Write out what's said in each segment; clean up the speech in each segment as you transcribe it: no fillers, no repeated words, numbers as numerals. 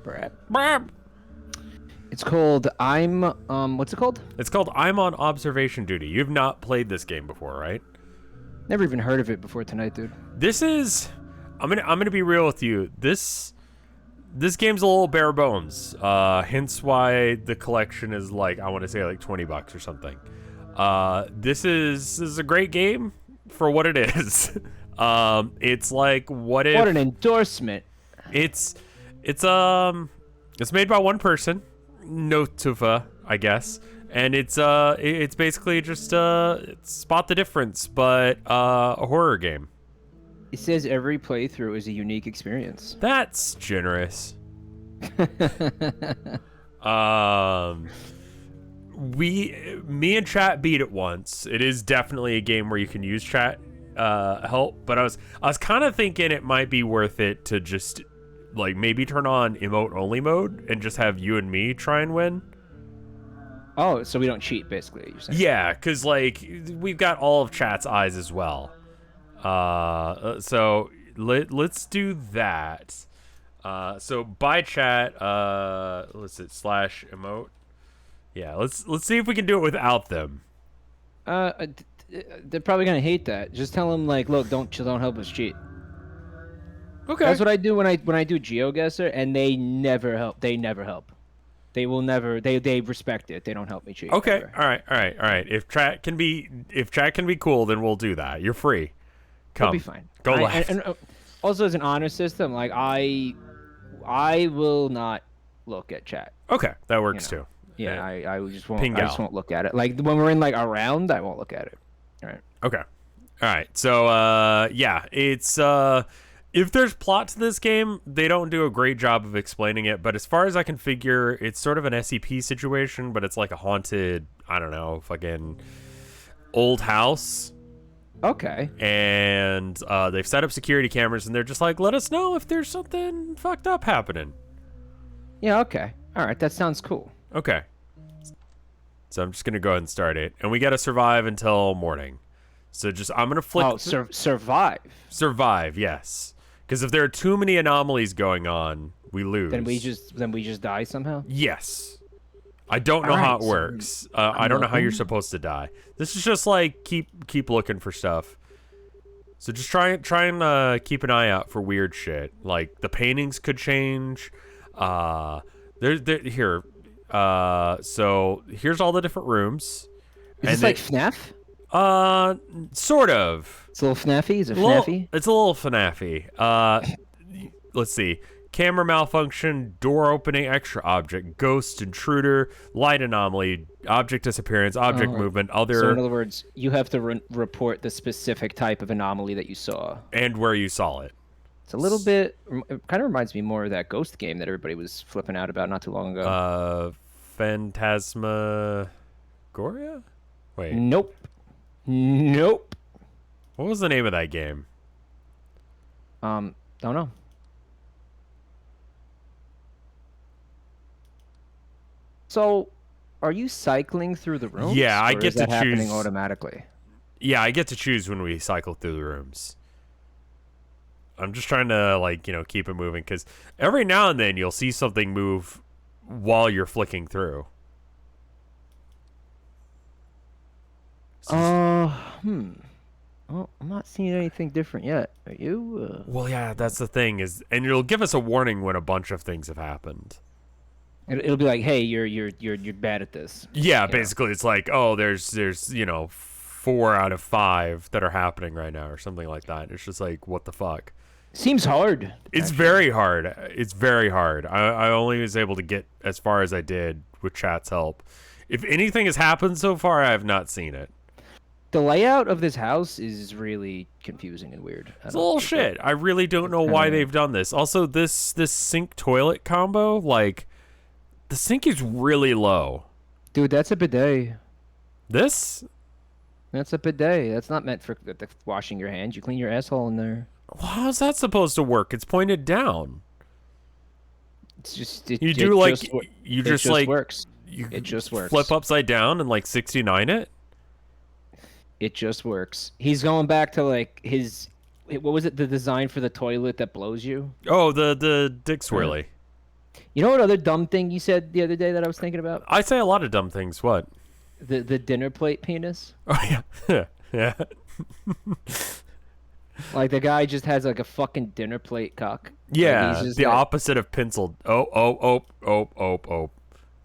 Brap. It's called what's it called? It's called I'm on Observation Duty. You've not played this game before, right? Never even heard of it before tonight, dude. This is I'm gonna be real with you. This game's a little bare bones. Hence why the collection is like, I want to say like $20 or something. This is a great game for what it is. It's like what an endorsement. It's made by one person, Notuva, I guess, and it's basically just Spot the Difference, but a horror game. It says every playthrough is a unique experience. That's generous. Me and chat beat it once. It is definitely a game where you can use chat help, but I was kind of thinking it might be worth it to just like maybe turn on emote only mode and just have you and me try and win. Oh, so we don't cheat, basically, you're saying? Yeah, because like we've got all of chat's eyes as well. So let's do that. So by chat, let's see, /emote. Yeah, let's see if we can do it without them. They're probably gonna hate that. Just tell them like, look, don't help us cheat. Okay. That's what I do when I do GeoGuessr, and they never help. They never help. They will never. They respect it. They don't help me cheat. Okay. Ever. All right. If chat can be cool, then we'll do that. You're free. Come. It'll be fine. Go left. And also, as an honor system, like I will not look at chat. Okay, that works too. Yeah, I just won't. Ping I just won't look at it. Like when we're in like a round, I won't look at it. All right. Okay. All right. So yeah, it's if there's plot to this game, they don't do a great job of explaining it. But as far as I can figure, it's sort of an SCP situation, but it's like a haunted, I don't know, fucking old house. Okay. And they've set up security cameras, and they're just like, let us know if there's something fucked up happening. Yeah. Okay. All right. That sounds cool. Okay. So I'm just gonna go ahead and start it, and we gotta survive until morning. So I'm gonna flick. Oh, survive. Survive, yes. Because if there are too many anomalies going on, we lose. Then we just die somehow. Yes. I don't know how it works. I don't know how you're supposed to die. This is just like keep looking for stuff. So just try and keep an eye out for weird shit. Like the paintings could change. Here. So here's all the different rooms. Is this like FNAF? Sort of. It's a little FNAFy. Is it FNAFy? It's a little FNAFy. Let's see. Camera malfunction, door opening, extra object, ghost, intruder, light anomaly, object disappearance, object movement, other. So in other words, you have to report the specific type of anomaly that you saw. And where you saw it. It's a little bit. It kind of reminds me more of that ghost game that everybody was flipping out about not too long ago. Phantasmagoria? Wait. Nope. What was the name of that game? Don't know. So, are you cycling through the rooms? Yeah, I get to choose. Happening automatically. Yeah, I get to choose when we cycle through the rooms. I'm just trying to keep it moving because every now and then you'll see something move while you're flicking through. Oh, I'm not seeing anything different yet. Are you? Well, yeah, that's the thing and it'll give us a warning when a bunch of things have happened. It'll be like, hey, you're bad at this. Yeah, basically, it's like, oh, there's 4 out of 5 that are happening right now, or something like that. It's just like, what the fuck? Seems hard. It's very hard. It's very hard. I only was able to get as far as I did with chat's help. If anything has happened so far, I have not seen it. The layout of this house is really confusing and weird. It's a little shit. I really don't know why they've done this. Also, this sink toilet combo, like, the sink is really low. Dude, that's a bidet. This? That's a bidet. That's not meant for washing your hands. You clean your asshole in there. Well, how's that supposed to work? It's pointed down. It's just it just works. Flip upside down and like 69 it. It just works. He's going back to like what was it? The design for the toilet that blows you. Oh, the dick swirly. You know what other dumb thing you said the other day that I was thinking about? I say a lot of dumb things. What? The dinner plate penis. Oh yeah, yeah. Like the guy just has like a fucking dinner plate cock. Yeah, Like, he's just the like, opposite of penciled.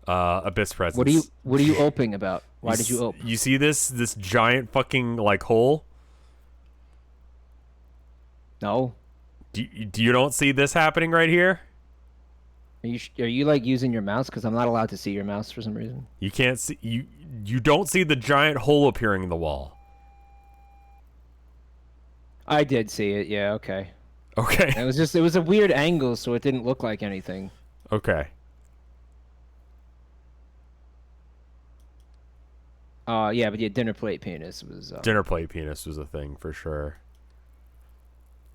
Abyss presence. What are you oping about? Why did you ope? You see this giant fucking like hole? No. Do you don't see this happening right here? Are you like using your mouse? Because I'm not allowed to see your mouse for some reason. You can't see you don't see the giant hole appearing in the wall. I did see it. Yeah. Okay. Okay. It was a weird angle, so it didn't look like anything. Okay. Yeah, but yeah, dinner plate penis was. Dinner plate penis was a thing for sure.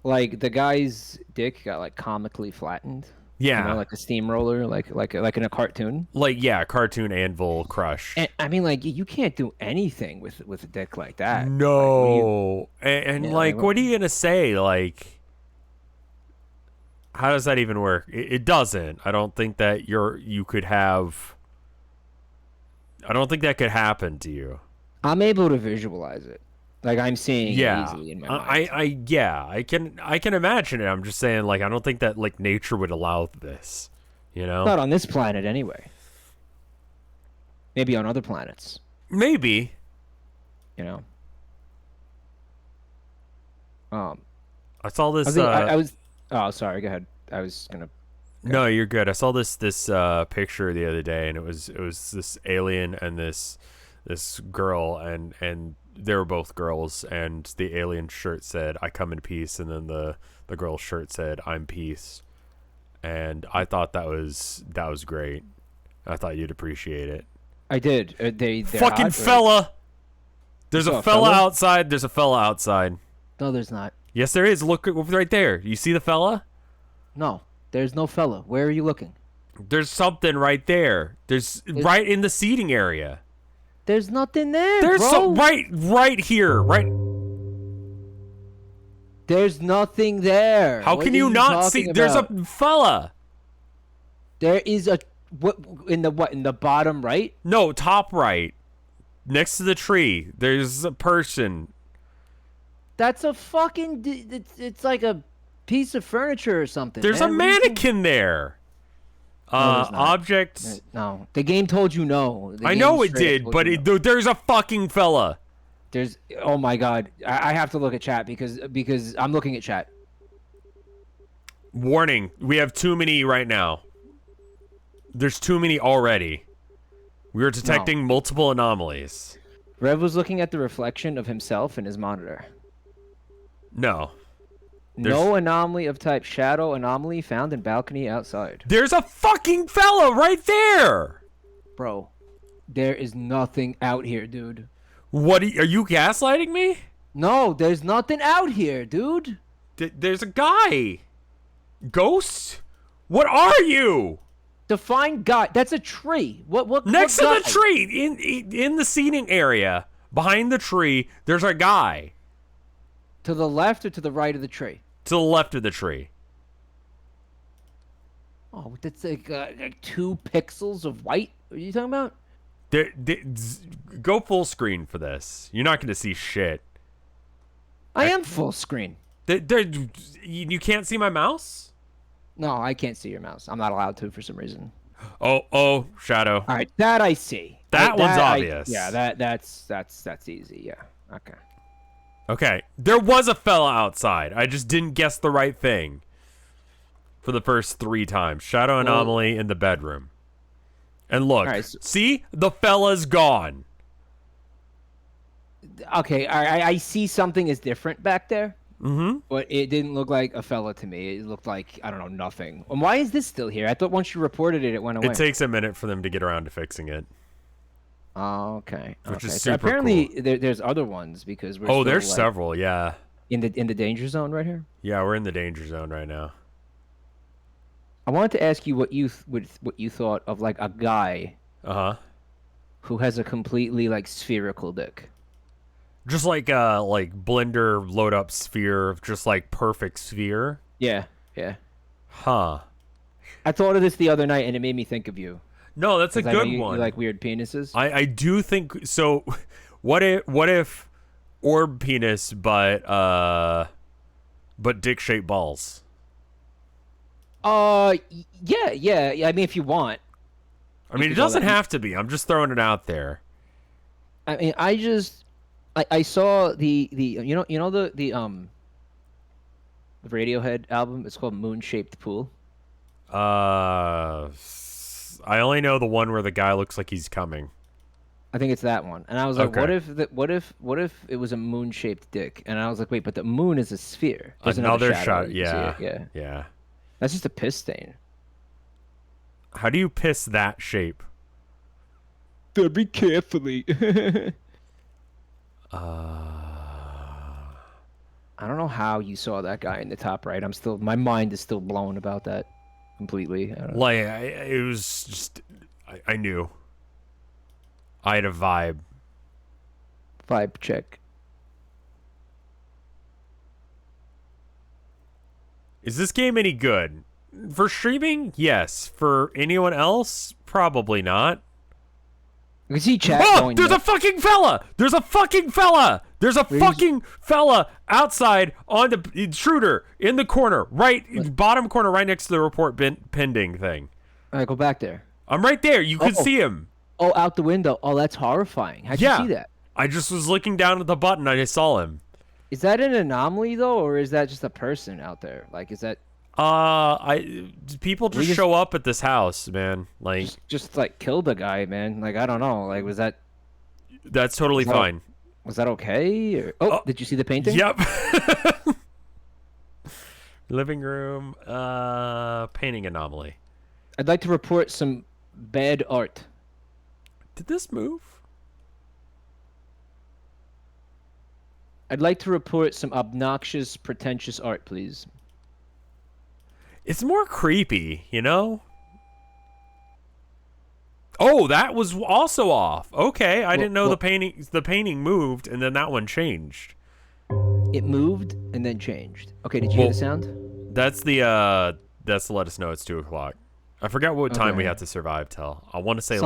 Like the guy's dick got like comically flattened. Yeah. You know, like a steamroller, like in a cartoon. Like yeah, cartoon anvil crush. And I mean, like you can't do anything with a dick like that. No. Like, and like, what are you gonna say? Like, how does that even work? It doesn't. I don't think that you could have. I don't think that could happen to you. I'm able to visualize it. Like I'm seeing it easily in my mind. I can imagine it. I'm just saying, like, I don't think that like nature would allow this. You know, not on this planet anyway. Maybe on other planets. Maybe. You know. I saw this. I was. Oh, sorry. Go ahead. I was gonna. No, you're good. I saw this picture the other day, and it was this alien and this girl, and they were both girls, and the alien shirt said "I come in peace," and then the girl's shirt said "I'm peace," and I thought that was great. I thought you'd appreciate it. I did. They're fucking hot, fella. There's a fella outside. There's a fella outside. No, there's not. Yes, there is. Look right there. You see the fella? No, there's no fella. Where are you looking? There's something right there. There's right in the seating area. There's nothing there. There's bro. right here. Right. There's nothing there. How can you not see? About? There's a fella. There is a in the bottom right? No, top right. Next to the tree. There's a person. That's a fucking it's like a piece of furniture or something. There's a mannequin there. Object. No, the game told you no. I know it did, but there's a fucking fella. There's. Oh my god, I have to look at chat because I'm looking at chat. Warning: we have too many right now. There's too many already. We are detecting multiple anomalies. Rev was looking at the reflection of himself in his monitor. No. No anomaly of type shadow anomaly found in balcony outside. There's a fucking fella right there! Bro, there is nothing out here, dude. What are you gaslighting me? No, there's nothing out here, dude. There's a guy. Ghost? What are you? Define guy. That's a tree. What Next what to the tree, in the seating area, behind the tree, there's a guy. To the left or to the right of the tree? To the left of the tree. Oh, that's like 2 pixels of white? What are you talking about? Go full screen for this. You're not going to see shit. I am full screen. You can't see my mouse? No, I can't see your mouse. I'm not allowed to for some reason. Oh, shadow. All right, that I see. That one's obvious. Yeah, that's easy. Yeah. Okay. Okay, there was a fella outside. I just didn't guess the right thing for the first 3 times. Shadow anomaly in the bedroom. And look, right, see? The fella's gone. Okay, I see something is different back there. Mm-hmm. But it didn't look like a fella to me. It looked like, I don't know, nothing. And why is this still here? I thought once you reported it, it went away. It takes a minute for them to get around to fixing it. Oh, okay. Which is so super apparently cool. there's other ones because we're still, there's like, several, yeah. In the danger zone right here. Yeah, we're in the danger zone right now. I wanted to ask you what you thought of like a guy who has a completely like spherical dick. Just like Blender load up sphere, just like perfect sphere. Yeah. Huh. I thought of this the other night, and it made me think of you No, that's a because I know good you one. like weird penises. I do think so. What if orb penis but dick shaped balls? Yeah. I mean, if you want, I you mean, it could go doesn't that. have to be. I'm just throwing it out there. I mean, I saw the the Radiohead album. It's called Moon Shaped Pool. Uh, I only know the one where the guy looks like he's coming. I think it's that one. And I was like, Okay. what if it was a moon shaped dick? And I was like, wait, but the moon is a sphere. There's another Another shadow. shot. You can see it. Yeah. Yeah. Yeah. That's just a piss stain. How do you piss that shape? Very carefully. I don't know how you saw that guy in the top right. My mind is still blown about that completely. I don't know. Like, it was just, I knew. I had a vibe. Vibe check. Is this game any good? For streaming, yes. For anyone else, probably not. You can see chat Oh, going there's a nuts. fucking fella! There's a fucking fella! There's a Where's- fucking fella outside on the intruder in the corner, right bottom corner, right next to the report pending thing. All right, go back there. I'm right there. You could Oh. see him. Oh, out the window. Oh, that's horrifying. How'd Yeah. you see that? I just was looking down at the button. I just saw him. Is that an anomaly though, or is that just a person out there? Like, is that People just just- show up at this house, man. Like, just like killed a guy, man? Like, I don't know. Like, that's totally that- fine. was that okay? Or, oh, did you see the painting? Yep. Living room, painting anomaly. I'd like to report some bad art. Did this move? I'd like to report some obnoxious, pretentious art, please. It's more creepy, you know? Oh, that was also off. Okay, I didn't know well- the painting moved and then that one changed. It moved and then changed. Okay, did you hear the sound? That's to let us know it's 2:00. I forgot what time we Okay. have to survive till. I want to say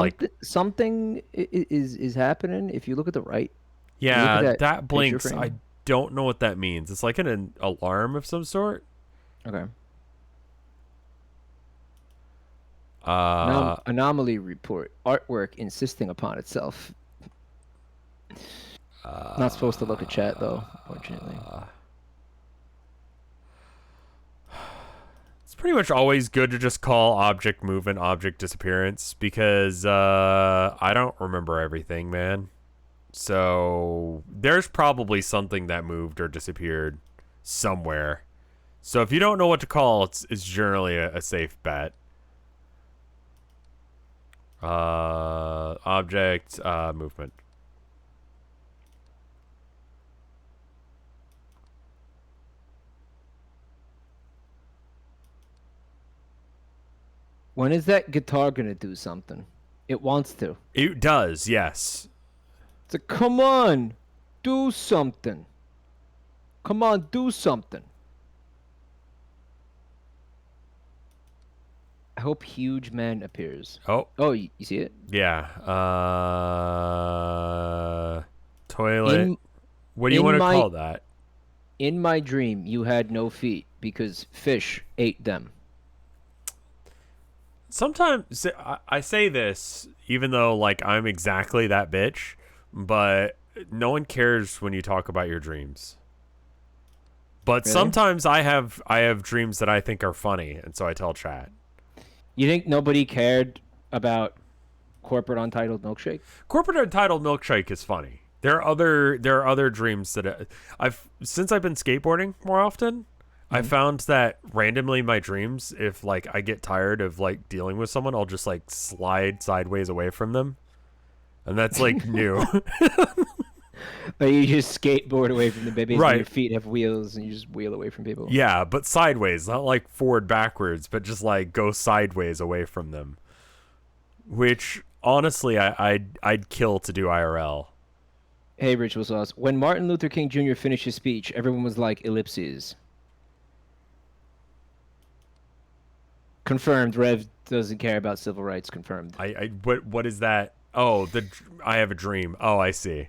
Something is happening. If you look at the right, yeah, look at that that blinks. picture I frame. don't know what that means. It's like an alarm of some sort. okay. Uh, Anomaly report. Artwork insisting upon itself. Not supposed to look at chat though, fortunately. It's pretty much always good to just call object movement object disappearance because I don't remember everything, man. So there's probably something that moved or disappeared somewhere. So if you don't know what to call, it's generally a safe bet. Object movement. When is that guitar gonna do something? It wants to. It does, yes. It's like, come on, do something. Come on, do something. I hope Huge Man appears. Oh, Oh, you see it? yeah. Toilet. In, What do you in want to my- call that? in my dream, you had no feet because fish ate them. Sometimes I say this even though like I'm exactly that bitch, but no one cares when you talk about your dreams. But Really? sometimes I have dreams that I think are funny, and so I tell chat. You think nobody cared about corporate untitled milkshake? Corporate Untitled Milkshake is funny. There are other dreams that since I've been skateboarding more often, I found that randomly my dreams, if like I get tired of like dealing with someone, I'll just like slide sideways away from them. And that's like new. Like you just skateboard away from the babies Right. and your feet have wheels and you just wheel away from people. Yeah, but sideways, not like forward backwards, but just like go sideways away from them. Which honestly I'd kill to do IRL. Hey, Rich was us. When Martin Luther King Jr. finished his speech, everyone was like ellipses. Confirmed. Rev doesn't care about civil rights. Confirmed. What is that? Oh, I have a dream. Oh, I see.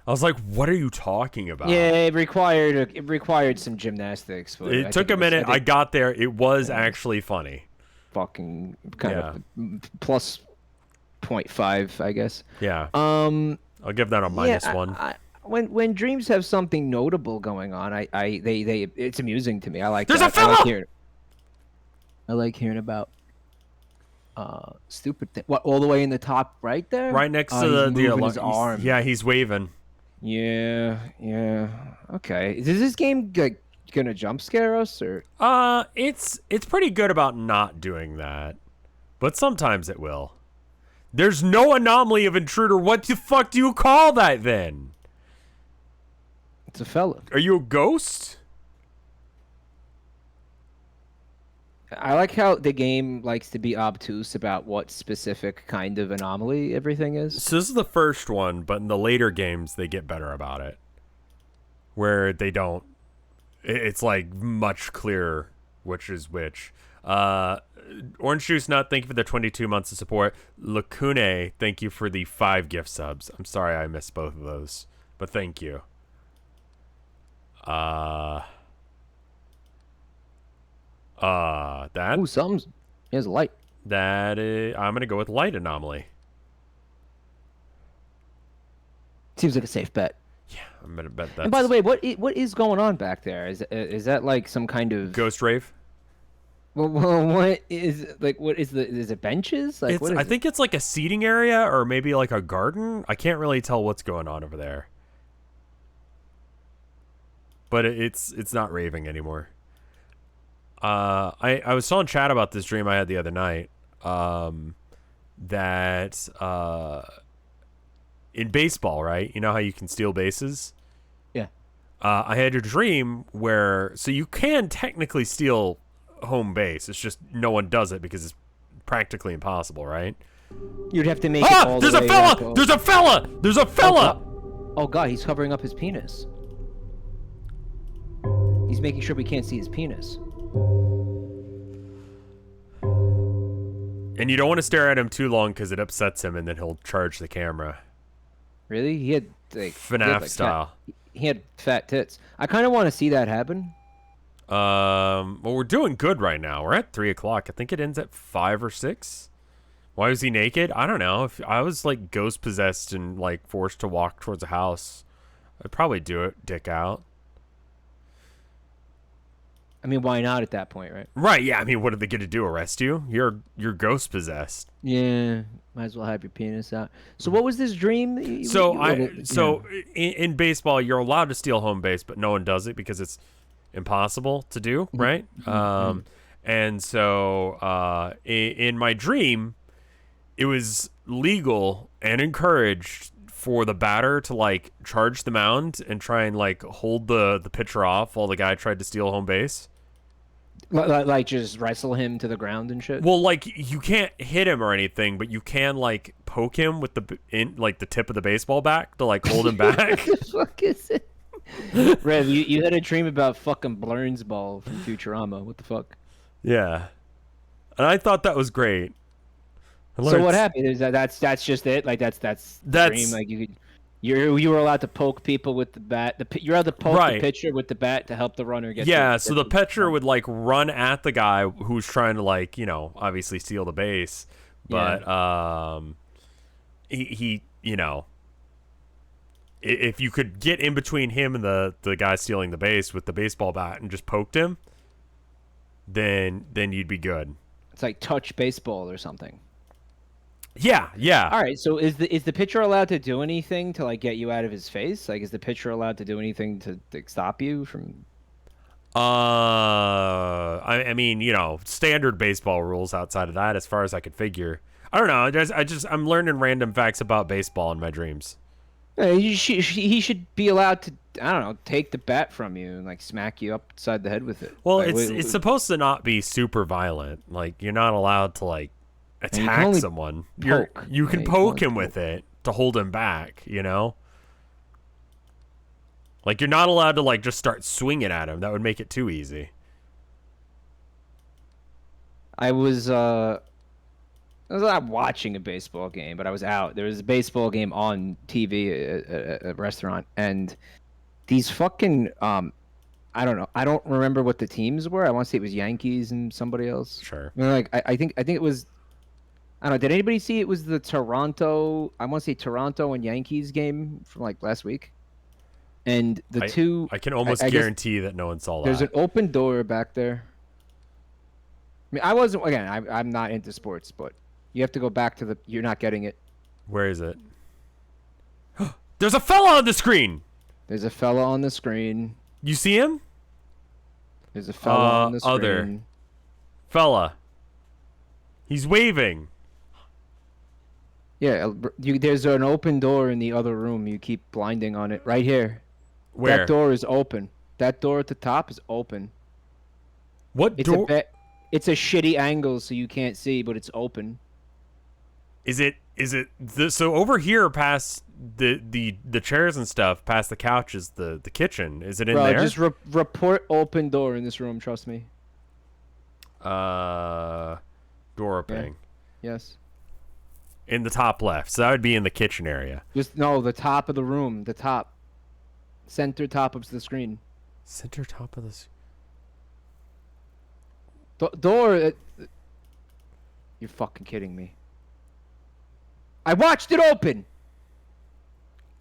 I was like, what are you talking about? Yeah, it required some gymnastics, but It I took think a it was. minute. I got there. It was actually funny. Fucking kind Yeah. of plus 0.5, I guess. Yeah. Um, I'll give that a -1. When dreams have something notable going on, they it's amusing to me. I like There's a that. fella! I like hearing about stupid thing. What, all the way in the top right there? Right next to He's the moving alarm. his arm. Yeah, he's waving. Yeah, yeah. Okay. Is this game gonna jump scare us or? It's pretty good about not doing that, but sometimes it will. There's no anomaly of intruder. What the fuck do you call that then? It's a fella. Are you a ghost? I like how the game likes to be obtuse about what specific kind of anomaly everything is. So this is the first one, but in the later games they get better about it. Where they don't. It's like much clearer which is which. Orange Juice Nut, thank you for the 22 months of support. Lacune, thank you for the 5 gift subs. I'm sorry I missed both of those, but thank you. That. Ooh, something's. Here's a light. That is. I'm gonna go with light anomaly. Seems like a safe bet. Yeah, I'm gonna bet that. And by the way, what is going on back there? Is that like some kind of ghost rave? Well, what is like? What is the? Is it benches? Like, what is I think it's like a seating area or maybe like a garden. I can't really tell what's going on over there. But it's not raving anymore. I was telling Chad about this dream I had the other night. That in baseball, right? You know how you can steal bases? Yeah. I had a dream where so you can technically steal home base. It's just no one does it because it's practically impossible, right? You'd have to make it all there's the a way fella! back There's a fella! There's a fella! Oh god, he's covering up his penis. He's making sure we can't see his penis. And you don't want to stare at him too long because it upsets him, and then he'll charge the camera. Really? He had like FNAF style. He had fat tits. I kind of want to see that happen. Well, we're doing good right now. We're at 3 o'clock. I think it ends at 5 or 6. Why was he naked? I don't know. If I was like ghost possessed and like forced to walk towards a house, I'd probably do it, dick out. I mean, why not at that point, right? Right, yeah. I mean, what are they going to do? Arrest you? You're ghost possessed. Yeah, might as well have your penis out. So what was this dream? In baseball, you're allowed to steal home base, but no one does it because it's impossible to do, right? And so in my dream, it was legal and encouraged for the batter to like charge the mound and try and like hold the pitcher off while the guy tried to steal home base. Like just wrestle him to the ground and shit. Well, like you can't hit him or anything, but you can like poke him with the tip of the baseball bat to like hold him back. What the fuck is it? Rev, you had a dream about fucking Blurns Ball from Futurama. What the fuck? Yeah, and I thought that was great. So what happened? Is that's just it? Like that's the dream. Like you were allowed to poke people with the bat. You're allowed to poke the pitcher with the bat to help the runner get. Yeah, so the pitcher would like run at the guy who's trying to like obviously steal the base, but he if you could get in between him and the guy stealing the base with the baseball bat and just poked him, then you'd be good. It's like touch baseball or something. Yeah. All right. So is the pitcher allowed to do anything to like get you out of his face? Like, is the pitcher allowed to do anything to stop you from? I mean, standard baseball rules outside of that, as far as I could figure. I don't know. I'm learning random facts about baseball in my dreams. He should be allowed to, I don't know, take the bat from you and like smack you upside the head with it. Well, like, it's supposed to not be super violent. Like you're not allowed to like attack someone. You can poke him with it to hold him back. Like you're not allowed to like just start swinging at him. That would make it too easy. I was not watching a baseball game, but I was out. There was a baseball game on TV at a restaurant, and these fucking I don't know. I don't remember what the teams were. I want to say it was Yankees and somebody else. Sure. I mean, like I think it was. I don't know. Did anybody see it was the Toronto? I want to say Toronto and Yankees game from like last week, and the two. I can almost guarantee that no one saw that. There's an open door back there. I mean, I wasn't. Again, I'm not into sports, but you have to go back to the. You're not getting it. Where is it? There's a fella on the screen. There's a fella on the screen. You see him? There's a fella on the screen. Other fella. He's waving. Yeah, there's an open door in the other room. You keep blinding on it. Right here. Where? That door is open. That door at the top is open. What door? It's a shitty angle, so you can't see, but it's open. Is it so over here past the chairs and stuff, past the couch is the kitchen. Is it in there? Just report open door in this room, trust me. Door opening. Yeah. Yes. In the top left. So that would be in the kitchen area. The top of the room, the top. Center top of the screen. Center top of the door. You're fucking kidding me. I watched it open.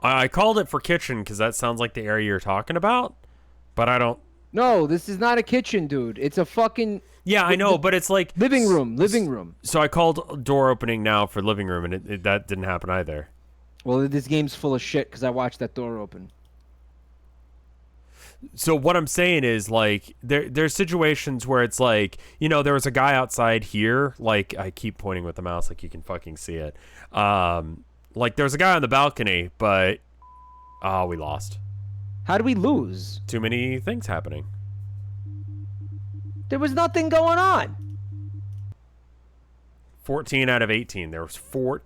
I called it for kitchen because that sounds like the area you're talking about, but I don't. No, this is not a kitchen, dude. It's a fucking. Yeah, I know, but it's like living room. So I called door opening now for living room, and that didn't happen either. Well, this game's full of shit because I watched that door open. So what I'm saying is, like, there's situations where it's like, there was a guy outside here, like, I keep pointing with the mouse like you can fucking see it. Like, there was a guy on the balcony, but, we lost. How did we lose? Too many things happening. There was nothing going on. 14 out of 18. There was 4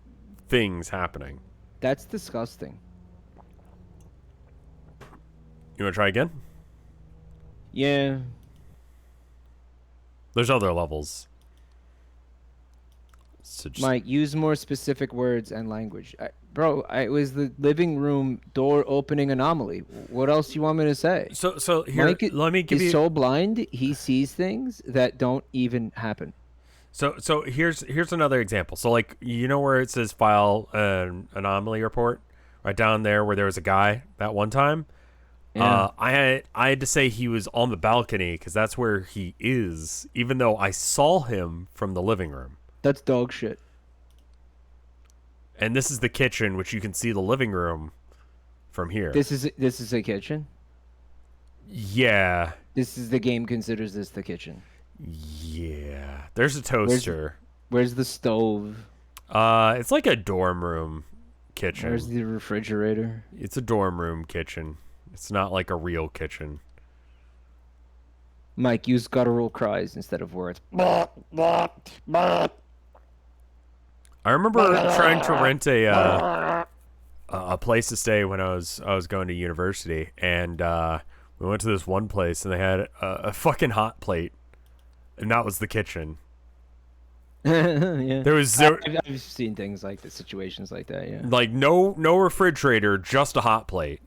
things happening. That's disgusting. You want to try again? Yeah. There's other levels. So Mike, use more specific words and language. It was the living room door opening anomaly. What else do you want me to say? So here, Mike let me give you. He's so blind, he sees things that don't even happen. So here's another example. So, like, where it says file an anomaly report? Right down there where there was a guy that one time. Yeah. I had to say he was on the balcony because that's where he is, even though I saw him from the living room. That's dog shit. And this is the kitchen, which you can see the living room from here. This is a kitchen? Yeah. The game considers this the kitchen. Yeah. There's a toaster. Where's the stove? It's like a dorm room kitchen. Where's the refrigerator? It's a dorm room kitchen. It's not like a real kitchen. Mike, use guttural cries instead of words. I remember trying to rent a place to stay when I was going to university, and we went to this one place, and they had a fucking hot plate, and that was the kitchen. Yeah. I've seen things like the situations like that. Yeah. Like no refrigerator, just a hot plate.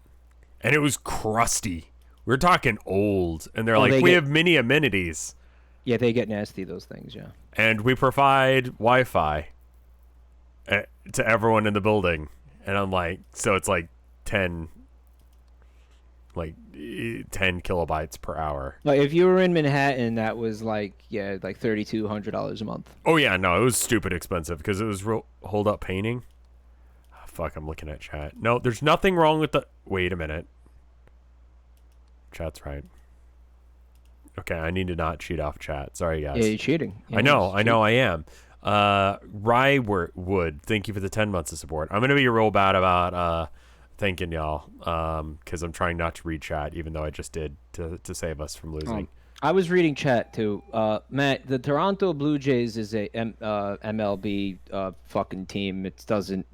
And it was crusty. We're talking old. And they're like, we have many amenities. Yeah, they get nasty, those things, yeah. And we provide Wi-Fi to everyone in the building. And I'm like, so it's like 10 kilobytes per hour. Like, if you were in Manhattan, that was like $3,200 a month. Oh, yeah, no, it was stupid expensive because it was hold up painting. Fuck, I'm looking at chat. No, there's nothing wrong with the... Wait a minute. Chat's right. Okay, I need to not cheat off chat. Sorry, guys. Yeah, you're cheating. Yeah, I know, I am. Ryewood, thank you for the 10 months of support. I'm going to be real bad about thanking y'all because I'm trying not to read chat, even though I just did to save us from losing. I was reading chat, too. Matt, the Toronto Blue Jays is a MLB fucking team. It doesn't...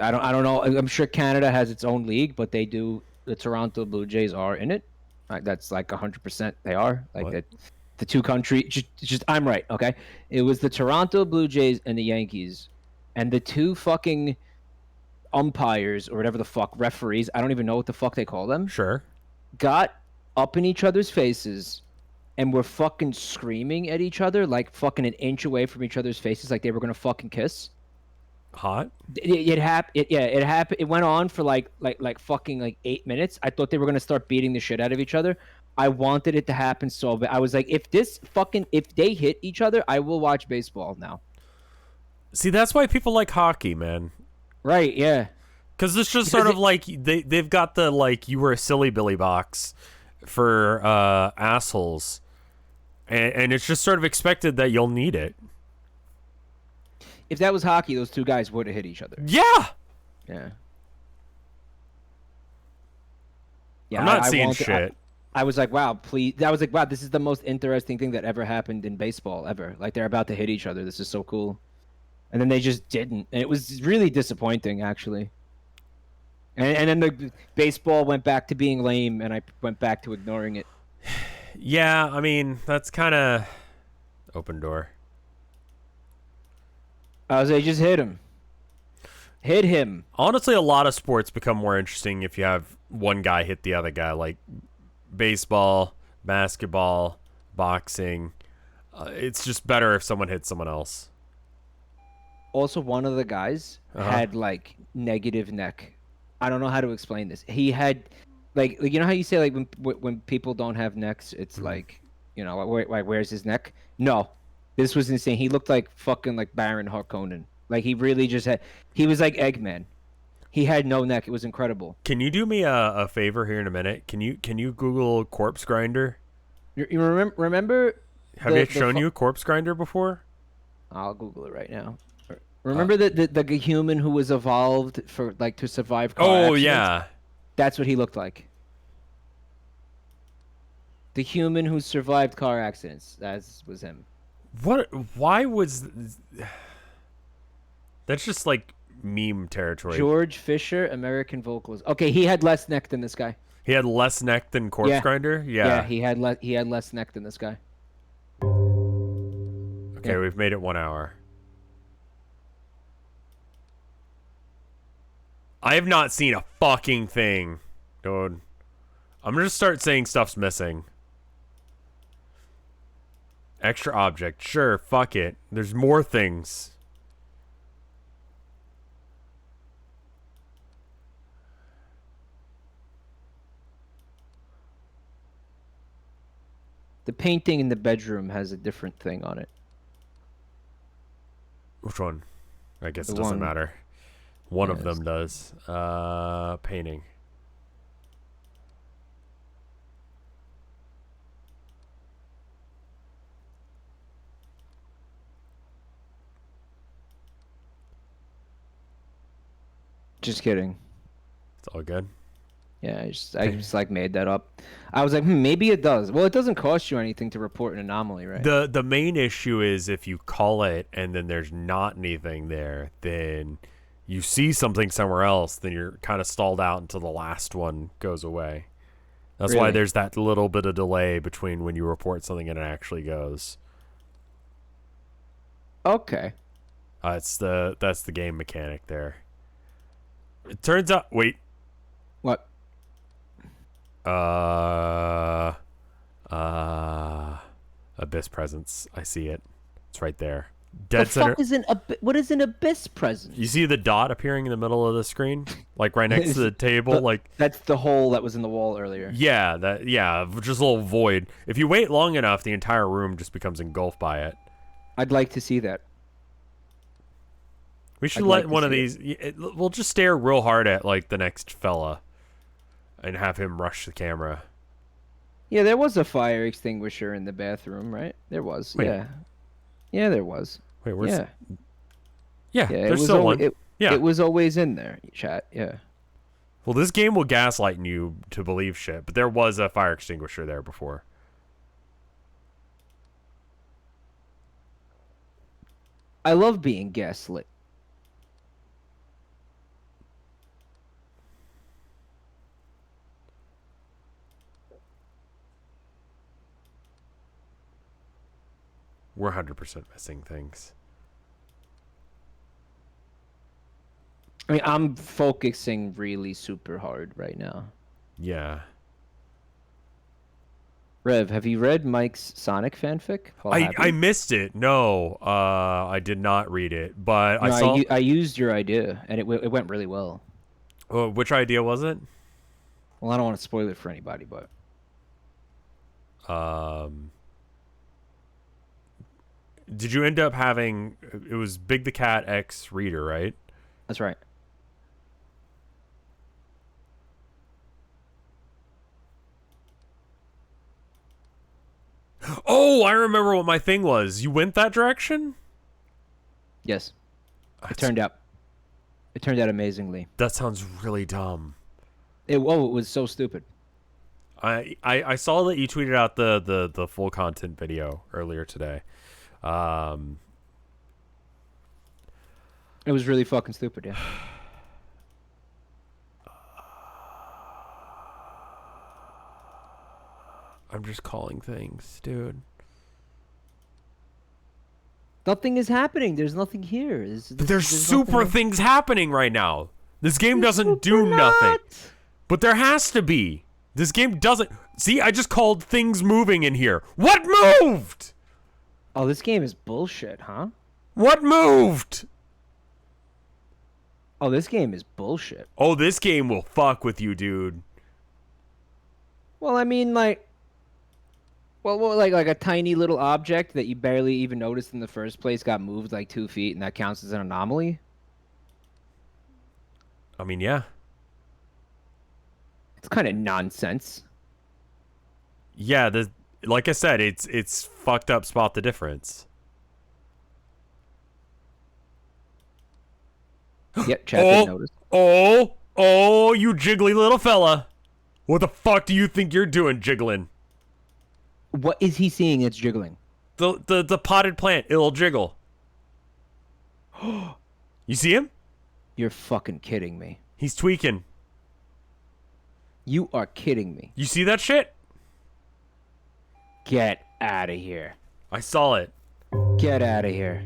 I don't know. I'm sure Canada has its own league, but they do. The Toronto Blue Jays are in it. That's like 100%. They are like that. The two country, just I'm right, okay? It was the Toronto Blue Jays and the Yankees, and the two fucking umpires or whatever the fuck referees, I don't even know what the fuck they call them, Sure. got up in each other's faces and were fucking screaming at each other like fucking an inch away from each other's faces like they were gonna fucking kiss. Hot. It happened. It happened. It went on for like fucking like 8 minutes. I thought they were gonna start beating the shit out of each other. I wanted it to happen so bad. I was like, if they hit each other, I will watch baseball now. See, that's why people like hockey, man. Right? Yeah. Because it's just sort of like they've got the like you were a silly Billy box for assholes, and it's just sort of expected that you'll need it. If that was hockey, those two guys would have hit each other. Yeah. Yeah. I'm not seeing shit. I was like, wow, please. I was like, wow, this is the most interesting thing that ever happened in baseball ever. Like they're about to hit each other. This is so cool. And then they just didn't. And it was really disappointing, actually. And then the baseball went back to being lame, and I went back to ignoring it. Yeah, I mean, that's kind of open door. I was like, just hit him. Hit him. Honestly, a lot of sports become more interesting if you have one guy hit the other guy, like baseball, basketball, boxing. It's just better if someone hits someone else. Also, one of the guys had like negative neck. I don't know how to explain this. He had like you know how you say like when people don't have necks, it's like, you know, like where's his neck? No, this was insane. He looked like fucking like Baron Harkonnen. Like he really just had. He was like Eggman. He had no neck. It was incredible. Can you do me a favor here in a minute? Can you Google corpse grinder? You remember? Have it shown you corpse grinder before? I'll Google it right now. Remember the human who was evolved for like to survive car accidents? Yeah. That's what he looked like. The human who survived car accidents. That was him. What? Why was? That's just like meme territory. George Fisher, American vocalist. Okay, he had less neck than this guy. He had less neck than corpse grinder. Yeah, he had less neck than this guy. Okay, we've made it 1 hour. I have not seen a fucking thing, dude. I'm gonna start saying stuff's missing. Extra object. Sure, fuck it. There's more things. The painting in the bedroom has a different thing on it. Which one? I guess it doesn't matter. One of them does. Painting. Just kidding. It's all good. Yeah, I just like made that up. I was like, maybe it does. Well, it doesn't cost you anything to report an anomaly, right? The main issue is if you call it and then there's not anything there, then you see something somewhere else, then you're kind of stalled out until the last one goes away. That's why there's that little bit of delay between when you report something and it actually goes. Okay. That's the game mechanic there. It turns out. Wait. What? Abyss presence. I see it. It's right there. Dead center. What is an abyss presence? You see the dot appearing in the middle of the screen, like right next to the table. Like that's the hole that was in the wall earlier. Yeah, just a little void. If you wait long enough, the entire room just becomes engulfed by it. I'd like to see that. We should let one of these. We'll just stare real hard at like the next fella, and have him rush the camera. Yeah, there was a fire extinguisher in the bathroom, right? There was. Wait. Yeah, there was. Wait, where's? Yeah, there's still one. It was always in there, chat. Yeah. Well, this game will gaslight you to believe shit, but there was a fire extinguisher there before. I love being gaslit. We're 100% missing things. I mean, I'm focusing really super hard right now. Yeah. Rev, have you read Mike's Sonic fanfic? Paul I Happy? missed it. No, I did not read it, but I No, saw. I used your idea, and it went really well. Which idea was it? Well, I don't want to spoil it for anybody, but Um, did you end up having? It was Big the Cat X Reader, right? that's right. Oh, I remember what my thing was. You went that direction? Yes, it turned out. It turned out amazingly. That sounds really dumb. It was so stupid. I saw that you tweeted out the full content video earlier today. It was really fucking stupid. Yeah. I'm just calling things, dude. Nothing is happening. There's nothing here. But there's super nothing... things happening right now. This game There's doesn't do nothing. But there has to be. This game doesn't. See, I just called things moving in here. What moved? Oh, this game is bullshit, huh? What moved? Oh, this game is bullshit. Oh, this game will fuck with you, dude. Well, I mean, like, like a tiny little object that you barely even noticed in the first place got moved like 2 feet, and that counts as an anomaly. I mean, yeah. It's kind of nonsense. Yeah, like I said, it's fucked up. Spot the difference. Yep, chat didn't notice. Oh, you jiggly little fella. What the fuck do you think you're doing jiggling? What is he seeing that's jiggling? The potted plant, it'll jiggle. You see him? You're fucking kidding me. He's tweaking. You are kidding me. You see that shit? Get out of here. I saw it. Get out of here.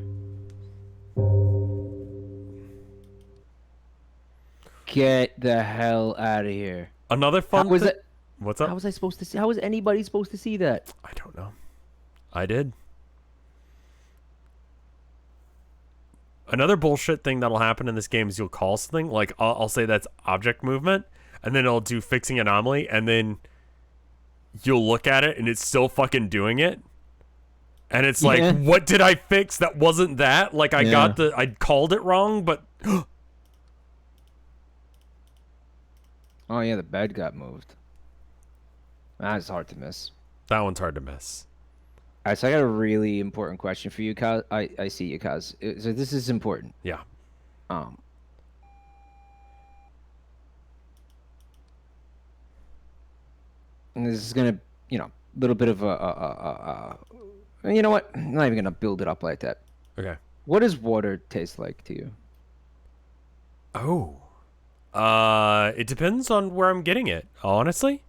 Get the hell out of here. Another fun How was it? What's up? How was I supposed to see? How was anybody supposed to see that? I don't know. I did. Another bullshit thing that'll happen in this game is you'll call something, like I'll say that's object movement, and then it'll do fixing anomaly, and then you'll look at it and it's still fucking doing it. And it's like, what did I fix that wasn't that? Like I called it wrong, but Oh yeah, the bed got moved. That's hard to miss. that one's hard to miss. All right, so I got a really important question for you, Kaz. I see you, Kaz. So this is important. Yeah. And this is gonna, a little bit of you know what? I'm not even gonna build it up like that. Okay. What does water taste like to you? Oh. It depends on where I'm getting it, honestly.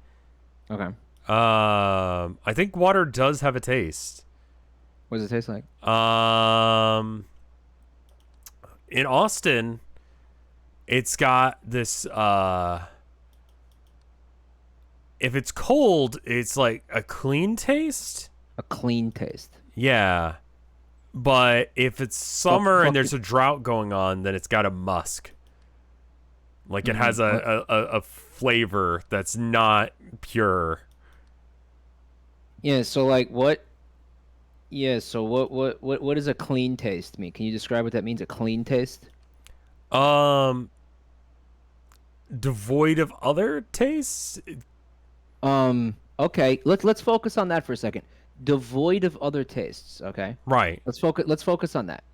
Okay. I think water does have a taste. What does it taste like? In Austin, it's got this, if it's cold, it's like a clean taste. A clean taste. Yeah. But if it's summer and there's a drought going on, then it's got a musk. Like it has a flavor that's not pure. Yeah, so like what? Yeah, so what does a clean taste mean? Can you describe what that means? A clean taste? Devoid of other tastes? Okay. Let's focus on that for a second. Devoid of other tastes, okay? Right. Let's focus on that.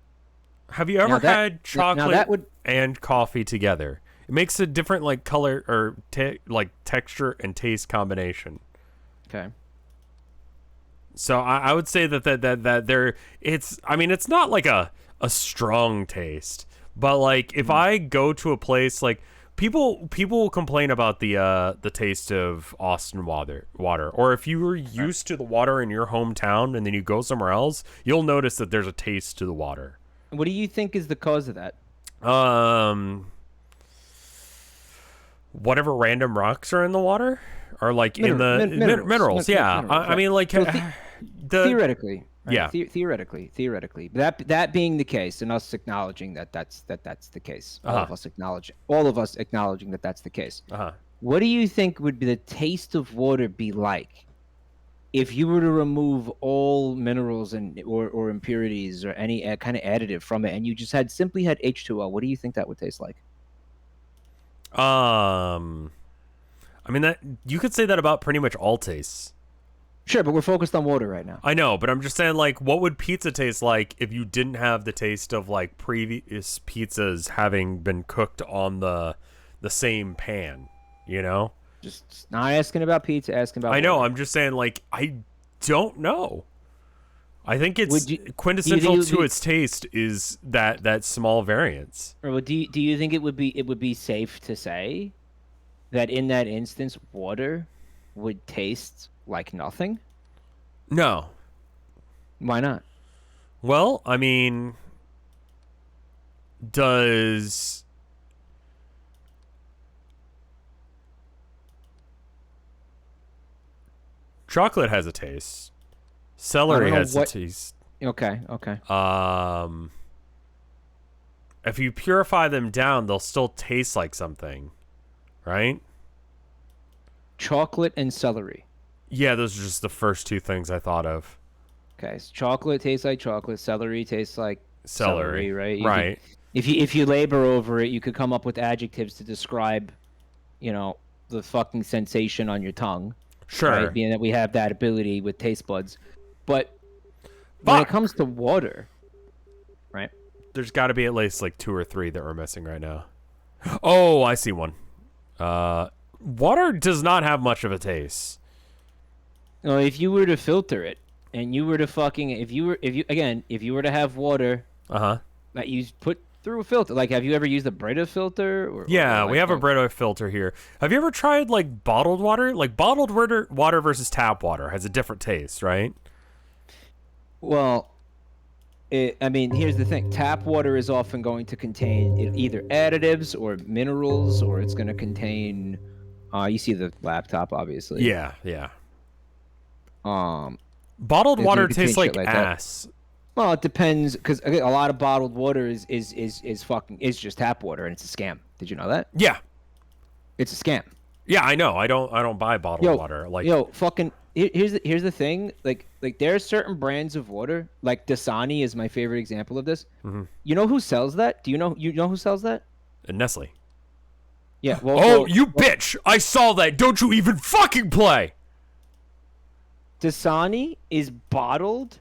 Have you ever had chocolate and coffee together? It makes a different like color or like texture and taste combination. Okay. So I would say that there it's not like a strong taste, but like if I go to a place like people complain about the taste of Austin water. Or if you were used to the water in your hometown and then you go somewhere else, you'll notice that there's a taste to the water. What do you think is the cause of that? Whatever random rocks are in the water, or like in the minerals. Yeah, minerals, I mean, like theoretically. Right? Yeah. Theoretically. That being the case, and us acknowledging that's the case, all of us acknowledging that that's the case. What do you think would be the taste of water be like if you were to remove all minerals and or impurities or any kind of additive from it, and you just simply had H2O? What do you think that would taste like? I mean, that you could say that about pretty much all tastes. Sure, but we're focused on water right now. I know, but I'm just saying, like, what would pizza taste like if you didn't have the taste of like previous pizzas having been cooked on the same pan? You know, just not asking about pizza, asking about. I know. I'm just saying, like, I don't know. I think it's quintessential to its taste is that small variance. Or do you think it would be safe to say that in that instance, water would taste like nothing? No. Why not? Well, I mean, does chocolate has a taste? Celery has a taste. Okay. If you purify them down, they'll still taste like something, right? Chocolate and celery. Yeah, those are just the first two things I thought of. Okay, so chocolate tastes like chocolate. Celery tastes like celery, right? Right. If you labor over it, you could come up with adjectives to describe, the fucking sensation on your tongue. Sure. Right? Being that we have that ability with taste buds, but when it comes to water, right? There's got to be at least like 2 or 3 that we're missing right now. Oh, I see one. Water does not have much of a taste. No, if you were to filter it, and you were to if you were to have water, that you put through a filter, like, have you ever used a Brita filter? We have a Brita filter here. Have you ever tried like bottled water? Like bottled water versus tap water has a different taste, right? Well, here's the thing. Tap water is often going to contain either additives or minerals, or it's going to contain. You see the laptop, obviously. Yeah. Bottled water tastes like ass. That. Well, it depends, because a lot of bottled water is just tap water, and it's a scam. Did you know that? Yeah, it's a scam. Yeah, I know. I don't buy bottled water. Like, here's the thing. Like there are certain brands of water. Like Dasani is my favorite example of this. Mm-hmm. You know who sells that? Do you know who sells that? Nestle. Yeah. Bitch! I saw that. Don't you even fucking play. Dasani is bottled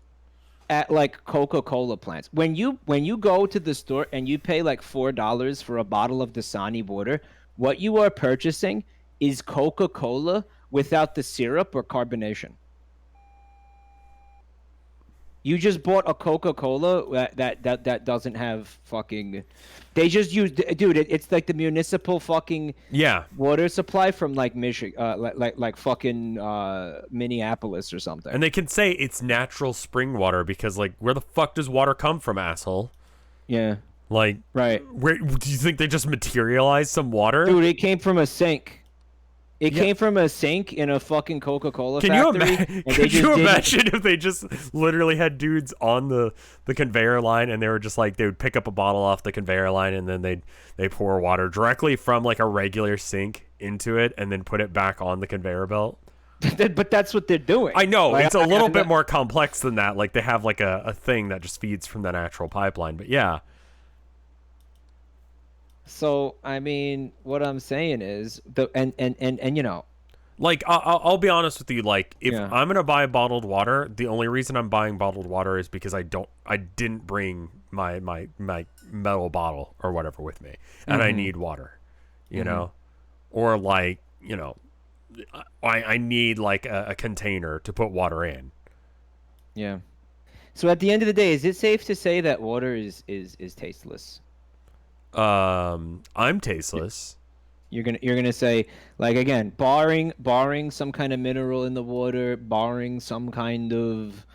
at like Coca-Cola plants. When you go to the store and you pay like $4 for a bottle of Dasani water, what you are purchasing is Coca-Cola without the syrup or carbonation. You just bought a Coca-Cola that doesn't have fucking. They just use, dude. It's like the municipal fucking water supply from like Michigan, like fucking Minneapolis or something. And they can say it's natural spring water because, like, where the fuck does water come from, asshole? Yeah. Like, right. Where do you think they just materialized some water? Dude, it came from a sink. It came from a sink in a fucking Coca-Cola factory. Can you imagine if they just literally had dudes on the conveyor line and they were just like, they would pick up a bottle off the conveyor line and then they pour water directly from like a regular sink into it and then put it back on the conveyor belt? But that's what they're doing. I know. Like, it's a little bit more complex than that. Like, they have like a thing that just feeds from the natural pipeline. But yeah. So, I mean, what I'm saying is, like, I'll be honest with you. Like, if I'm gonna buy bottled water, the only reason I'm buying bottled water is because I didn't bring my metal bottle or whatever with me, and I need water, you know, or like, I need like a container to put water in. Yeah. So at the end of the day, is it safe to say that water is tasteless? I'm tasteless. You're gonna say, like, again, barring some kind of mineral in the water, barring some kind of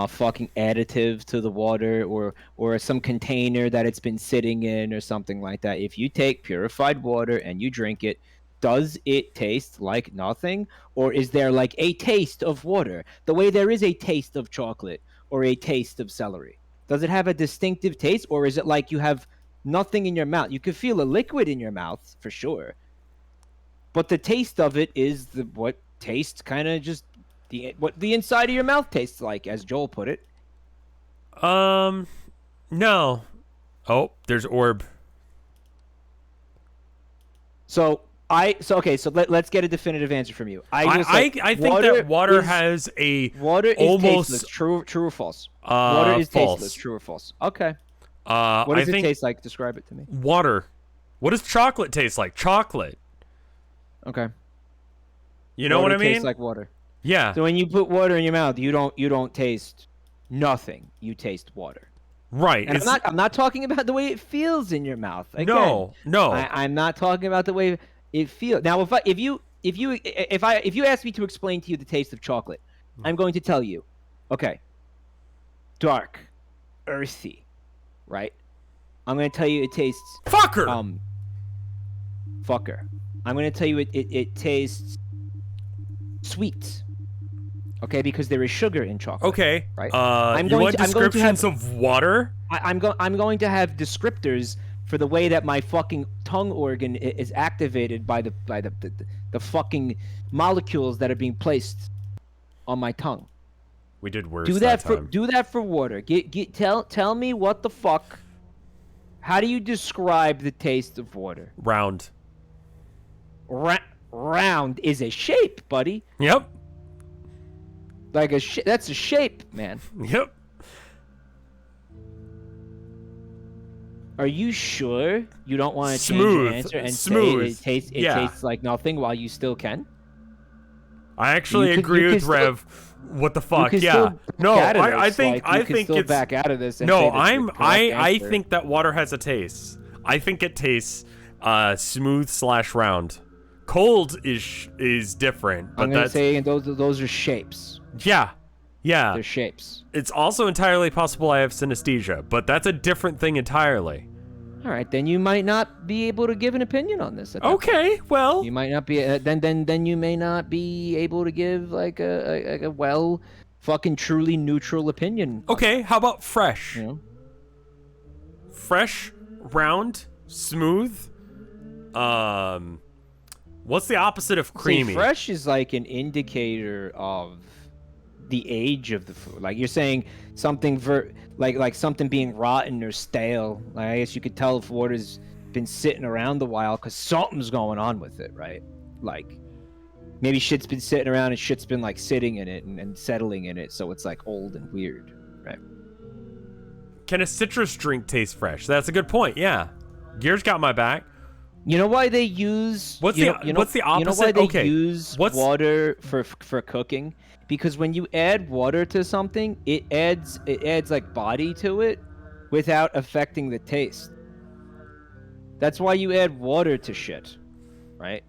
fucking additive to the water, or some container that it's been sitting in or something like that. If you take purified water and you drink it, does it taste like nothing, or is there like a taste of water, the way there is a taste of chocolate or a taste of celery? Does it have a distinctive taste, or is it like you have nothing in your mouth? You could feel a liquid in your mouth for sure, but the taste of it is what tastes kind of just what the inside of your mouth tastes like, as Joel put it. No. Oh, there's orb. So let's get a definitive answer from you. I think that water has a water is almost tasteless. True or false? Water is false. tasteless. True or false? Okay. What does it taste like? Describe it to me. Water. What does chocolate taste like? Chocolate. Okay. You know what I mean? Tastes like water. Yeah. So when you put water in your mouth, you don't taste nothing. You taste water. Right. And I'm not talking about the way it feels in your mouth. Again, no. I'm not talking about the way it feels. Now, if you ask me to explain to you the taste of chocolate, I'm going to tell you, okay, dark, earthy, right? I'm going to tell you it tastes fucker. Fucker. I'm going to tell you it tastes sweet. Okay, because there is sugar in chocolate. Okay. Right. You want descriptions of water? I'm going to have descriptors for the way that my fucking tongue organ is activated by the fucking molecules that are being placed on my tongue. We did worse. Do that for water. Tell me what the fuck. How do you describe the taste of water? Round. Round is a shape, buddy. Yep. Like that's a shape, man. Yep. Are you sure you don't want to change your answer and say it tastes like nothing while you still can? I actually agree with Rev. What the fuck? Yeah. No, I think it's back out of this. And no, I think that water has a taste. I think it tastes smooth/round. Cold is different, but I'm gonna say those are shapes. Yeah. They're shapes. It's also entirely possible I have synesthesia, but that's a different thing entirely. All right, then you might not be able to give an opinion on this. Okay, well, you might not be. Then you may not be able to give like a well, fucking truly neutral opinion. Okay, how about fresh? You know? Fresh, round, smooth. What's the opposite of creamy? See, fresh is like an indicator of the age of the food. Like you're saying something like something being rotten or stale. Like I guess you could tell if water's been sitting around a while because something's going on with it, right? Like maybe shit's been sitting around and shit's been like sitting in it and settling in it, so it's like old and weird, right? Can a citrus drink taste fresh? That's a good point. Yeah, Gear's got my back. You know why they use what's the opposite? You know why they use water for cooking? Because when you add water to something, it adds like body to it without affecting the taste. That's why you add water to shit, right?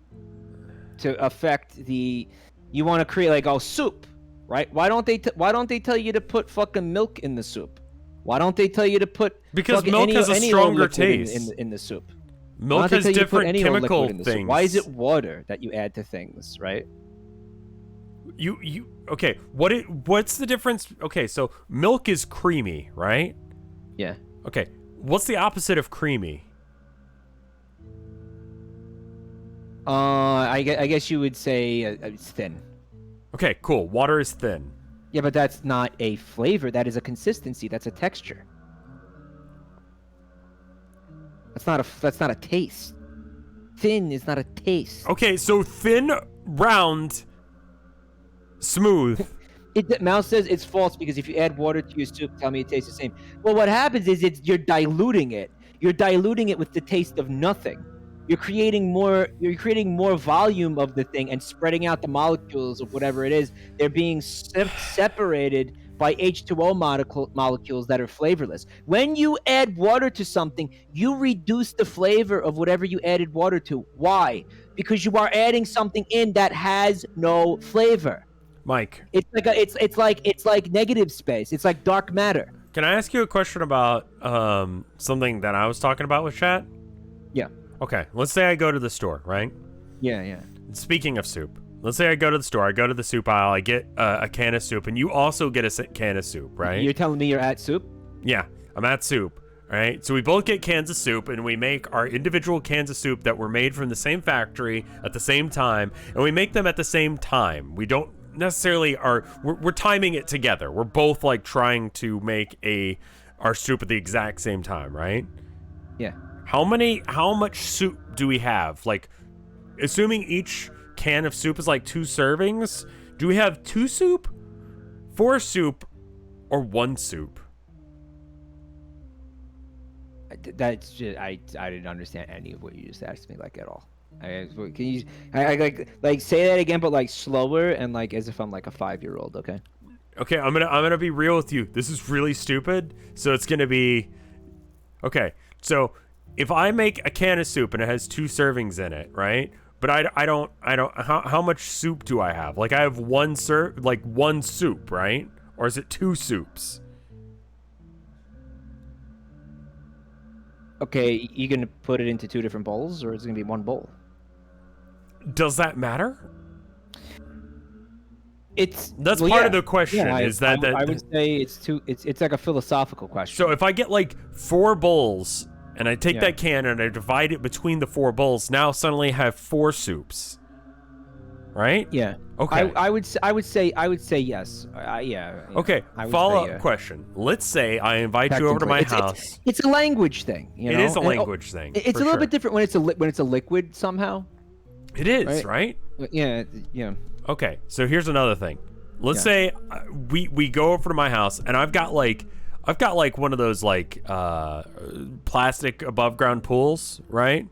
To affect you want to create like soup, right? Why don't they tell you to put fucking milk in the soup? Why don't they tell you to put because milk has a stronger taste in the soup? Milk has different chemical things. Why is it water that you add to things, right? Okay, what's the difference? Okay, so milk is creamy, right? Yeah. Okay, what's the opposite of creamy? I guess you would say it's thin. Okay, cool. Water is thin. Yeah, but that's not a flavor. That is a consistency. That's a texture. That's not a taste. Thin is not a taste. Okay, so thin, round, smooth. Mouse says it's false because if you add water to your soup, tell me it tastes the same. Well, what happens is you're diluting it. You're diluting it with the taste of nothing. You're creating more volume of the thing and spreading out the molecules of whatever it is. They're being separated by H2O molecules that are flavorless. When you add water to something, you reduce the flavor of whatever you added water to. Why? Because you are adding something in that has no flavor. Mike, It's like negative space. It's like dark matter. can I ask you a question about something that I was talking about with chat? Yeah. Okay, let's say I go to the store, right? Yeah. Speaking of soup, let's say I go to the store, I go to the soup aisle, I get a can of soup, and you also get a can of soup, right? You're telling me you're at soup? Yeah, I'm at soup, right? So we both get cans of soup, and we make our individual cans of soup that were made from the same factory at the same time, and we make them at the same time. We don't necessarily we're timing it together. We're both like trying to make our soup at the exact same time, right? Yeah. How much soup do we have? Like, assuming each can of soup is like 2 servings, do we have 2 soup, 4 soup, or 1 soup? That's just I didn't understand any of what you just asked me like at all. Can you like say that again, but like slower and like as if I'm like a 5-year-old? Okay. Okay, I'm gonna be real with you. This is really stupid. So it's gonna be okay. So if I make a can of soup and it has 2 servings in it, right? But I don't. How much soup do I have? Like I have one soup, right? Or is it 2 soups? Okay, you gonna put it into 2 different bowls, or is it gonna be 1 bowl? Does that matter? That's well, part yeah. of the question. Yeah, is that I would say it's like a philosophical question. So if I get like 4 bowls and I take Yeah. that can and I divide it between the 4 bowls, now suddenly I have 4 soups, right? Yeah. Okay. I would say yes. Yeah. Okay. I would Follow say, up question. Let's say I invite you over to my house. It's a language thing. You know? It is a And, language thing. It's for a little sure. bit different when it's a liquid somehow. It is, right? Yeah. Yeah. Okay. So here's another thing. Let's say we go over to my house and I've got like one of those like plastic above ground pools, right?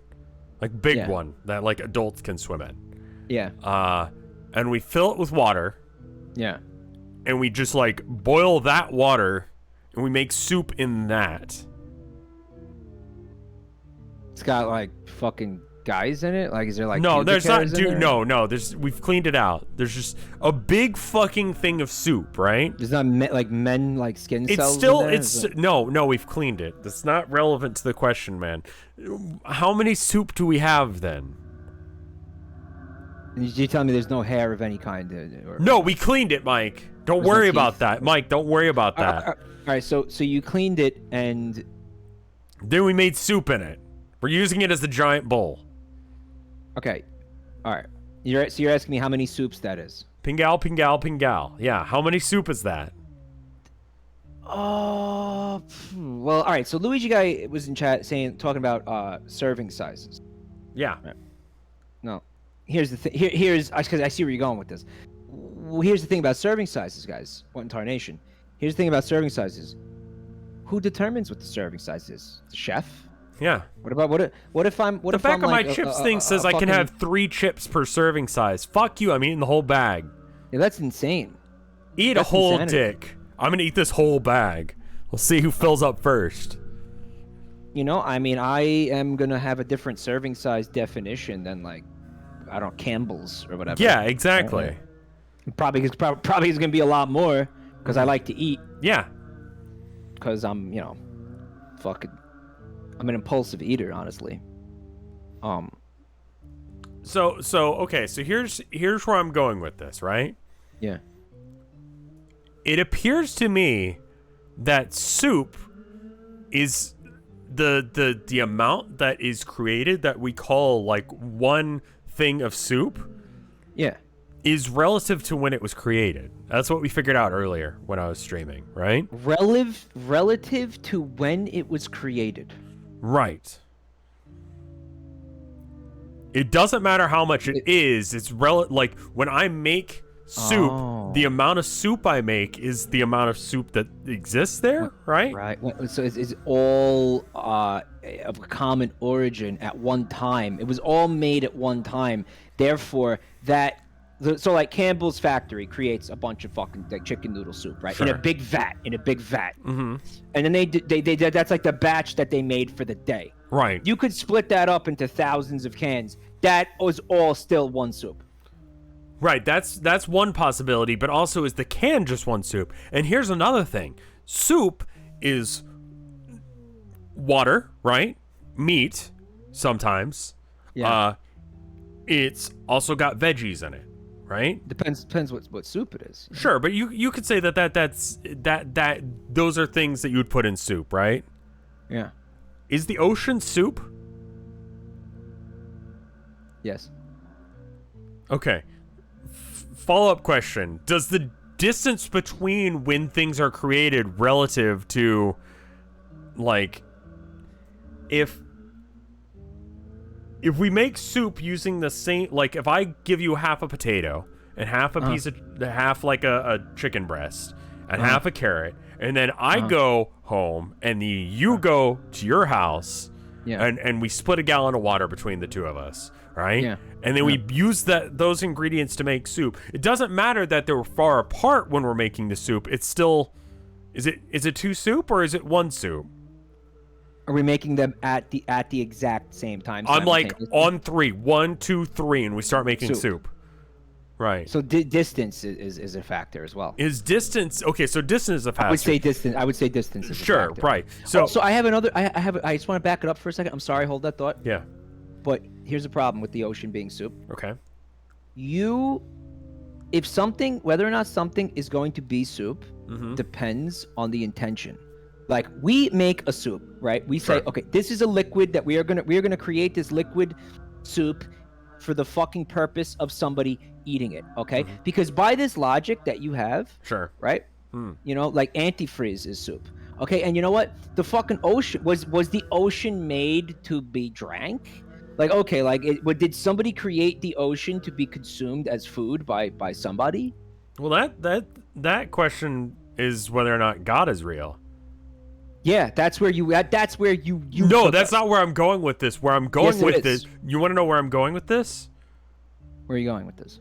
Like big one that like adults can swim in. Yeah. And we fill it with water. Yeah. And we just like boil that water and we make soup in that. It's got like fucking guys in it. Like, is there like no? pubic There's not, hairs in dude. there? No. We've cleaned it out. There's just a big fucking thing of soup, right? There's not like men like skin It's cells. still in there? it's no. We've cleaned it. That's not relevant to the question, man. How many soup do we have then? You tell me there's no hair of any kind? No, we cleaned it, Mike. Don't There's no worry teeth. about that, Mike. Don't worry about that. All right. So you cleaned it and Then we made soup in it. We're using it as the giant bowl. okay. All right. You're asking me how many soups that is? Pingal. Yeah. How many soup is that? Oh, well, all right. So Luigi guy was in chat talking about serving sizes. Yeah. No, here's the thing. Here's because I see where you're going with this. Well, here's the thing about serving sizes, guys. What in tarnation? Here's the thing about serving sizes. Who determines what the serving size is? The chef? Yeah. What if I'm The back of my chips thing says I can have 3 chips per serving size. Fuck you. I'm eating the whole bag. Yeah, that's insane. Eat That's a whole insanity. dick. I'm gonna eat this whole bag. We'll see who fills up first. You know, I mean, I am gonna have a different serving size definition than like, I don't know, Campbell's or whatever. Yeah, exactly. Probably is gonna be a lot more because I like to eat. Yeah. Because I'm, you know, I'm an impulsive eater, honestly. So okay, so here's where I'm going with this, right? Yeah. It appears to me that soup is the amount that is created that we call like one thing of soup Yeah. is relative to when it was created. That's what we figured out earlier when I was streaming, right? Relative to when it was created. Right. It doesn't matter how much it is. It's like when I make soup, the amount of soup I make is the amount of soup that exists there, right? Right. So it's all of a common origin at one time. It was all made at one time. Therefore, that So like Campbell's factory creates a bunch of fucking like chicken noodle soup, right? Sure. In a big vat. Mm-hmm. And then they that's like the batch that they made for the day. Right. You could split that up into thousands of cans. That was all still one soup. Right, that's one possibility, but also is the can just one soup? And here's another thing. Soup is water, right? Meat sometimes. Yeah. It's also got veggies in it, right? Depends what soup it is. Sure, but you could say that those are things that you would put in soup, right? Yeah. Is the ocean soup? Yes. Okay. Follow-up question. Does the distance between when things are created relative to, like, if we make soup using the same, like, if I give you half a potato and half a piece of, half like a chicken breast and half a carrot, and then I go home and you go to your house, and we split a gallon of water between the two of us, right? Yeah. And then we use those ingredients to make soup. It doesn't matter that they're far apart when we're making the soup. It's still, is it two soup or is it one soup? Are we making them at the exact same time? I'm like on 3, 1, 2, 3, and we start making soup. Right. So distance is a factor as well. Is distance okay? So distance is a factor. I would say distance is a Sure. factor. Right. So I have another. I just want to back it up for a second. I'm sorry. Hold that thought. Yeah. But here's the problem with the ocean being soup. Okay. If something, whether or not something is going to be soup, Mm-hmm. depends on the intention. Like we make a soup, right? We say, Sure. okay, this is a liquid that we are gonna create this liquid soup for the fucking purpose of somebody eating it, okay? Mm-hmm. Because by this logic that you have, Sure. right? You know, like antifreeze is soup. Okay, and you know what? The fucking ocean was the ocean made to be drank? Like, okay, like did somebody create the ocean to be consumed as food by somebody? Well, that question is whether or not God is real. Yeah, that's where you. No, that's not where I'm going with this. Where I'm going Yes, it with is. this. You want to know where I'm going with this? Where are you going with this?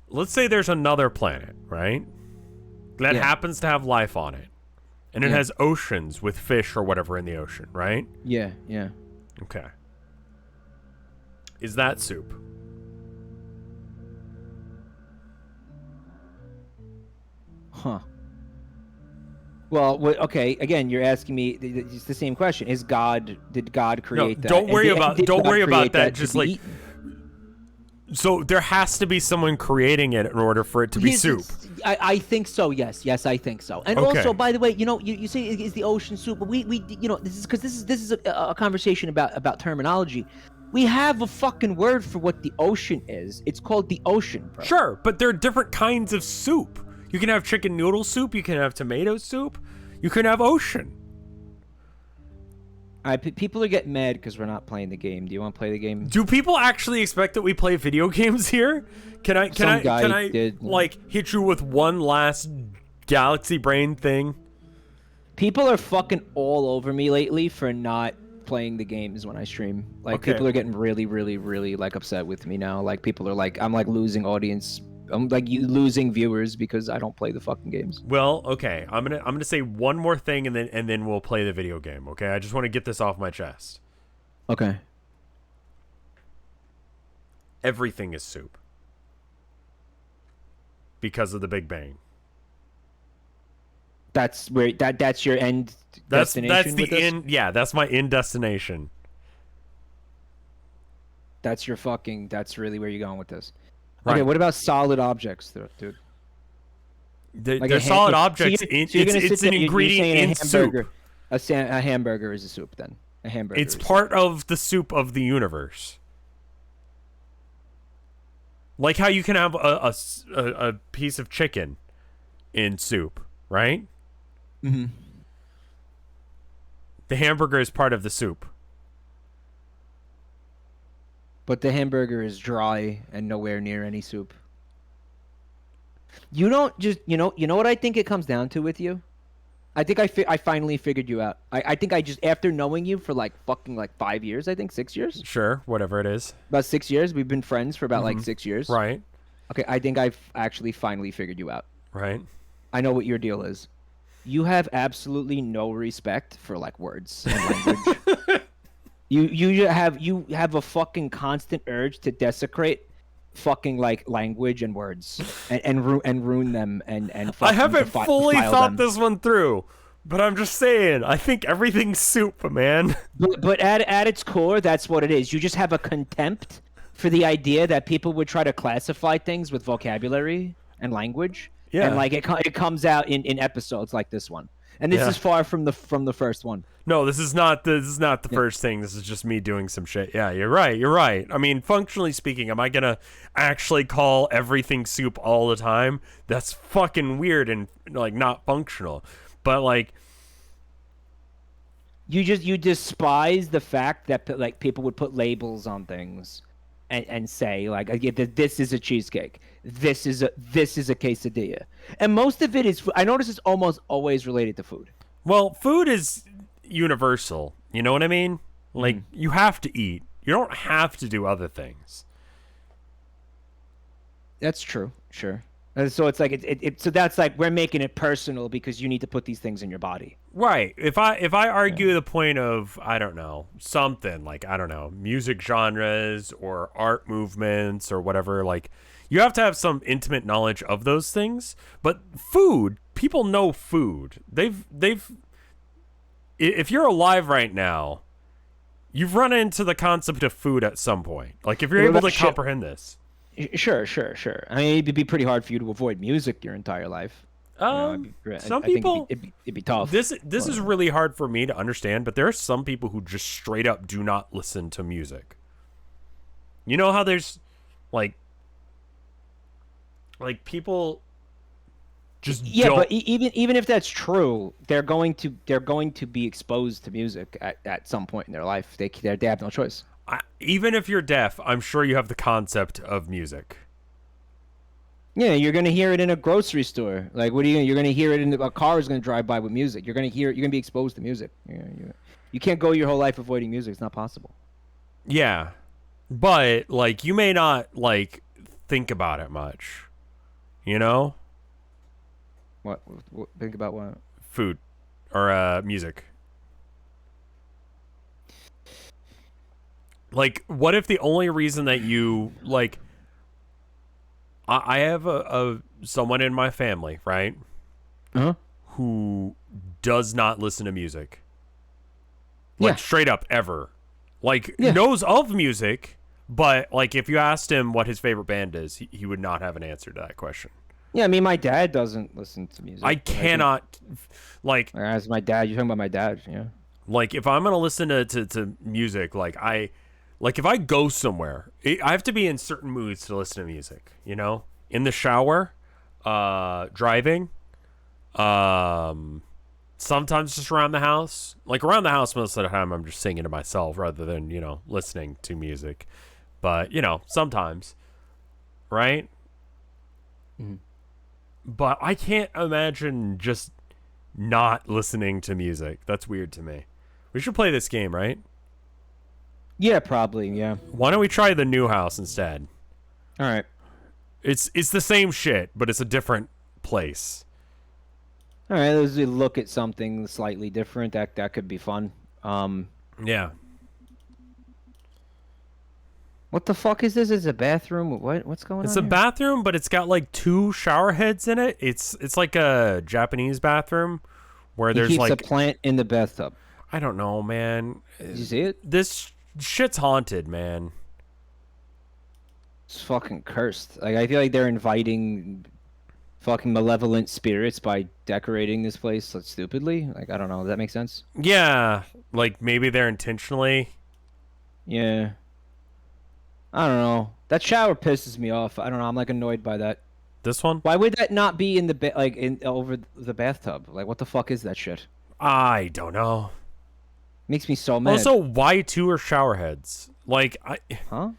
Let's say there's another planet, right? That Yeah. happens to have life on it. And it Yeah. has oceans with fish or whatever in the ocean, right? Yeah, yeah. Okay. Is that soup? Huh. Well, okay. Again, you're asking me. It's the same question. Did God create that? Don't worry about that. to Just be like eaten? so, there has to be someone creating it in order for it to be soup. I think so. Yes, I think so. And Okay. also, by the way, you say is the ocean soup, but we this is because this is a conversation about terminology. We have a fucking word for what the ocean is. It's called the ocean, bro. Sure, but there are different kinds of soup. You can have chicken noodle soup. You can have tomato soup. You can have ocean. People are getting mad because we're not playing the game. Do you want to play the game? Do people actually expect that we play video games here? Can I did. like hit you with one last galaxy brain thing? People are fucking all over me lately for not playing the games when I stream. Like Okay. people are getting really, really, really like upset with me now. Like people are like, I'm like losing audience. I'm like losing viewers because I don't play the fucking games. Well, okay. I'm gonna say one more thing and then we'll play the video game. Okay. I just want to get this off my chest. Okay. Everything is soup because of the Big Bang. That's where that's your end That's destination. the with this? end. Yeah, that's my end destination. That's your fucking. That's really where you're going with this. Right. Okay. What about solid objects, dude? Like They're a solid so objects. you're gonna It's sit an there, you're ingredient saying in a hamburger, soup. A hamburger is a soup then. A hamburger. It's is part of the soup of the universe. Like how you can have a piece of chicken in soup, right? Mm-hmm. The hamburger is part of the soup. But the hamburger is dry and nowhere near any soup. You don't just you know what I think it comes down to with you? I think I finally figured you out. I think I just after knowing you for like fucking like 5 years, I think 6 years. Sure, whatever it is. About 6 years. We've been friends for about like 6 years. Right. Okay, I think I've actually finally figured you out. Right. I know what your deal is. You have absolutely no respect for like words and language. You have a fucking constant urge to desecrate fucking like language and words and ruin them and I haven't fully thought them. this one through, but I'm just saying, I think everything's soup, man. But at its core, that's what it is. You just have a contempt for the idea that people would try to classify things with vocabulary and language. Yeah. And like it comes out in episodes like this one. And this is far from the first one. No, this is not the first thing. This is just me doing some shit. Yeah, you're right. I mean, functionally speaking, am I gonna actually call everything soup all the time? That's fucking weird and like not functional. But like, you despise the fact that like people would put labels on things and say like, this is a cheesecake, this is a quesadilla, and most of it is. I notice it's almost always related to food. well, food is universal. You know what I mean? Like, you have to eat. You don't have to do other things. That's true. Sure. So it's like so that's like we're making it personal because you need to put these things in your body. Right. If I argue the point of, I don't know, something like, I don't know, music genres or art movements or whatever, like, you have to have some intimate knowledge of those things. But food, people know food. They've if you're alive right now, you've run into the concept of food at some point. Like, if you're able to comprehend this. Sure. I mean, it'd be pretty hard for you to avoid music your entire life. Some people, it'd be tough. This is really hard for me to understand, but there are some people who just straight up do not listen to music. You know how there's like people just don't... but even if that's true, they're going to be exposed to music at some point in their life. They have no choice. Even if you're deaf, I'm sure you have the concept of music. Yeah, you're gonna hear it in a grocery store. Like, what are you're gonna hear it in a car is gonna drive by with music. You're gonna hear it. You're gonna be exposed to music. You can't go your whole life avoiding music. It's not possible. Yeah, but like, you may not like think about it much. You know? What think about what? Food or music. Like, what if the only reason that you like... I have a someone in my family, right? Who does not listen to music. Like, straight up, ever. Like, knows of music, but like, if you asked him what his favorite band is, he would not have an answer to that question. Yeah, I mean, my dad doesn't listen to music. I cannot, like... As my dad, you're talking about my dad, yeah. Like, if I'm going to listen to music, like, if I go somewhere, I have to be in certain moods to listen to music, you know? In the shower, driving, sometimes just around the house. Like, around the house, most of the time, I'm just singing to myself rather than, you know, listening to music. But, you know, sometimes, right? Mm-hmm. But I can't imagine just not listening to music. That's weird to me. We should play this game, right? Yeah, probably, yeah. Why don't we try the new house instead? All right. It's the same shit, but it's a different place. All right, let's look at something slightly different. That could be fun. Yeah. What the fuck is this? Is a bathroom? What's going on? It's a bathroom, but it's got like 2 shower heads in it. It's like a Japanese bathroom where there's keeps like a plant in the bathtub. I don't know, man. Did you see it? This shit's haunted, man. It's fucking cursed. Like, I feel like they're inviting fucking malevolent spirits by decorating this place so stupidly. Like, I don't know. Does that make sense? Yeah, like maybe they're intentionally. Yeah. I don't know. That shower pisses me off. I don't know. I'm like annoyed by that. This one? Why would that not be in the over the bathtub? Like, what the fuck is that shit? I don't know. Makes me so mad. Also, why 2 are shower heads? Like, Huh?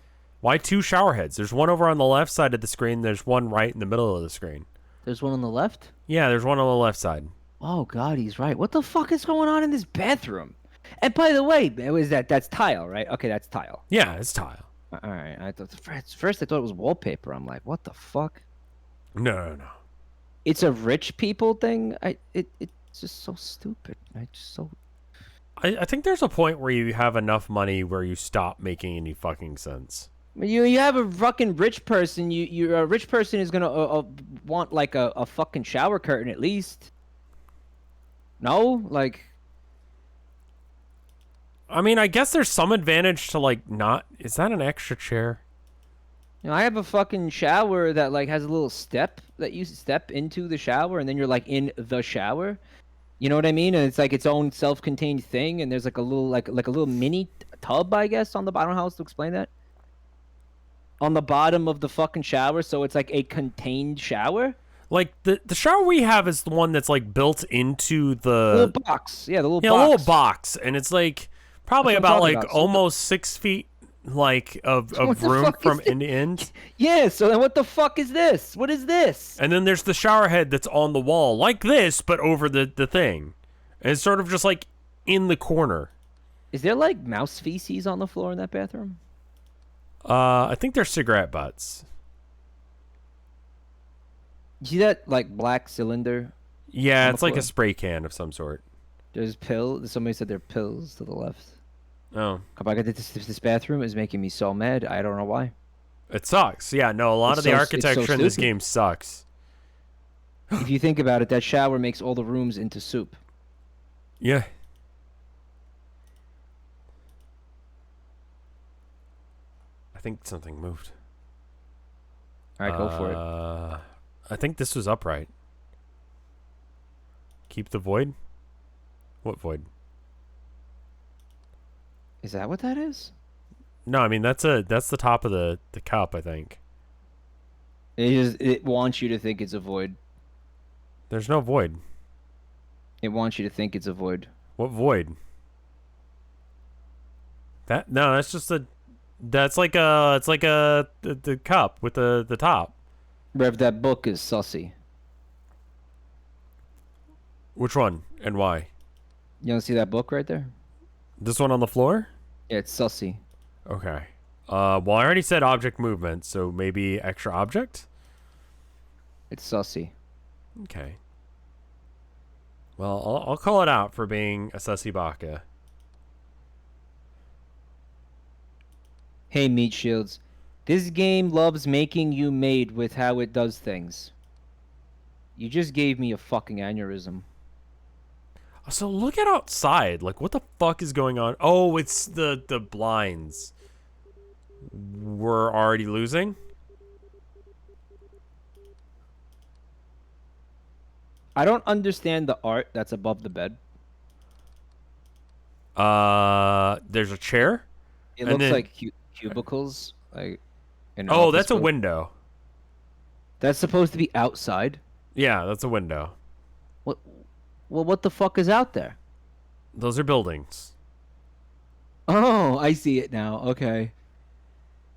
Why 2 shower heads? There's one over on the left side of the screen. There's one right in the middle of the screen. There's one on the left? Yeah, there's one on the left side. Oh God, he's right. What the fuck is going on in this bathroom? And by the way, that's tile, right? Okay, that's tile. Yeah, it's tile. All right. I thought first I thought it was wallpaper. I'm like, what the fuck? No, no, no. It's a rich people thing. It's just so stupid. I just so I think there's a point where you have enough money where you stop making any fucking sense. you have a fucking rich person. You a rich person is gonna want like a fucking shower curtain at least. No, like I mean, I guess there's some advantage to like not. Is that an extra chair? I have a fucking shower that like has a little step that you step into the shower and then you're like in the shower. You know what I mean? And it's like its own self-contained thing, and there's like a little like a little mini tub, I guess, on the bottom. I don't know how else to explain that. On the bottom of the fucking shower, so it's like a contained shower. Like the shower we have is the one that's like built into the Little box, yeah, the little yeah, box. a little box, and it's like probably That's what I'm about talking like about. So almost 6 feet like of what the room fuck from is end to end. Yeah, so then what the fuck is this? What is this? And then there's the shower head that's on the wall like this, but over the thing. And it's sort of just like in the corner. Is there like mouse feces on the floor in that bathroom? I think they're cigarette butts. You see that like black cylinder? Yeah, On the it's like a floor? spray can of some sort. There's pills. Somebody said there are pills to the left. Oh, Come back, this bathroom is making me so mad. I don't know why. it sucks. Yeah, no, a lot It's of the so architecture in this stupid. game sucks. If you think about it, that shower makes all the rooms into soup. Yeah. I think something moved. All right, go for it. I think this was upright. Keep the void? What void? Is that what that is? No, I mean that's the top of the cup, I think. It wants you to think it's a void. There's no void. It wants you to think it's a void. What void? That's just a that's like a it's like the cup with the top. Rev, that book is sussy. Which one and why? You don't see that book right there? This one on the floor? Yeah, it's sussy. Okay. Well, I already said object movement, so maybe extra object? It's sussy. Okay. Well, I'll call it out for being a sussy baka. Hey, Meat Shields. This game loves making you made with how it does things. You just gave me a fucking aneurysm. So look at outside. Like, what the fuck is going on? Oh, it's the blinds. We're already losing? I don't understand the art that's above the bed. There's a chair? It And looks then- like cubicles. Like, in an Oh, office that's a building. window. That's supposed to be outside. Yeah, that's a window. What? Well, what the fuck is out there? Those are buildings. Oh, I see it now. Okay.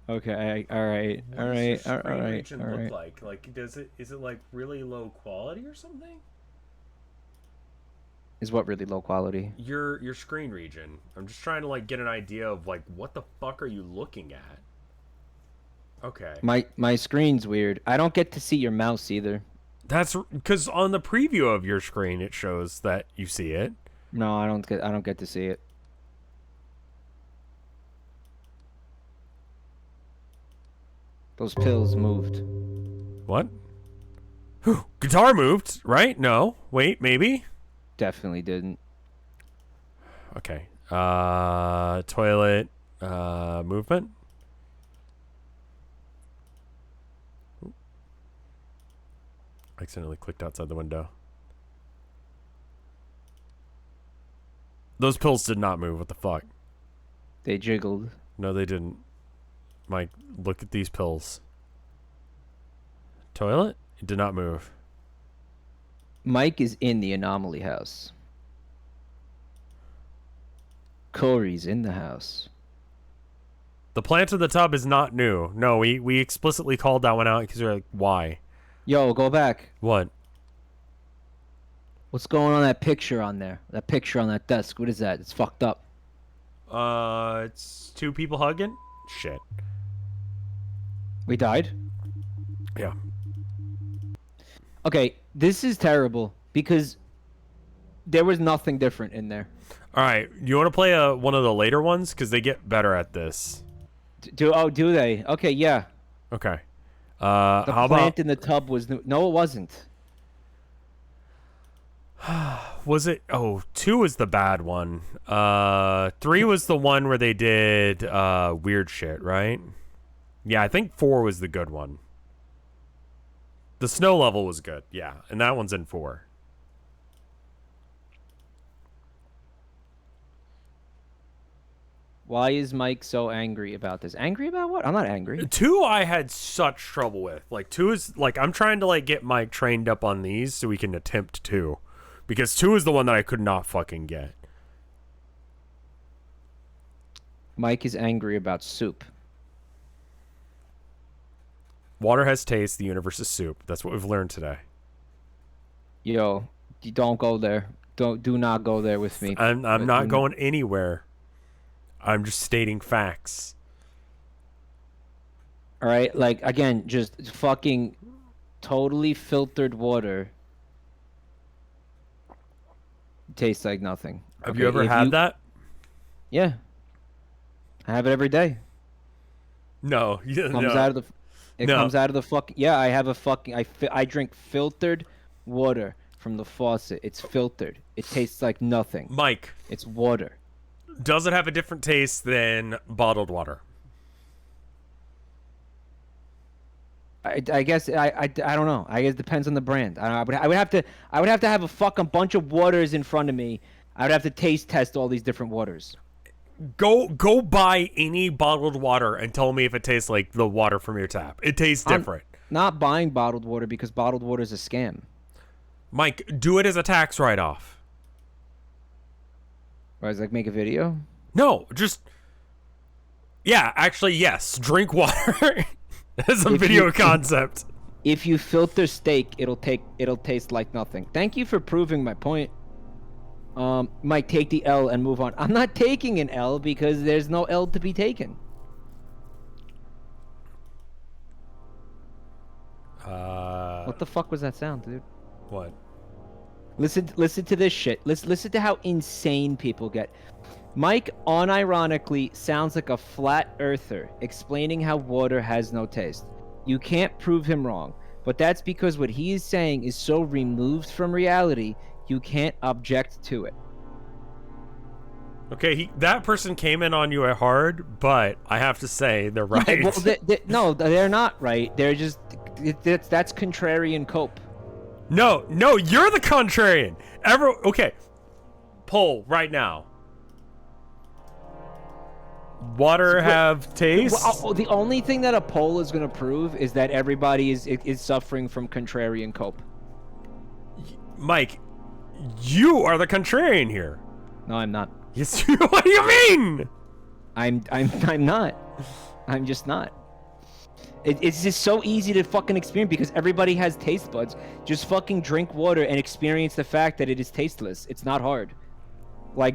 Okay. All right. All right. All right. All right. like? Like, is it like really low quality or something? Is what really low quality? Your screen region. I'm just trying to like get an idea of like what the fuck are you looking at? Okay. My screen's weird. I don't get to see your mouse either. That's because on the preview of your screen it shows that you see it. No, I don't get to see it. Those pills moved. What? Guitar moved, right? No. Wait, maybe? Definitely didn't. Okay. Toilet movement. Accidentally clicked outside the window. Those pills did not move. What the fuck? They jiggled. No, they didn't. Mike, look at these pills. Toilet? It did not move. Mike is in the anomaly house. Corey's in the house. The plant in the tub is not new. No, we explicitly called that one out because we're like, why? Yo, go back. What? What's going on that picture on there? That picture on that desk. What is that? It's fucked up. It's two people hugging. Shit. We died? Yeah. Okay, this is terrible because there was nothing different in there. All right, you want to play one of the later ones because they get better at this. Do they? Okay, yeah. Okay. The How plant about in the tub was no, it wasn't. was it? Oh, 2 was the bad one. 3 was the one where they did weird shit, right? Yeah, I think 4 was the good one. The snow level was good, yeah, and that one's in 4. Why is Mike so angry about this? Angry about what? I'm not angry. 2 I had such trouble with. Like 2 is like I'm trying to like get Mike trained up on these so we can attempt 2. Because 2 is the one that I could not fucking get. Mike is angry about soup. Water has taste, the universe is soup. That's what we've learned today. Yo, you don't go there. Do not go there with me. I'm not going anywhere. I'm just stating facts. All right, like again, just fucking totally filtered water tastes like nothing. Have you ever had that? Yeah, I have it every day. No, It comes out of the. It comes out of the fucking. Yeah, I have a fucking. I drink filtered water from the faucet. It's filtered. It tastes like nothing. Mike, It's water. does it have a different taste than bottled water? I guess I don't know. I guess it depends on the brand. I would have to have a fucking bunch of waters in front of me. I would have to taste test all these different waters. Go buy any bottled water and tell me if it tastes like the water from your tap. It tastes different. I'm not buying bottled water because bottled water is a scam. Mike, do it as a tax write-off. Or I was like, make a video. No, just yeah. Actually, yes. Drink water as a video concept. If you filter steak, it'll taste like nothing. Thank you for proving my point. Mike, take the L and move on. I'm not taking an L because there's no L to be taken. What the fuck was that sound, dude? What? Listen to this shit. Listen to how insane people get. Mike unironically sounds like a flat earther explaining how water has no taste. You can't prove him wrong, but that's because what he is saying is so removed from reality, you can't object to it. Okay, that person came in on you hard, but I have to say they're right. Yeah, well, no, they're not right. They're just that's contrarian cope. No, you're the contrarian. Okay, poll right now. Water have taste? Well, the only thing that a poll is going to prove is that everybody is suffering from contrarian cope. Mike, you are the contrarian here. No, I'm not. Yes, what do you mean? I'm not. I'm just not. It's just so easy to fucking experience because everybody has taste buds. Just fucking drink water and experience the fact that it is tasteless. It's not hard.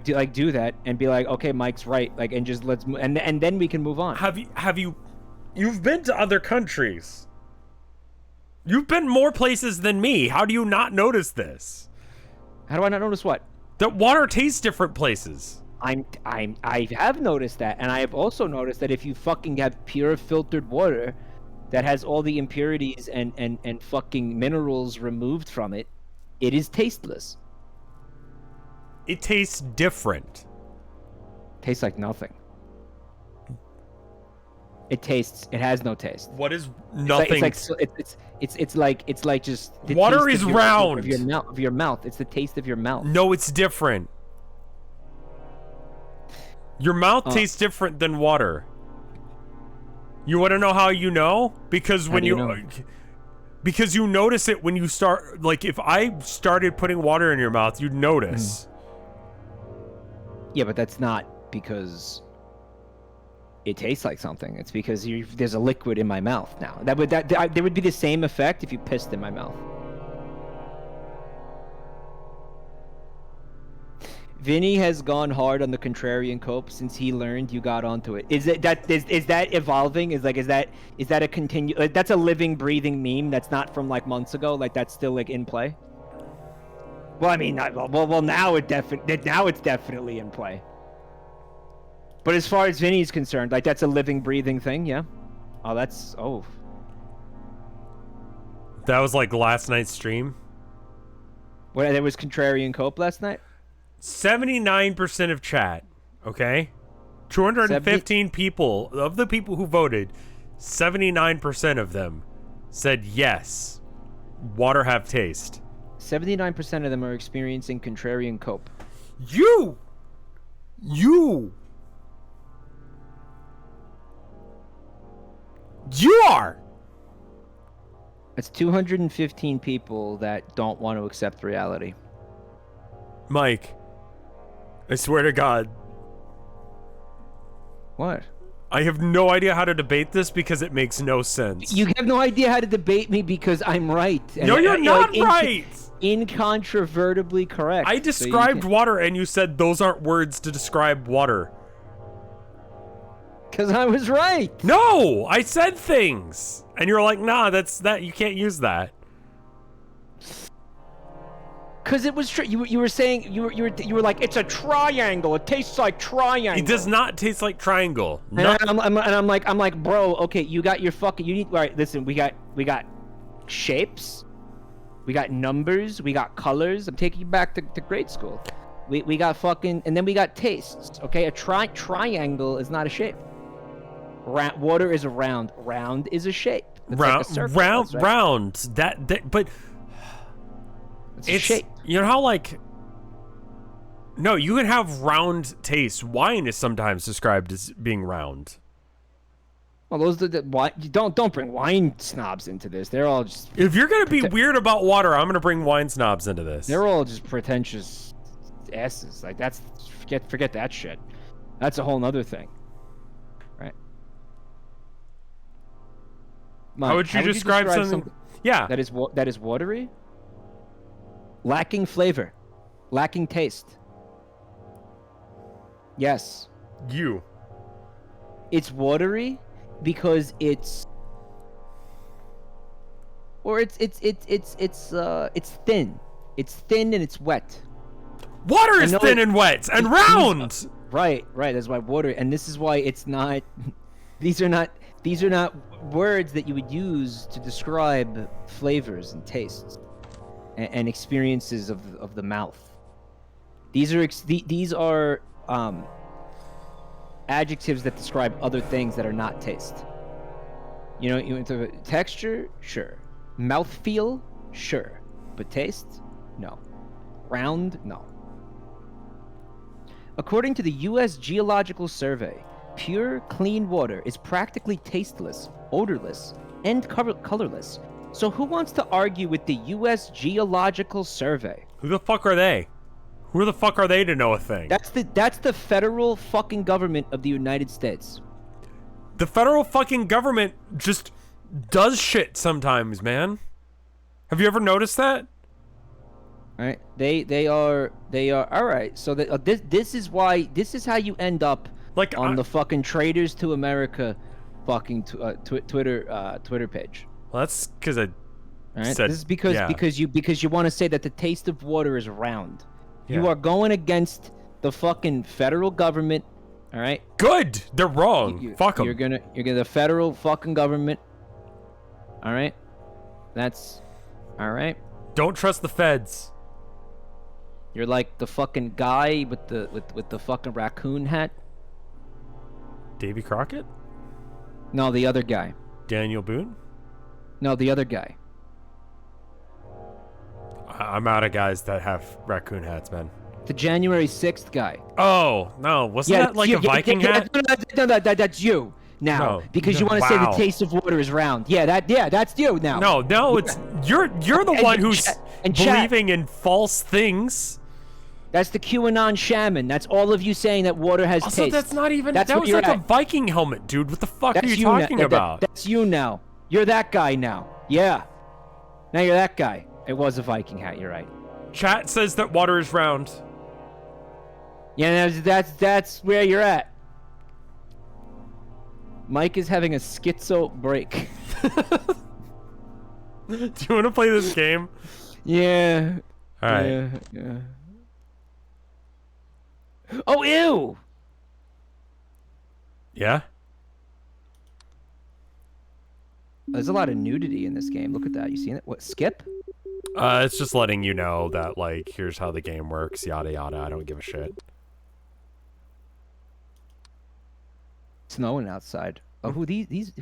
Do that and be like, okay, Mike's right. Like, and just let's and then we can move on. You've been to other countries. You've been more places than me. How do you not notice this? How do I not notice what? That water tastes different places. I have noticed that, and I have also noticed that if you fucking have pure filtered water that has all the impurities and fucking minerals removed from it, it is tasteless. It tastes different. Tastes like nothing. It has no taste. What is nothing? It's like just the water taste is of round. Of your mouth. It's the taste of your mouth. No, it's different. Your mouth tastes different than water. You want to know how you know? Because when because you notice it when you start. Like if I started putting water in your mouth, you'd notice. Yeah, but that's not because it tastes like something. It's because there's a liquid in my mouth now. There would be the same effect if you pissed in my mouth. Vinny has gone hard on the contrarian cope since he learned you got onto it. Is that evolving? Is that a continue? That's a living, breathing meme. That's not from like months ago. Like that's still like in play. Well, I mean, now it's definitely in play. But as far as Vinny's concerned, like that's a living, breathing thing. Yeah. Oh. That was like last night's stream. What? There was contrarian cope last night. 79% of chat, okay? 215 people, of the people who voted, 79% of them said yes, water have taste. 79% of them are experiencing contrarian cope. You are! That's 215 people that don't want to accept reality. Mike, I swear to God. What? I have no idea how to debate this because it makes no sense. You have no idea how to debate me because I'm right. No, you're not right. Incontrovertibly correct. I described water and you said those aren't words to describe water. Because I was right. No, I said things. And you're like, nah, you can't use that. Because it was true. You were saying you were like, it's a triangle. It tastes like triangle. It does not taste like triangle. And I'm like, bro. Okay, you got your fucking. You need. All right, listen. We got shapes. We got numbers. We got colors. I'm taking you back to grade school. We got fucking, and then we got tastes. Okay, a triangle is not a shape. Water is a round. Round is a shape. It's like a circle, right? Round. But. It's a shape. You know how like. No, you can have round taste. Wine is sometimes described as being round. Well, those don't bring wine snobs into this. They're all just. If you're gonna be weird about water, I'm gonna bring wine snobs into this. They're all just pretentious asses. Like that's forget that shit. That's a whole nother thing, right? How would you describe something? Yeah, that is watery. Lacking flavor, lacking taste. Yes. It's watery because it's thin. It's thin and it's wet. Water is thin and wet and round. Right. That's why water, and this is why it's not. These are not words that you would use to describe flavors and tastes. And experiences of the mouth. These are adjectives that describe other things that are not taste. You know, texture, sure. Mouthfeel, sure. But taste, no. Round, no. According to the U.S. Geological Survey, pure, clean water is practically tasteless, odorless, and colorless. So who wants to argue with the U.S. Geological Survey? Who the fuck are they? Who the fuck are they to know a thing? That's the federal fucking government of the United States. The federal fucking government just does shit sometimes, man. Have you ever noticed that? All right, they are all right. So this is how you end up like on the fucking Traitors to America fucking Twitter page. Well, that's because I said, this is because you want to say that the taste of water is round. Yeah. You are going against the fucking federal government. All right. Good. They're wrong. Fuck them. You're gonna the federal fucking government. All right. That's all right. Don't trust the feds. You're like the fucking guy with the fucking raccoon hat. Davy Crockett? No, the other guy. Daniel Boone? No, the other guy. I'm out of guys that have raccoon hats, man. The January 6th guy. Oh, no. Wasn't that like a Viking hat? No, that's you now. Because you want to say the taste of water is round. That's you now. No, it's you're the one who's believing in false things. That's the QAnon shaman. That's all of you saying that water has taste. Also, that's not even... That was like a Viking helmet, dude. What the fuck are you talking about? That's you now. You're that guy now. Yeah. Now you're that guy. It was a Viking hat, you're right. Chat says that water is round. Yeah, that's where you're at. Mike is having a schizo break. Do you want to play this game? Yeah. All right. Yeah. Oh, ew! Yeah? There's a lot of nudity in this game. Look at that. You seen it? What, skip? It's just letting you know that, like, here's how the game works, yada yada. I don't give a shit. Snowing outside. Oh, who are these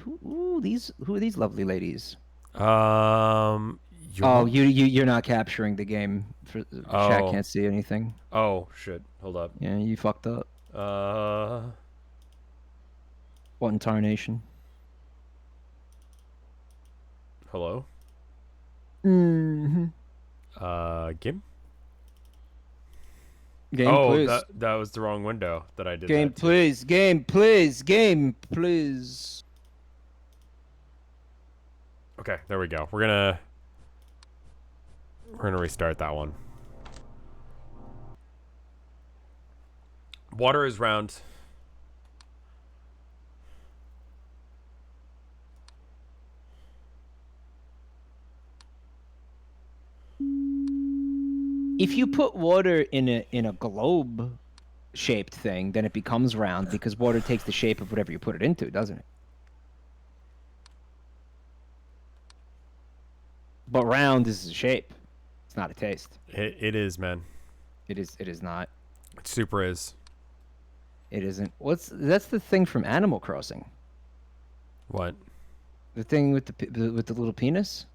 lovely ladies? You're not capturing the game. Chat can't see anything. Oh shit! Hold up. Yeah, you fucked up. What in tarnation? Hello. Mm-hmm. Game. Game, oh, please. that was the wrong window that I did. Game, please. Game, please. Game, please. Okay, there we go. We're gonna restart that one. Water is round. If you put water in a globe shaped thing, then it becomes round because water takes the shape of whatever you put it into, doesn't it? But round is a shape. It's not a taste. It is, man. It is not. It super is. It isn't. That's the thing from Animal Crossing. What? The thing with the little penis?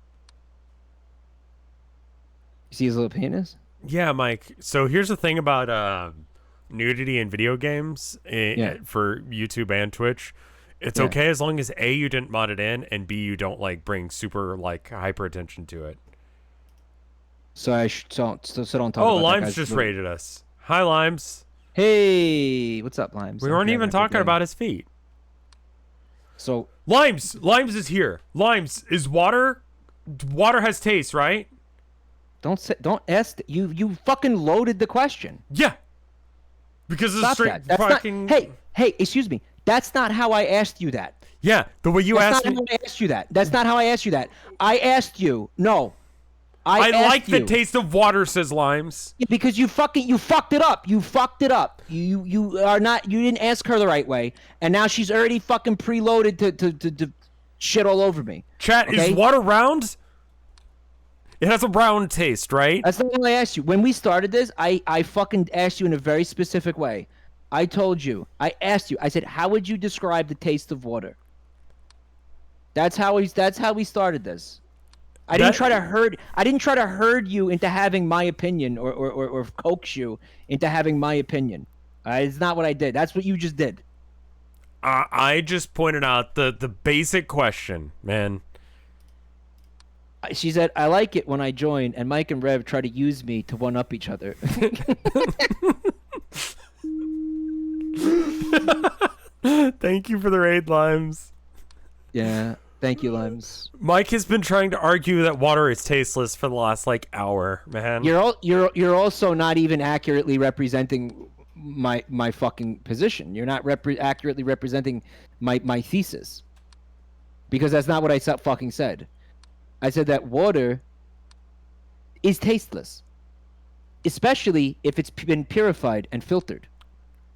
You see his little penis? Yeah, Mike. So here's the thing about nudity in video games for YouTube and Twitch. It's okay as long as A, you didn't mod it in, and B, you don't like bring super like hyper attention to it. So I don't talk about Oh, that Limes guy's just little... raided us. Hi, Limes. Hey, what's up, Limes? We weren't even talking about his feet. So Limes is here. Limes is water. Water has taste, right? Don't ask. You fucking loaded the question. Yeah. Because it's straight that. fucking. Not, hey, excuse me. That's not how I asked you that. Yeah, the way you asked me. That's not how I asked you that. That's not how I asked you that. I asked you. No. I like the taste of water, says Limes. Yeah, because you fucked it up. You fucked it up. You are not. You didn't ask her the right way, and now she's already fucking preloaded to shit all over me. Chat, okay? Is water round? It has a round taste, right? That's not what I asked you. When we started this, I fucking asked you in a very specific way. I told you. I asked you. I said, how would you describe the taste of water? That's how we started this. I didn't try to herd you into having my opinion or coax you into having my opinion. It's not what I did. That's what you just did. I just pointed out the basic question, man. She said, I like it when I join and Mike and Rev try to use me to one-up each other. Thank you for the raid, Limes. Yeah, thank you, Limes. Mike has been trying to argue that water is tasteless for the last hour, man. You're also not even accurately representing my fucking position. You're not accurately representing my thesis. Because that's not what I fucking said. I said that water is tasteless, especially if it's been purified and filtered,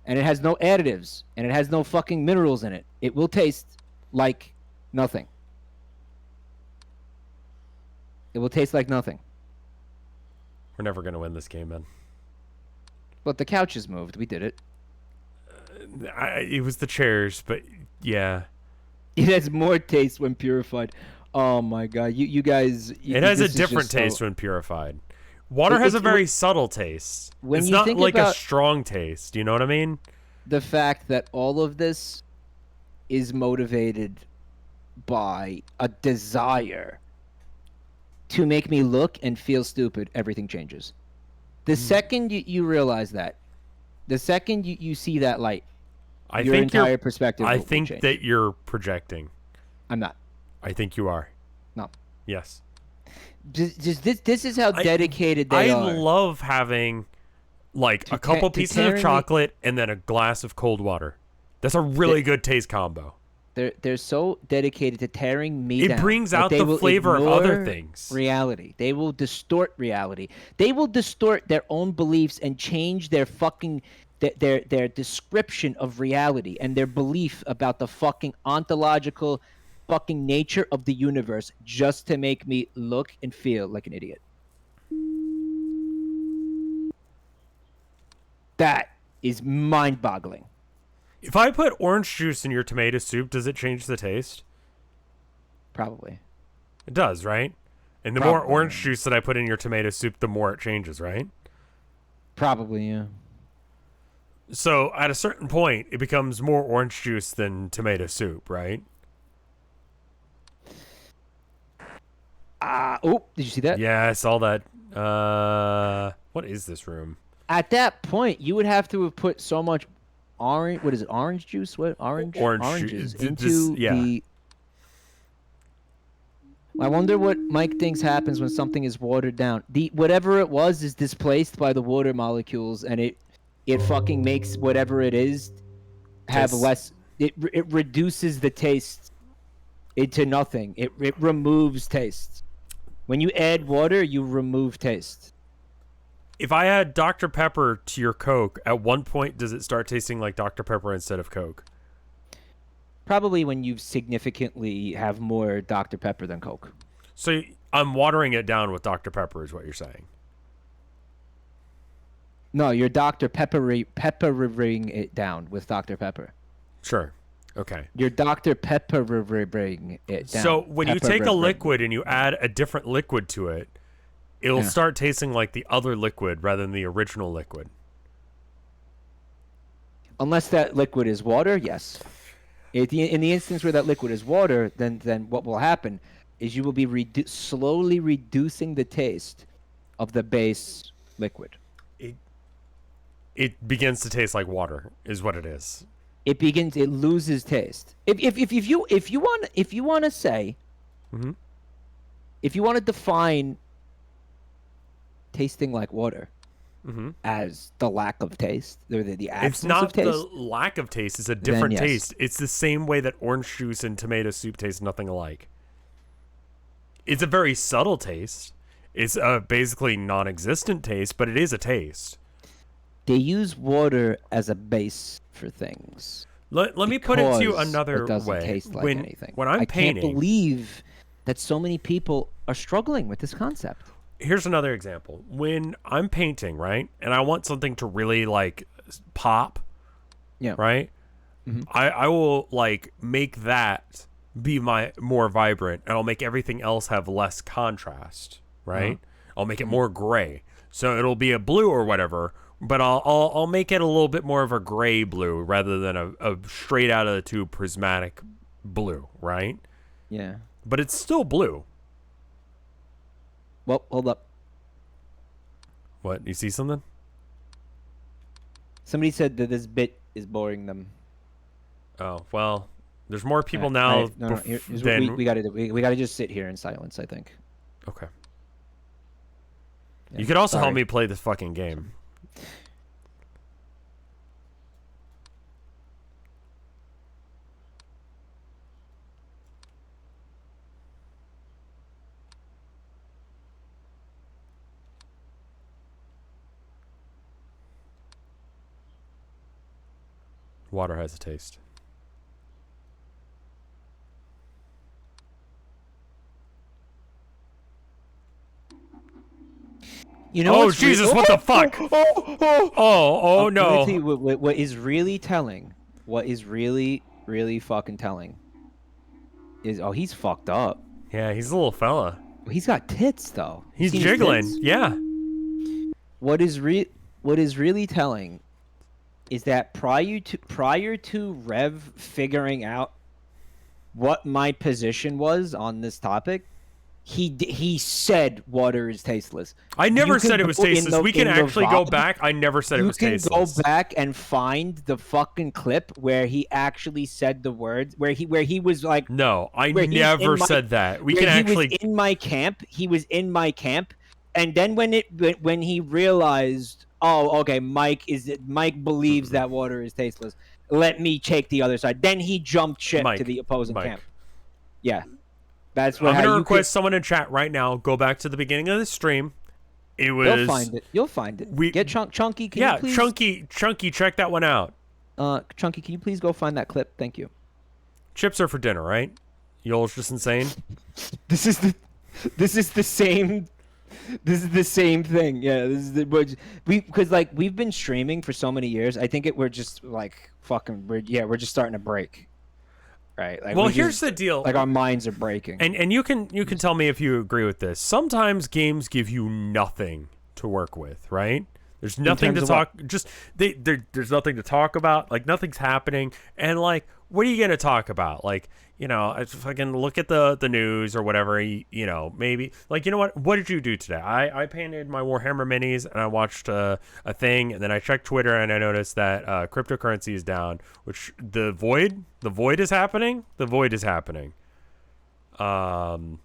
and it has no additives, and it has no fucking minerals in it. It will taste like nothing. It will taste like nothing. We're never going to win this game, man. But the couch has moved. We did it. It was the chairs, but yeah. It has more taste when purified. Oh my god, you guys. It has a different taste when purified. Water has a very subtle taste. It's not like a strong taste. You know what I mean? The fact that all of this is motivated by a desire to make me look and feel stupid, everything changes. The second you realize that, the second you see that light, your entire perspective will change. I think that you're projecting. I'm not. I think you are. No. Yes. This is how dedicated they are. I love having like a couple pieces of chocolate and then a glass of cold water. That's a really good taste combo. They're so dedicated to tearing me down. It brings out the flavor of other things. Reality. They will distort reality. They will distort their own beliefs and change their fucking their description of reality and their belief about the fucking ontological fucking nature of the universe just to make me look and feel like an idiot. That is mind-boggling. If I put orange juice in your tomato soup, does it change the taste? Probably. It does, right? And the more orange juice that I put in your tomato soup, the more it changes, right? Probably, yeah. So at a certain point, it becomes more orange juice than tomato soup, right? Oh, did you see that? Yeah, I saw that. What is this room? At that point, you would have to have put so much orange. What is it? Orange juice? What oranges into the. I wonder what Mike thinks happens when something is watered down. Whatever it was is displaced by the water molecules, and it fucking makes whatever it is have less. It reduces the taste into nothing. It removes taste. When you add water, you remove taste. If I add Dr. Pepper to your Coke, at one point does it start tasting like Dr. Pepper instead of Coke? Probably when you significantly have more Dr. Pepper than Coke. So I'm watering it down with Dr. Pepper is what you're saying. No, you're peppering it down with Dr. Pepper. Sure. Okay. You're Dr. Peppering it down. So when you take a liquid and you add a different liquid to it, it'll start tasting like the other liquid rather than the original liquid. Unless that liquid is water, yes. In the instance where that liquid is water, then what will happen is you will be slowly reducing the taste of the base liquid. It begins to taste like water, is what it is. It loses taste. If you want to say, mm-hmm. if you want to define tasting like water mm-hmm. as the lack of taste, the absence it's not of taste, the lack of taste. It's a different taste. It's the same way that orange juice and tomato soup taste nothing alike. It's a very subtle taste. It's a basically non-existent taste, but it is a taste. They use water as a base for things. Let me put it to you another it doesn't way. Taste like anything. When I'm painting, I can't believe that so many people are struggling with this concept. Here's another example. When I'm painting, right, and I want something to really like pop, right, mm-hmm. I will like make that be my more vibrant, and I'll make everything else have less contrast, right? Uh-huh. I'll make it more gray, so it'll be a blue or whatever. But I'll make it a little bit more of a gray blue rather than a straight out of the tube prismatic blue, right? Yeah. But it's still blue. Well, hold up. What? You see something? Somebody said that this bit is boring them. Oh, well, there's more people now. We gotta just sit here in silence, I think. Okay. Yeah, you could also help me play this fucking game. Water has a taste. You know oh Jesus! What the fuck? Oh no! Tell you what is really telling? What is really fucking telling? Is he's fucked up. Yeah, he's a little fella. He's got tits though. He's jiggling. Yeah. What is really telling is that prior to Rev figuring out what my position was on this topic, he said water is tasteless. I never said it was tasteless. We can actually go back. I never said it was tasteless. You can go back and find the fucking clip where he actually said the words, where he was like, no, I never said that. We can actually. He was in my camp, and then when he realized Oh, okay. Mike believes that water is tasteless. Let me take the other side. Then he jumped ship to the opposing camp. Yeah, that's I'm gonna you request someone in chat right now. Go back to the beginning of the stream. It was. You'll find it. You'll find it. Get Chunky. Can you please? Chunky. Check that one out. Chunky, can you please go find that clip? Thank you. Chips are for dinner, right? Yoel's just insane. This is the same. This is the same thing. Yeah, this is because like we've been streaming for so many years. I think we're just like fucking. We're just starting to break. Right. Like, well, here's the deal. Like our minds are breaking. And you can tell me if you agree with this. Sometimes games give you nothing to work with, right? There's nothing to talk. Just there's nothing to talk about. Like nothing's happening. And like, what are you gonna talk about? Like, you know, I fucking look at the news or whatever. You know, maybe like, you know what did you do today? I painted my Warhammer minis and I watched a thing, and then I checked Twitter and I noticed that cryptocurrency is down. Which the void is happening. The void is happening. Do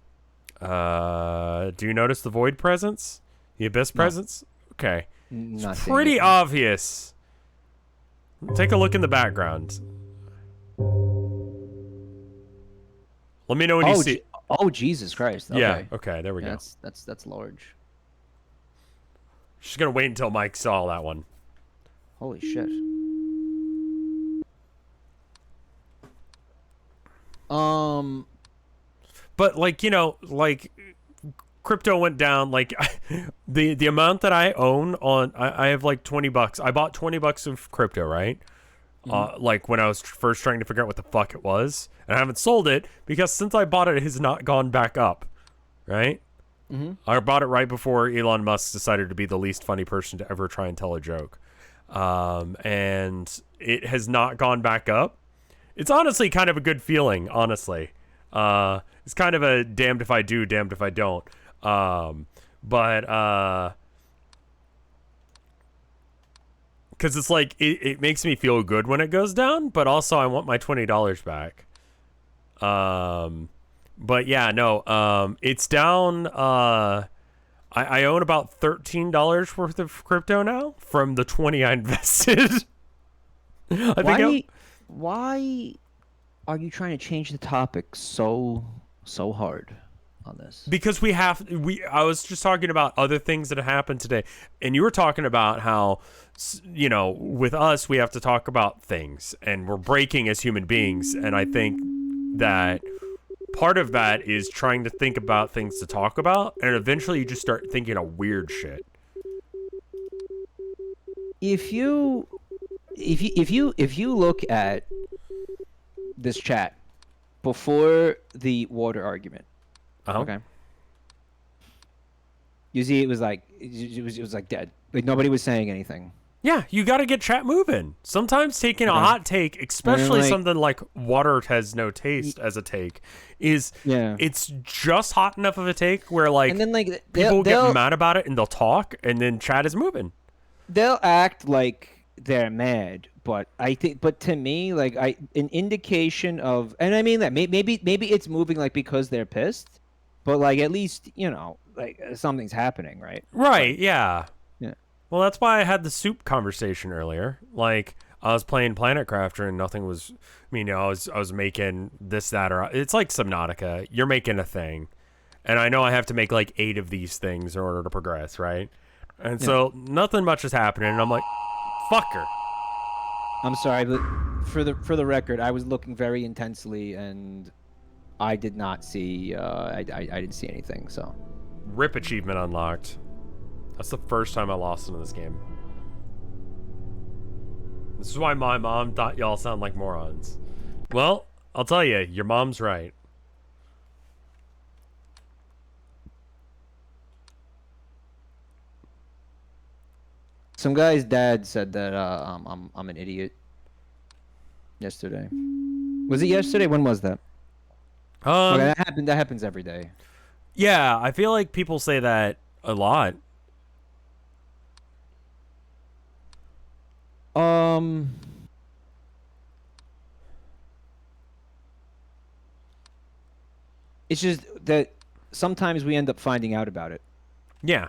you notice the void presence? The abyss presence? Okay. It's pretty obvious. Take a look in the background. Let me know when you see. Oh, Jesus Christ! Okay. Yeah. Okay. There we go. That's large. Just gonna wait until Mike saw that one. Holy shit. But like, you know, like crypto went down. Like the amount that I own on, I have like $20. I bought $20 of crypto, right? Like when I was first trying to figure out what the fuck it was, and I haven't sold it because since I bought it, it has not gone back up, right? I bought it right before Elon Musk decided to be the least funny person to ever try and tell a joke, and it has not gone back up. It's honestly kind of a good feeling, honestly. It's kind of a damned if I do, damned if I don't. But because it's like it makes me feel good when it goes down, but also I want my $20 back. But yeah, no, it's down. I own about $13 worth of crypto now from the 20 I invested. Why are you trying to change the topic so hard on this? Because I was just talking about other things that have happened today, and you were talking about how, you know, with us we have to talk about things and we're breaking as human beings, and I think that part of that is trying to think about things to talk about, and eventually you just start thinking of weird shit. If you look at this chat before the water argument, okay, you see it was like dead. Like nobody was saying anything. Yeah, you got to get chat moving. Sometimes taking a hot take, especially something like water has no taste as a take, it's just hot enough of a take where like, and then, like people get mad about it and they'll talk, and then chat is moving. They'll act like they're mad, but to me, like an indication of, and I mean that maybe it's moving like because they're pissed, but like at least, you know, like something's happening, right? Right. Yeah. Well, that's why I had the soup conversation earlier. Like, I was playing Planet Crafter and nothing was, I mean, you know, I was making this, that, or it's like Subnautica. You're making a thing. And I know I have to make like 8 of these things in order to progress, right? And so nothing much is happening. And I'm like, fucker. I'm sorry, but for the record, I was looking very intensely and I did not see, I didn't see anything, so. RIP achievement unlocked. That's the first time I lost into this game. This is why my mom thought y'all sound like morons. Well, I'll tell you, your mom's right. Some guy's dad said that I'm an idiot. Yesterday. Was it yesterday? When was that? Okay, that happens every day. Yeah, I feel like people say that a lot. It's just that sometimes we end up finding out about it. Yeah.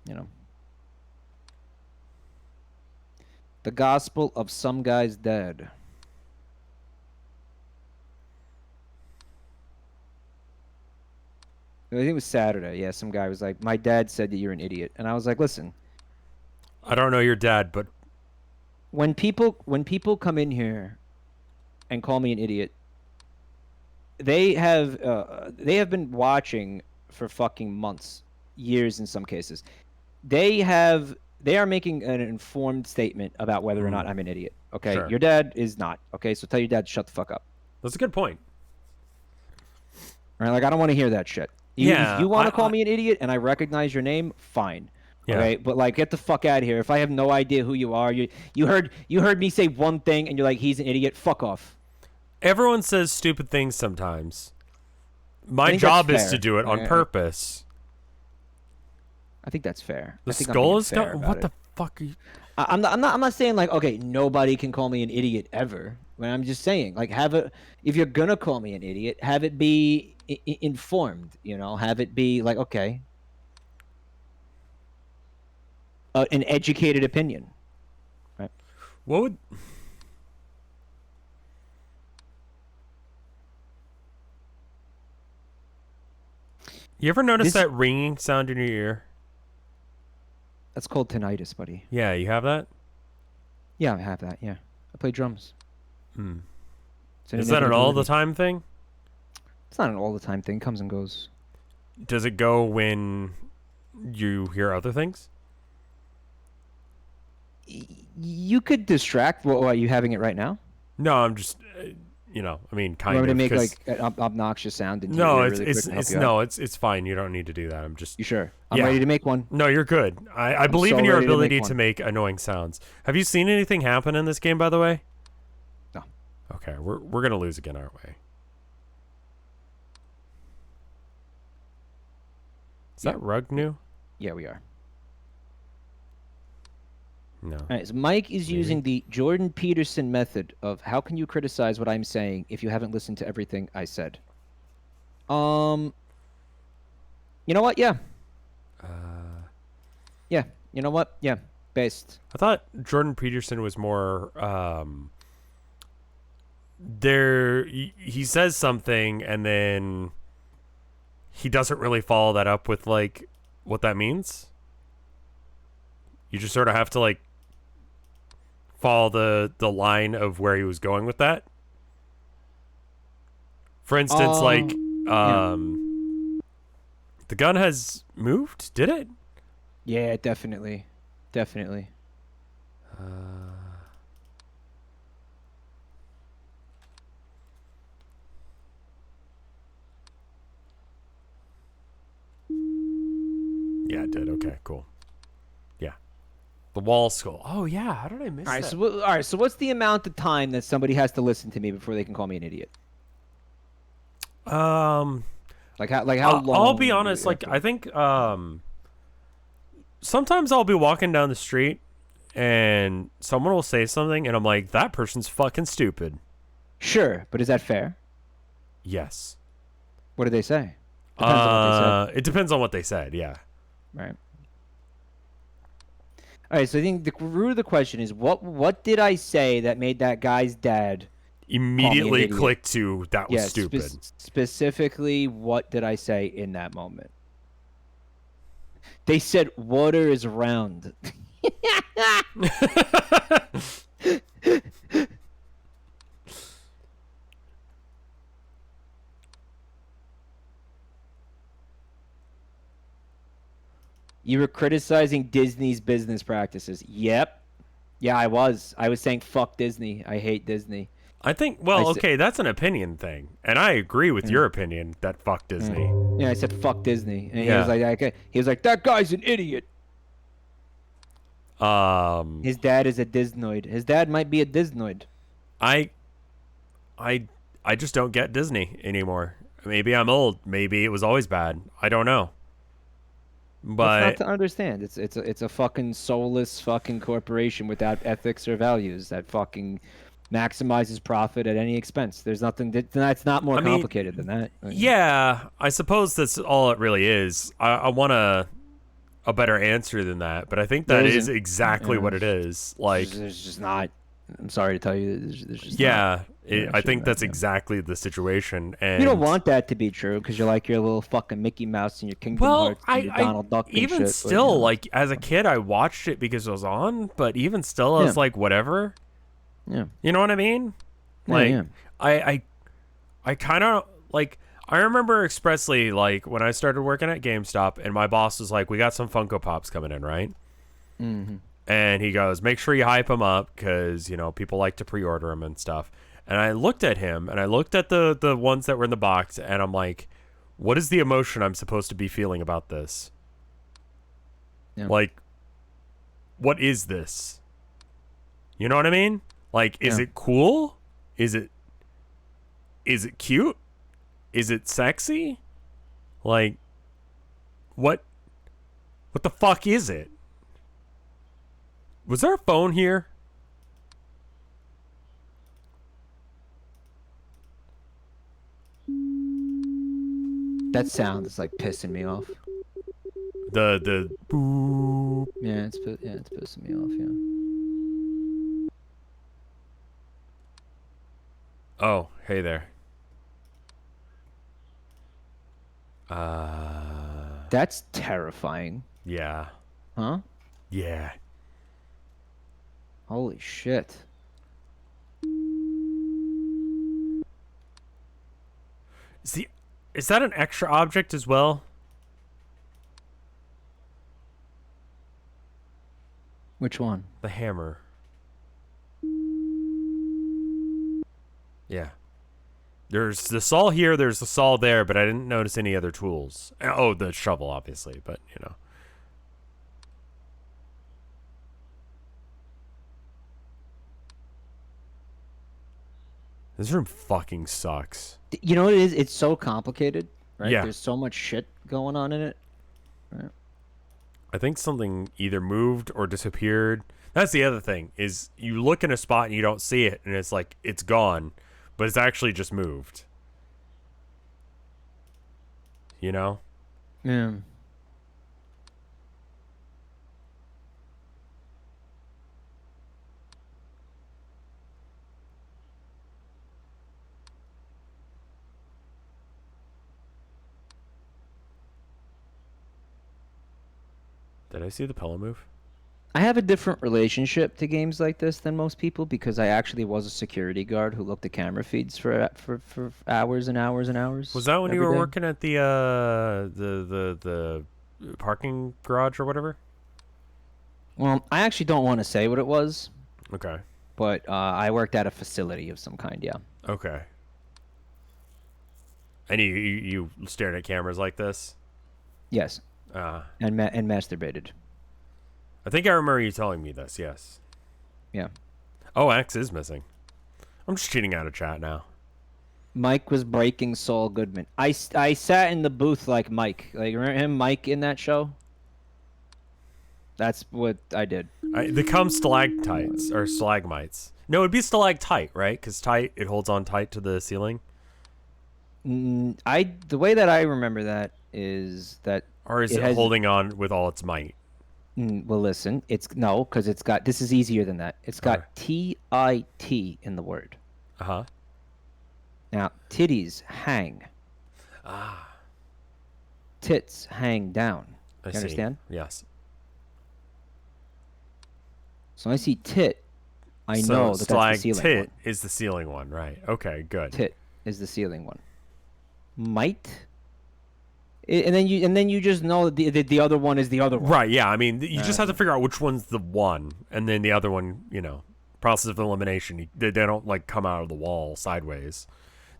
You know. The gospel of some guy's dad. I think it was Saturday. Yeah, some guy was like, "My dad said that you're an idiot," and I was like, "Listen, I don't know your dad, but when people come in here and call me an idiot, they have been watching for fucking months, years in some cases. They are making an informed statement about whether or not I'm an idiot. Okay, Sure. your dad is not. Okay, so tell your dad to shut the fuck up. That's a good point. All right, like I don't want to hear that shit. If Yeah, you want to call me an idiot and I recognize your name, fine. Yeah. Okay, but like get the fuck out of here. If I have no idea who you are, you heard me say one thing and you're like he's an idiot. Fuck off. Everyone says stupid things sometimes. My think job that's is to fair. do it on purpose. I think that's fair. The I think I'm skull being is fair not. about What it. the fuck are you? I'm not saying like okay nobody can call me an idiot ever. But I'm just saying like if you're gonna call me an idiot, have it be informed. Have it be like okay, an educated opinion. Right. What would? You ever notice that ringing sound in your ear? That's called tinnitus, buddy. Yeah, you have that. Yeah, I have that. Yeah, I play drums. Is that an all the time thing? It's not an all the time thing. Comes and goes. Does it go when you hear other things? You could distract. What are you having it right now? No, I'm just, I mean, kind You want of. me to make like an obnoxious sound into No, your ear it's really quick and help you out? it's fine. You don't need to do that. I'm just. You sure? I'm Yeah. ready to make one. No, you're good. I believe so in your ready to make ability one. to make annoying sounds. Have you seen anything happen in this game, by the way? No. Okay, we're gonna lose again, aren't we? Is that rug new? Yeah, we are. No. All right, so Mike is using the Jordan Peterson method of how can you criticize what I'm saying if you haven't listened to everything I said? You know what? Yeah. Yeah. You know what? Yeah. Based. I thought Jordan Peterson was more there he says something and then he doesn't really follow that up with like what that means. You just sort of have to like follow the line of where he was going with that. For instance, yeah. the gun has moved, did it? Yeah, definitely. Definitely. Yeah, it did. Okay, cool. Yeah. The wall skull. Oh, yeah. How did I miss that? All right, so what's the amount of time that somebody has to listen to me before they can call me an idiot? Like how long? I'll be do honest, we like have to- I think sometimes I'll be walking down the street and someone will say something and I'm like, that person's fucking stupid. Sure, but is that fair? Yes. What did they say? Depends on what they said. It depends on what they said, yeah. Right. All right, so I think the root of the question is what did I say that made that guy's dad Immediately idiot. clicked to that was stupid. Specifically, what did I say in that moment? They said water is round. You were criticizing Disney's business practices. Yep. Yeah, I was. I was saying fuck Disney. I hate Disney. I think, okay, that's an opinion thing. And I agree with your opinion that fuck Disney. Yeah, I said fuck Disney. And Yeah. he was like, that guy's an idiot. Um, His dad is a Disnoid. His dad might be a Disnoid. I just don't get Disney anymore. Maybe I'm old. Maybe it was always bad. I don't know. But That's not to understand. It's a fucking soulless fucking corporation without ethics or values that fucking maximizes profit at any expense. There's nothing that's not more complicated than that. yeah, I suppose that's all it really is. I want to a better answer than that, but I think that is exactly what it Yeah. is. Like, There's just not. I'm sorry to tell you, there's just not. yeah, I Shit think right that's now. exactly the situation. And You don't want that to be true because you like your little fucking Mickey Mouse and your Kingdom well, Hearts and your Donald Duck and even shit. But you still, know, like as a kid, I watched it because it was on. But even still, I yeah, was like, whatever. yeah, You know what I mean? yeah, Like, yeah. I kind of like. I remember expressly like when I started working at GameStop, and my boss was like, "We got some Funko Pops coming in, right?" Mm-hmm. And he goes, make sure you hype them up because, people like to pre-order them and stuff. And I looked at him and I looked at the ones that were in the box and I'm like, what is the emotion I'm supposed to be feeling about this? Yeah. Like, what is this? You know what I mean? Like, is Yeah. it cool? Is it cute? Is it sexy? Like, what the fuck is it? Was there a phone here? That sound is like pissing me off. The boop. Yeah, it's pissing me off. Yeah. Oh, hey there. That's terrifying. Yeah. Huh? Yeah. Holy shit. Is that an extra object as well? Which one? The hammer. Yeah. There's the saw here, there's the saw there, but I didn't notice any other tools. Oh, the shovel, obviously, but This room fucking sucks. You know what it is? It's so complicated, right? Yeah. There's so much shit going on in it. Right. I think something either moved or disappeared. That's the other thing, is you look in a spot and you don't see it, and it's like, it's gone, but it's actually just moved. You know? Yeah. Did I see the pillow move? I have a different relationship to games like this than most people because I actually was a security guard who looked at camera feeds for hours and hours and hours. Was that when you every were day. working at the parking garage or whatever? Well, I actually don't want to say what it was, Okay. but I worked at a facility of some kind. Yeah. Okay. And you stared at cameras like this? Yes. And masturbated. I think I remember you telling me this, yes. Yeah. Oh, X is missing. I'm just cheating out of chat now. Mike was breaking Saul Goodman. I sat in the booth like Mike. Like, remember him, Mike, in that show? That's what I did. They come stalactites or stalagmites. No, it'd be stalactite, right? Because tight, it holds on tight to the ceiling. The way that I remember that is that. Or is it holding on with all its might? Well, listen, because it's got. This is easier than that. It's got TIT in the word. Uh-huh. Now, titties hang. Tits hang down. I You see. understand? Yes. So when I see tit, I know that that's the ceiling tit one. is the ceiling one, right? Okay, good. Tit is the ceiling one. Might. And then you just know that the other one is the other one. Right, yeah. I mean, you just have to figure out which one's the one, and then the other one, process of elimination. They don't, like, come out of the wall sideways.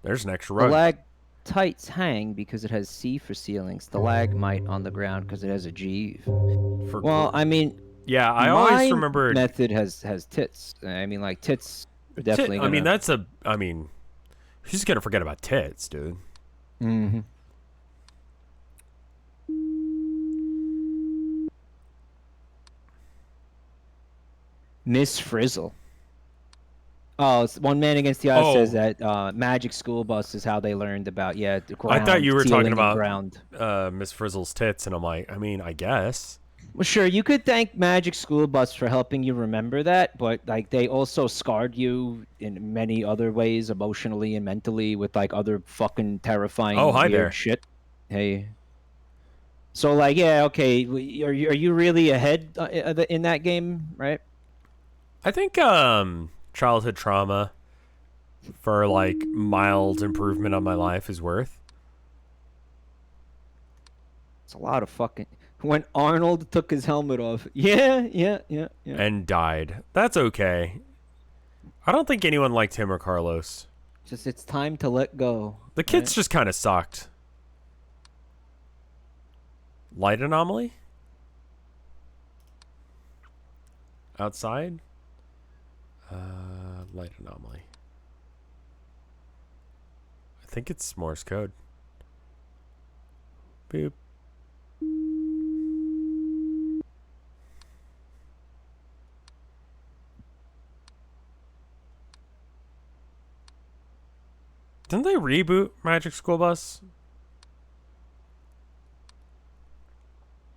There's an extra rug. Stalactites hang because it has C for ceiling. Stalagmite on the ground because it has a G. I mean... Yeah, I always remembered... method has tits. I mean, like, tits are definitely gonna... I mean, who's just gonna forget about tits, dude? Mm-hmm. Miss Frizzle. Oh, it's One Man Against the Odds says that Magic School Bus is how they learned about, the ground, I thought you were talking about ground. Miss Frizzle's tits, and I'm like, I mean, I guess. Well, sure, you could thank Magic School Bus for helping you remember that, but like they also scarred you in many other ways, emotionally and mentally, with like other fucking Oh, terrifying, hi weird there. shit. Hey, so like, yeah, okay, are you really ahead in that game, right? I think childhood trauma for like mild improvement on my life is worth. It's a lot of fucking. When Arnold took his helmet off, yeah, yeah, yeah, yeah. And died. That's okay. I don't think anyone liked him or Carlos. Just it's time to let go, The kids right? just kind of sucked. Light anomaly? Outside? Light anomaly. I think it's Morse code. Boop. Didn't they reboot Magic School Bus?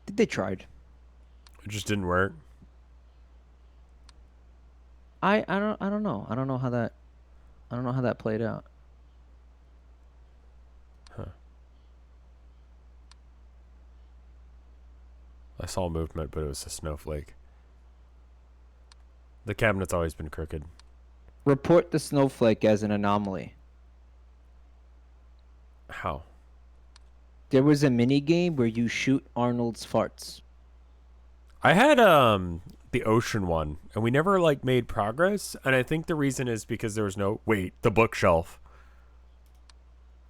They tried. It just didn't work. I don't know. I don't know how that played out. Huh. I saw movement, but it was a snowflake. The cabinet's always been crooked. Report the snowflake as an anomaly. How? There was a mini game where you shoot Arnold's farts. I had the ocean one, and we never like made progress, and I think the reason is because there was no the bookshelf.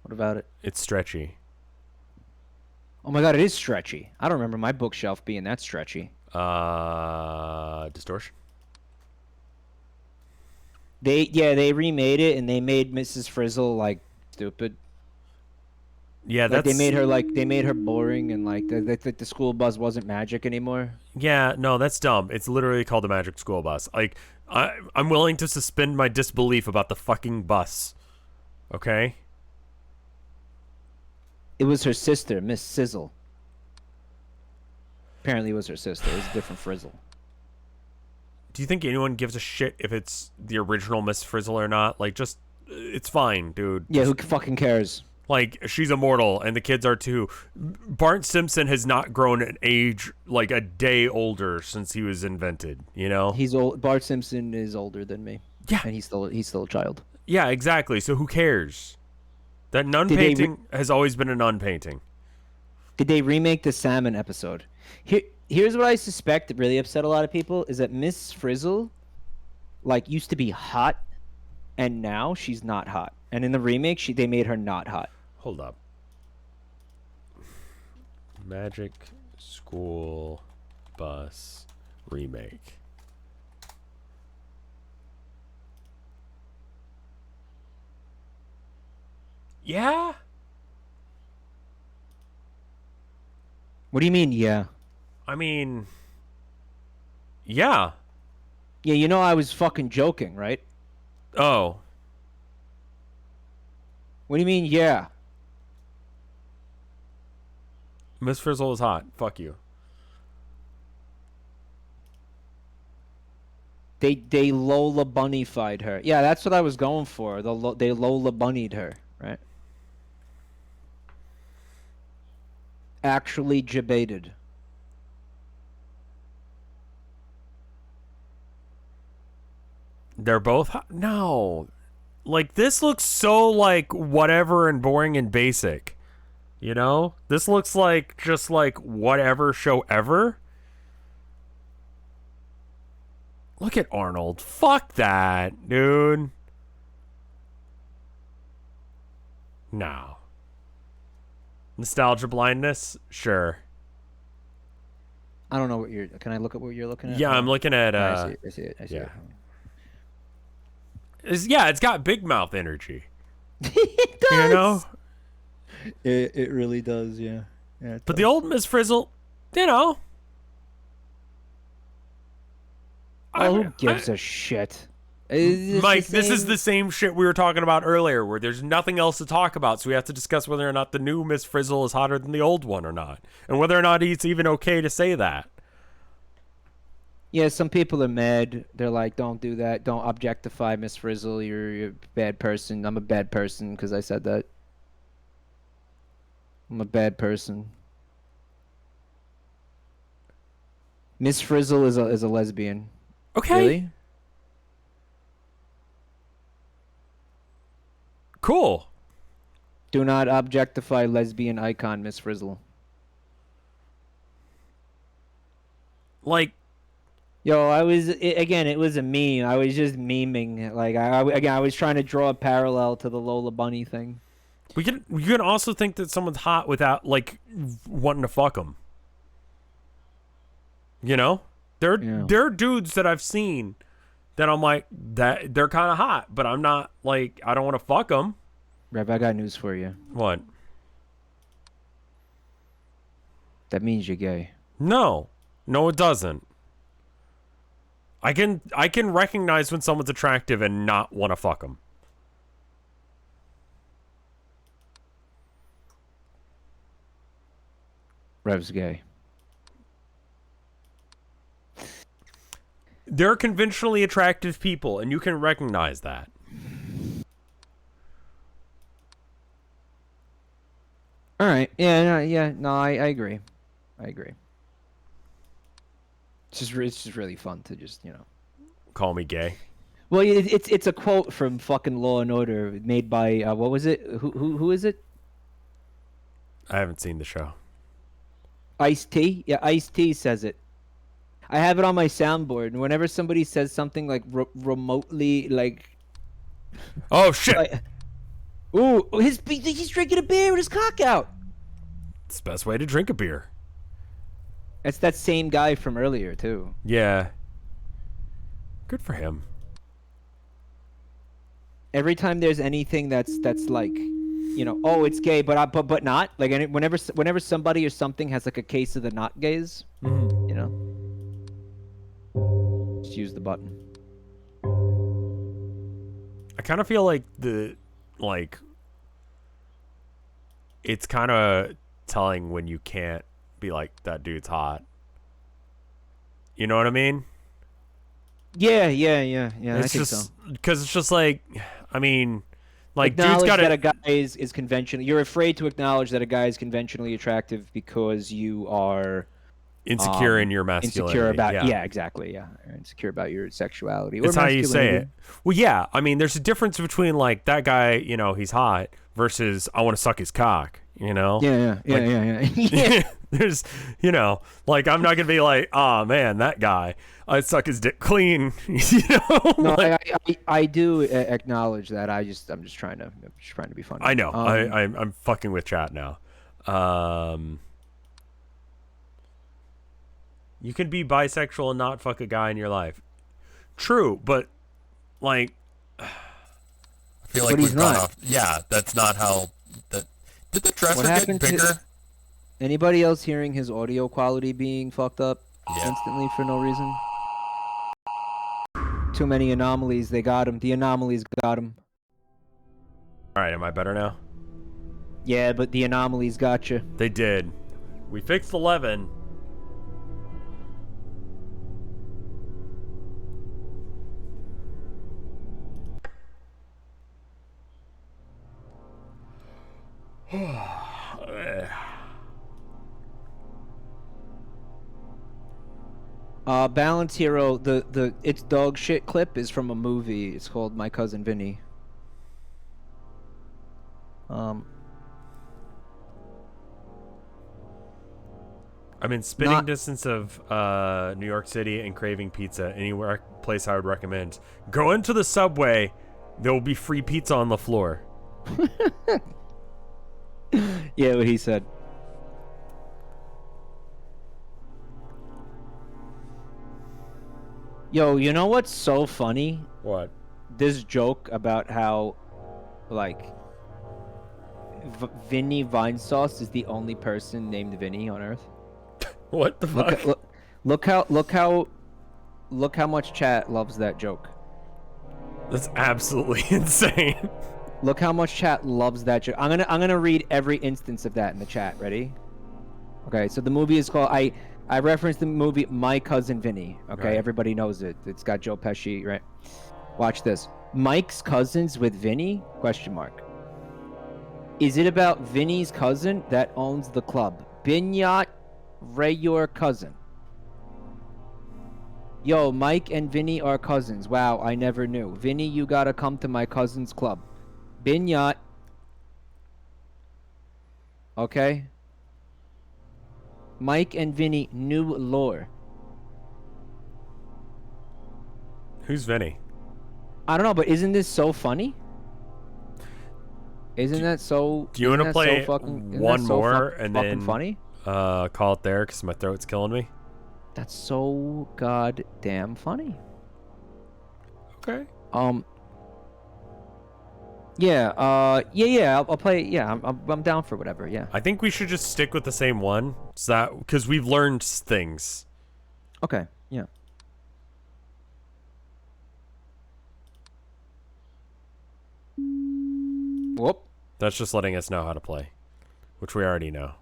What about it? It's stretchy. Oh my god, it is stretchy. I don't remember my bookshelf being that stretchy. Distortion. They remade it and they made Mrs. Frizzle like stupid. Yeah, Like that's they made her boring and like the school bus wasn't magic anymore. yeah, no, that's dumb. It's literally called the Magic School Bus. Like I'm willing to suspend my disbelief about the fucking bus. Okay? It was her sister, Miss Sizzle. Apparently, it was her sister. It was a different Frizzle. Do you think anyone gives a shit if it's the original Miss Frizzle or not? Like, just it's fine, dude. Yeah, Just, who fucking cares? like, she's immortal, and the kids are too. Bart Simpson has not grown an age like a day older since he was invented. You know? He's old. Bart Simpson is older than me. Yeah. And he's still a child. Yeah, exactly. So who cares? That nun Did they painting has always been a nun painting. Did they remake the salmon episode? Here's what I suspect that really upset a lot of people is that Miss Frizzle, like, used to be hot, and now she's not hot. And in the remake, they made her not hot. Hold up. Magic School Bus remake. Yeah? What do you mean, yeah? I mean, yeah. Yeah, you know I was fucking joking, right? Oh. What do you mean, yeah? Miss Frizzle is hot. Fuck you. They Lola Bunny-fied her. Yeah, that's what I was going for. They Lola Bunnied her, right? Actually debated. They're both hot? No. Like, this looks so, like, whatever and boring and basic. You know? This looks like just, like, whatever show ever. Look at Arnold. Fuck that, dude. No. Nostalgia blindness? Sure. I don't know what you're. Can I look at what you're looking at? Yeah, I'm looking at I see it. I see it. I see yeah. it. It's got big mouth energy. It does. You know? It really does. Yeah. Yeah. But the old Miss Frizzle, you know. Oh, who gives a shit? Mike, this is the same shit we were talking about earlier, where there's nothing else to talk about, so we have to discuss whether or not the new Miss Frizzle is hotter than the old one or not, and whether or not it's even okay to say that. Yeah, some people are mad. They're like, don't do that. Don't objectify Miss Frizzle. You're a bad person. I'm a bad person because I said that. I'm a bad person. Miss Frizzle is a lesbian. Okay. Really? Cool. Do not objectify lesbian icon Miss Frizzle. Like, Yo, it was a meme. I was just memeing. Like I was trying to draw a parallel to the Lola Bunny thing. you can also think that someone's hot without like wanting to fuck them. You know, there are dudes that I've seen that I'm like that they're kind of hot, but I'm not like I don't want to fuck them. Rev, I got news for you. What? That means you're gay. No, it doesn't. I can recognize when someone's attractive and not want to fuck them. Rev's gay. They're conventionally attractive people, and you can recognize that. All right. Yeah. No, I agree. I agree. It's just really fun to just, you know. Call me gay. Well, it's a quote from fucking Law and Order made by what was it? Who is it? I haven't seen the show. Ice-T? Yeah, Ice-T says it. I have it on my soundboard, and whenever somebody says something like remotely like, oh shit! Like, ooh, he's drinking a beer with his cock out. It's the best way to drink a beer. That's that same guy from earlier too. Yeah. Good for him. Every time there's anything that's like, you know, oh, it's gay, but not like whenever somebody or something has like a case of the not gays, you know, just use the button. I kind of feel like it's kind of telling when you can't be like that dude's hot. You know what I mean? Yeah. It's I think just so. because it's just like, I mean, like Acknowledge dude's got that a guy is conventional. You're afraid to acknowledge that a guy is conventionally attractive because you are insecure in your masculinity. Insecure about exactly. Yeah, insecure about your sexuality. That's how you say it. Well, yeah. I mean, there's a difference between like that guy, you know, he's hot versus I want to suck his cock. You know? Yeah. There's, you know, like I'm not gonna be like, oh man, that guy, I'd suck his dick clean. You know? No, like, I do acknowledge that. I'm just trying to be funny. I know. I'm fucking with chat now. You can be bisexual and not fuck a guy in your life. True, but like, I feel like we've gone off. Yeah, that's not how. Did the dresser get bigger? Anybody else hearing his audio quality being fucked up instantly for no reason? Too many anomalies. They got him. The anomalies got him. All right, am I better now? Yeah, but the anomalies got you. They did. We fixed 11. Balance Hero, the it's dog shit clip is from a movie. It's called My Cousin Vinny. I'm in spitting distance of New York City and craving pizza. Anywhere place I would recommend. Go into the subway. There will be free pizza on the floor. Yeah, what he said. Yo, you know what's so funny? What? This joke about how, like, Vinny Vinesauce is the only person named Vinny on Earth. What the fuck? Look how much chat loves that joke. That's absolutely insane. Look how much chat loves that joke. I'm gonna read every instance of that in the chat. Ready? Okay, so the movie is called I referenced the movie My Cousin Vinny. Okay, Right. everybody knows it. It's got Joe Pesci, right? Watch this. Mike's cousins with Vinny? Question mark. Is it about Vinny's cousin that owns the club? Binyat Ray your cousin. Yo, Mike and Vinny are cousins. Wow, I never knew. Vinny, you gotta come to my cousin's club. Binyat. Okay. Mike and Vinny new lore. Who's Vinny? I don't know, but isn't this so funny? Isn't that so? Do you want to play one more and fucking then funny? Call it there because my throat's killing me? That's so goddamn funny. Okay. Yeah. I'll play. Yeah, I'm down for whatever. Yeah. I think we should just stick with the same one, so that because we've learned things. Okay. Yeah. Whoop. That's just letting us know how to play, which we already know.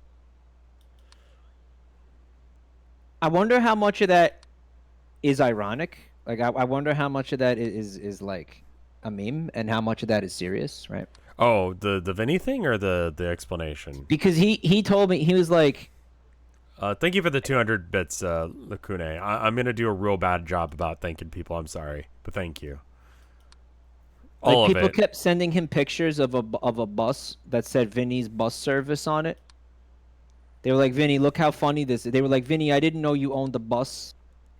I wonder how much of that is ironic. Like, I wonder how much of that is like a meme and how much of that is serious, right? Oh, the Vinny thing or the explanation? Because he told me, he was like, thank you for the 200 bits, Lacune. I'm gonna do a real bad job about thanking people. I'm sorry, but thank you. like, All of people it. kept sending him pictures of a bus that said Vinny's bus service on it. They were like, Vinny, look how funny this is. They were like, Vinny, I didn't know you owned a bus.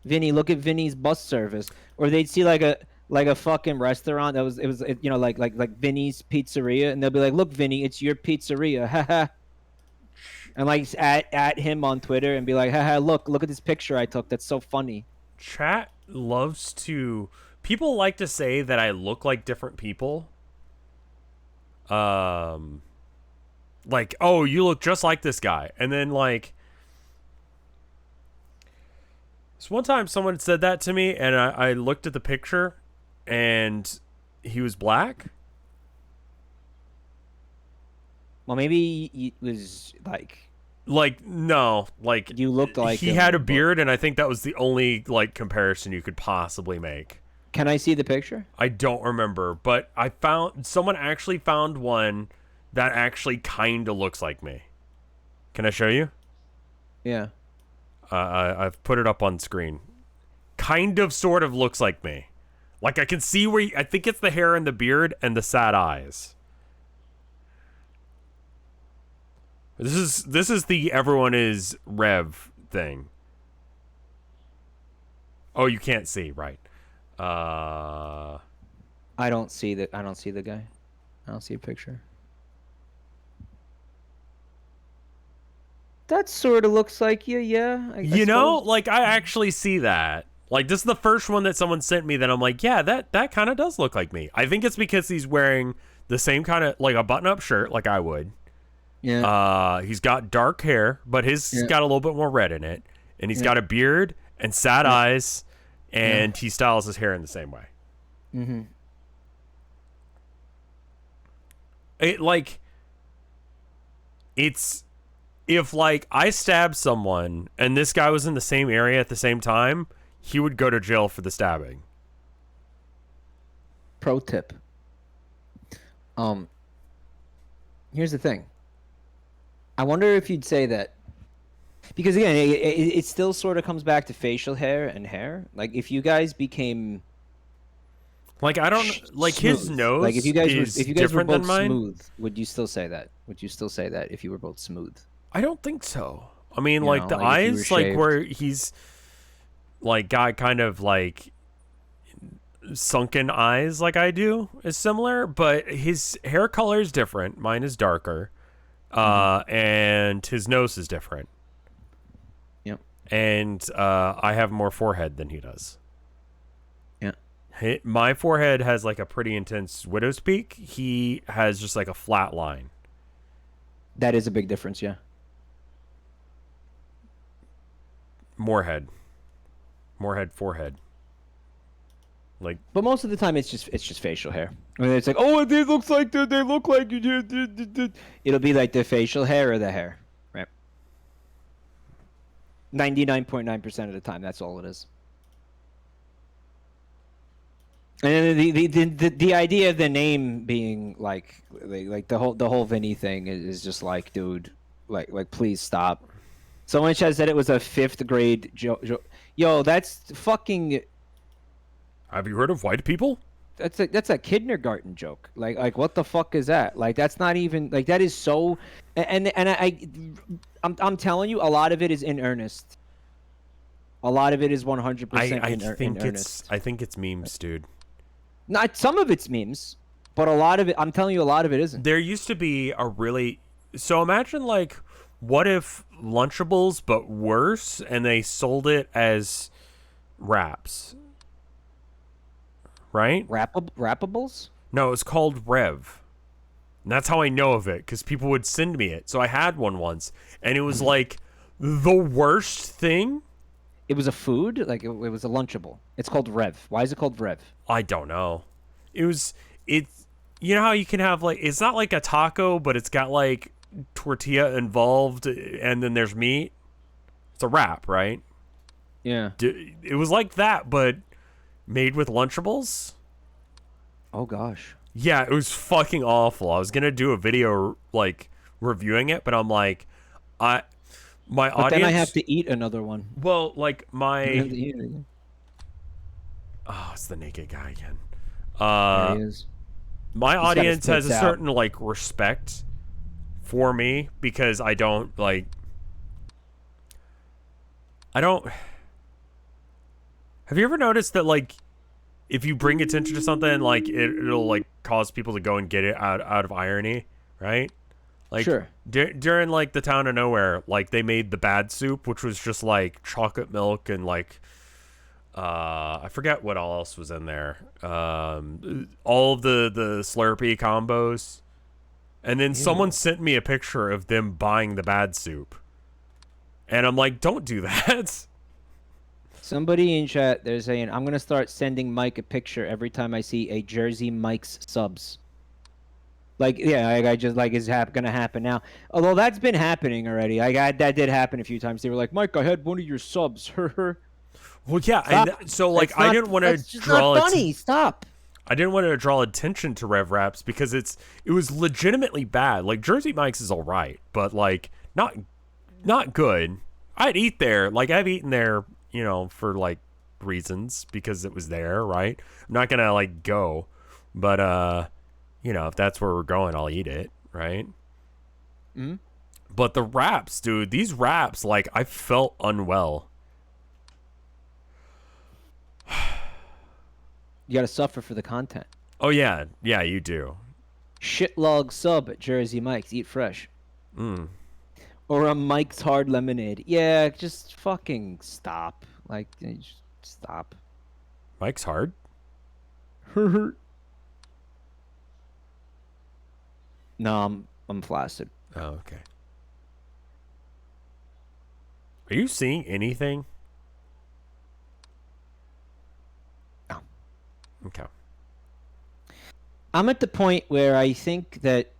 Vinny, look at Vinny's bus service. Or they'd see like a fucking restaurant that was you know, like Vinny's Pizzeria, and they'll be like, look, Vinny, it's your pizzeria, haha. And like at him on Twitter and be like, haha, look at this picture I took. That's so funny. Chat loves to. People like to say that I look like different people. Like, oh, you look just like this guy, and then like. So one time someone said that to me, and I looked at the picture, and he was black. Well, maybe it was like no, like you looked like he him, had a but- beard, and I think that was the only like comparison you could possibly make. Can I see the picture? I don't remember, but I found someone actually found one that actually kind of looks like me. Can I show you? Yeah. I've put it up on screen. Kind of, sort of looks like me. Like I can see where I think it's the hair and the beard and the sad eyes. This is the everyone is Rev thing. Oh, you can't see, right? I don't see the guy. I don't see a picture. That sort of looks like you, yeah. I You know, suppose. like I actually see that. Like this is the first one that someone sent me that I'm like, yeah, that kind of does look like me. I think it's because he's wearing the same kind of like a button-up shirt like I would. Yeah. He's got dark hair, but his got a little bit more red in it, and he's got a beard and sad eyes, and he styles his hair in the same way. Mm-hmm. It's if like I stabbed someone and this guy was in the same area at the same time, he would go to jail for the stabbing. Pro tip. Here's the thing. I wonder if you'd say that, because again, it still sort of comes back to facial hair and hair. Like if you guys became Like I don't like his smooth, nose. like if you guys were different both than mine. smooth, would you still say that? Would you still say that if you were both smooth? I don't think so. I mean, You like know, the like if you were eyes, like shaved. where he's like got kind of like sunken eyes, like I do, is similar, but his hair color is different. Mine is darker, and his nose is different. Yep. And I have more forehead than he does. Yeah. My forehead has like a pretty intense widow's peak. He has just like a flat line. That is a big difference, yeah. Morehead, forehead. Like, But most of the time, it's just facial hair. I mean, it's like, oh, they looks like they look like you. It'll be like the facial hair or the hair, right? 99.9% of the time, that's all it is. And the idea of the name being like the whole Vinny thing is just like, dude, like please stop. Someone said it was a 5th grade joke. Yo, that's fucking. Have you heard of white people? That's a kindergarten joke. Like what the fuck is that? Like that's not even like that is so. I'm telling you, a lot of it is in earnest. A lot of it is 100% in earnest. I think it's memes, dude. Not some of it's memes, but a lot of it. I'm telling you, a lot of it isn't. There used to be a really. So imagine like, what if Lunchables but worse, and they sold it as wraps. Right? Rappables? No, it's called Rev. And that's how I know of it, because people would send me it. So I had one once, and it was like the worst thing. It was a food? Like, it was a Lunchable. It's called Rev. Why is it called Rev? I don't know. It's, you know how you can have, like, it's not like a taco, but it's got, like, tortilla involved, and then there's meat? It's a wrap, right? Yeah. It was like that, but made with Lunchables. Oh, gosh. Yeah, it was fucking awful. I was going to do a video, like, reviewing it, but I'm like, my audience... then I have to eat another one. Well, like, I have to eat it again. Oh, it's the naked guy again. There he is. My audience has a out. certain, like, respect for me because I don't, like... Have you ever noticed that, like, if you bring attention to something, like, it'll, like, cause people to go and get it out of irony, right? Like, sure. During, like, the Town of Nowhere, like, they made the bad soup, which was just, like, chocolate milk and, like, I forget what all else was in there. All of the Slurpee combos. And then someone sent me a picture of them buying the bad soup. And I'm like, don't do that. Somebody in chat, they're saying, I'm going to start sending Mike a picture every time I see a Jersey Mike's subs. Like, yeah, I just, like, it's going to happen now. Although that's been happening already. That did happen a few times. They were like, Mike, I had one of your subs. Well, yeah, and so, like, I didn't want to draw... Not funny. Stop. I didn't want to draw attention to Rev Raps because it was legitimately bad. Like, Jersey Mike's is all right, but, like, not good. I'd eat there. Like, I've eaten there, you know, for, like, reasons because it was there, right? I'm not going to, like, go. But, you know, if that's where we're going, I'll eat it, right? Mm-hmm. But the wraps, dude, these wraps, like, I felt unwell. You got to suffer for the content. Oh, yeah. Yeah, you do. Shitlog sub at Jersey Mike's. Eat fresh. Mm. Or a Mike's Hard Lemonade. Yeah, just fucking stop. Like, just stop. Mike's Hard? No, I'm flaccid. Oh, okay. Are you seeing anything? No. Okay. I'm at the point where I think that,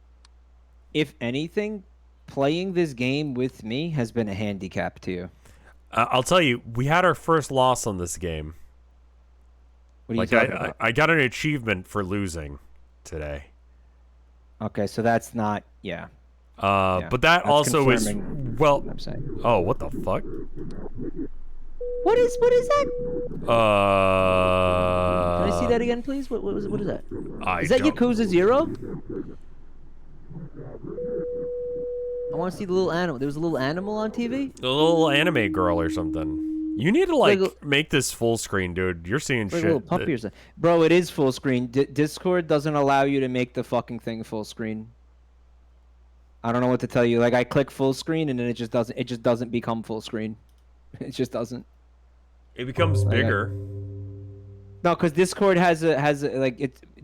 if anything, playing this game with me has been a handicap to you. I'll tell you, we had our first loss on this game. What are you talking about? I got an achievement for losing today. Okay, so that's not... Yeah. But that also is... Well... What I'm saying. Oh, what the fuck? What is that? Can I see that again, please? What is that? Is that Yakuza 0? I want to see the little animal. There was a little animal on TV? The little anime girl or something. You need to, like make this full screen, dude. You're seeing shit. A little puppy or something. Bro, it is full screen. Discord doesn't allow you to make the fucking thing full screen. I don't know what to tell you. Like, I click full screen and then it just doesn't become full screen. It just doesn't. It becomes bigger. No, because Discord